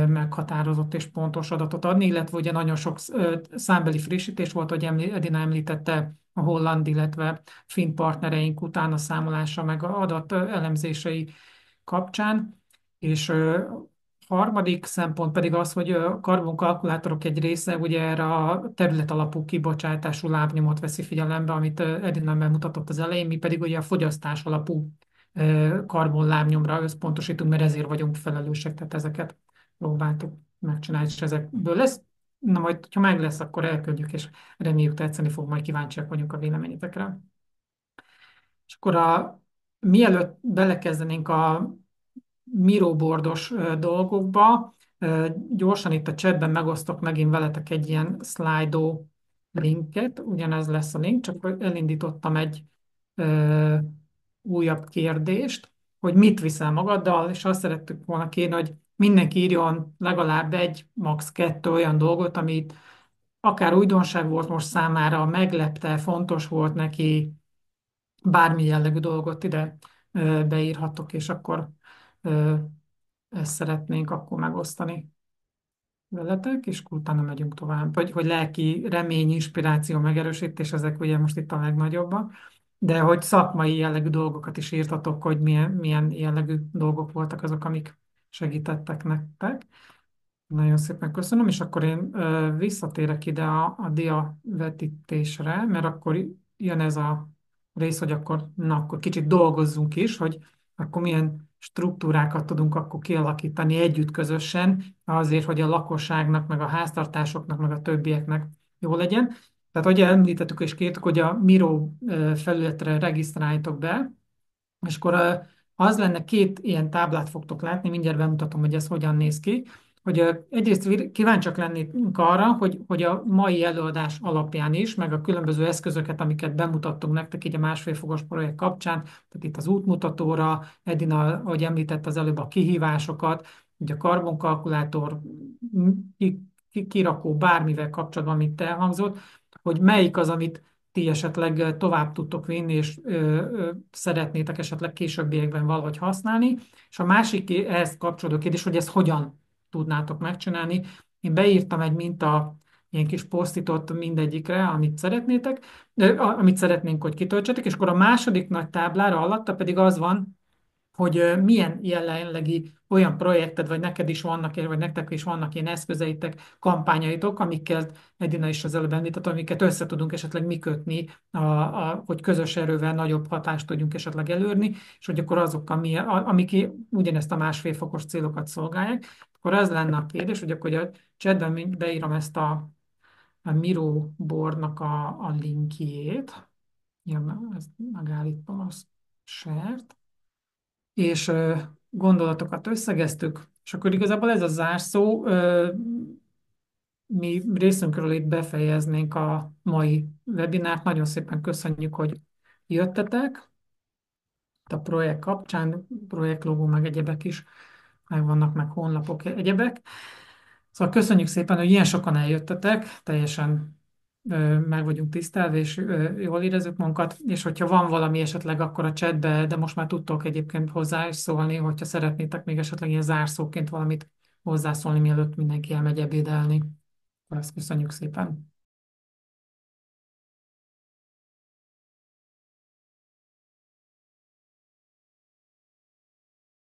meghatározott és pontos adatot adni, illetve ugye nagyon sok számbeli frissítés volt, hogy Edina említette, a holland, illetve finn partnereink utána számolása meg adat elemzései kapcsán, és harmadik szempont pedig az, hogy a karbonkalkulátorok egy része ugye erre a terület alapú kibocsátású lábnyomot veszi figyelembe, amit Edina bemutatott az elején, mi pedig ugye a fogyasztás alapú karbonlábnyomra összpontosítunk, mert ezért vagyunk felelősek, tehát ezeket próbáltuk megcsinálni, és ezekből lesz. Na majd, ha meg lesz, akkor elküldjük, és reméljük tetszeni fog, majd kíváncsiak vagyunk a véleményetekre. És akkor mielőtt belekezdenénk a Miro-bordos dolgokba, gyorsan itt a chatben megosztok megint veletek egy ilyen Slido linket, ugyanez lesz a link, csak elindítottam egy újabb kérdést, hogy mit viszel magaddal, és azt szerettük volna kérni, hogy mindenki írjon legalább egy, max. 2 olyan dolgot, amit akár újdonság volt most számára, meglepte, fontos volt neki, bármi jellegű dolgot ide beírhatok, és akkor ezt szeretnénk akkor megosztani veletek, és utána megyünk tovább. Vagy hogy lelki remény, inspiráció, megerősítés, ezek ugye most itt a legnagyobbak, de hogy szakmai jellegű dolgokat is írtatok, hogy milyen jellegű dolgok voltak azok, amik segítettek nektek. Nagyon szépen köszönöm, és akkor én visszatérek ide a diavetítésre, mert akkor jön ez a rész, hogy akkor kicsit dolgozzunk is, hogy akkor milyen struktúrákat tudunk akkor kialakítani együtt közösen, azért, hogy a lakosságnak, meg a háztartásoknak, meg a többieknek jó legyen. Tehát, ahogy említettük és kértük, hogy a Miro felületre regisztráljátok be, és akkor az lenne, 2 ilyen táblát fogtok látni, mindjárt bemutatom, hogy ez hogyan néz ki, hogy egyrészt kíváncsiak lennénk arra, hogy a mai előadás alapján is, meg a különböző eszközöket, amiket bemutattunk nektek így a másfél fokos projekt kapcsán, tehát itt az útmutatóra, Edina, ahogy említett az előbb a kihívásokat, ugye a karbonkalkulátor, kirakó bármivel kapcsolatban, amit elhangzott, hogy melyik az, amit ti esetleg tovább tudtok vinni, és szeretnétek esetleg későbbiekben valahogy használni. És a másik ehhez kapcsolódó kérdés, hogy ezt hogyan tudnátok megcsinálni. Én beírtam egy ilyen kis posztitot mindegyikre, amit szeretnétek, amit szeretnénk, hogy kitöltsetek, és akkor a második nagy táblára alatta pedig az van, hogy milyen jelenlegi olyan projekted, vagy neked is vannak, vagy nektek is vannak ilyen eszközeitek, kampányaitok, amikkel Edina is az előbb említett, amiket össze tudunk esetleg mi kötni, hogy közös erővel nagyobb hatást tudjunk esetleg elérni, és hogy akkor azok, amik ugyanezt a másfél fokos célokat szolgálják, akkor az lenne a kérdés, hogy akkor a chatben beírom ezt a Miro boardnak a linkjét. Ja, ezt megállítom a share-t. És gondolatokat összegeztük, és akkor igazából ez a zárszó, mi részünkről itt befejeznénk a mai webinárt. Nagyon szépen köszönjük, hogy jöttetek. A projekt kapcsán, projektlogó, meg egyebek is megvannak, meg honlapok, egyebek. Szóval köszönjük szépen, hogy ilyen sokan eljöttetek, teljesen meg vagyunk tisztelve, és jól érezzük magunkat, és hogyha van valami esetleg, akkor a chatbe, de most már tudtok egyébként hozzá is szólni, hogyha szeretnétek még esetleg ilyen zárszóként valamit hozzászólni, mielőtt mindenki elmegy ebédelni. Azt köszönjük szépen.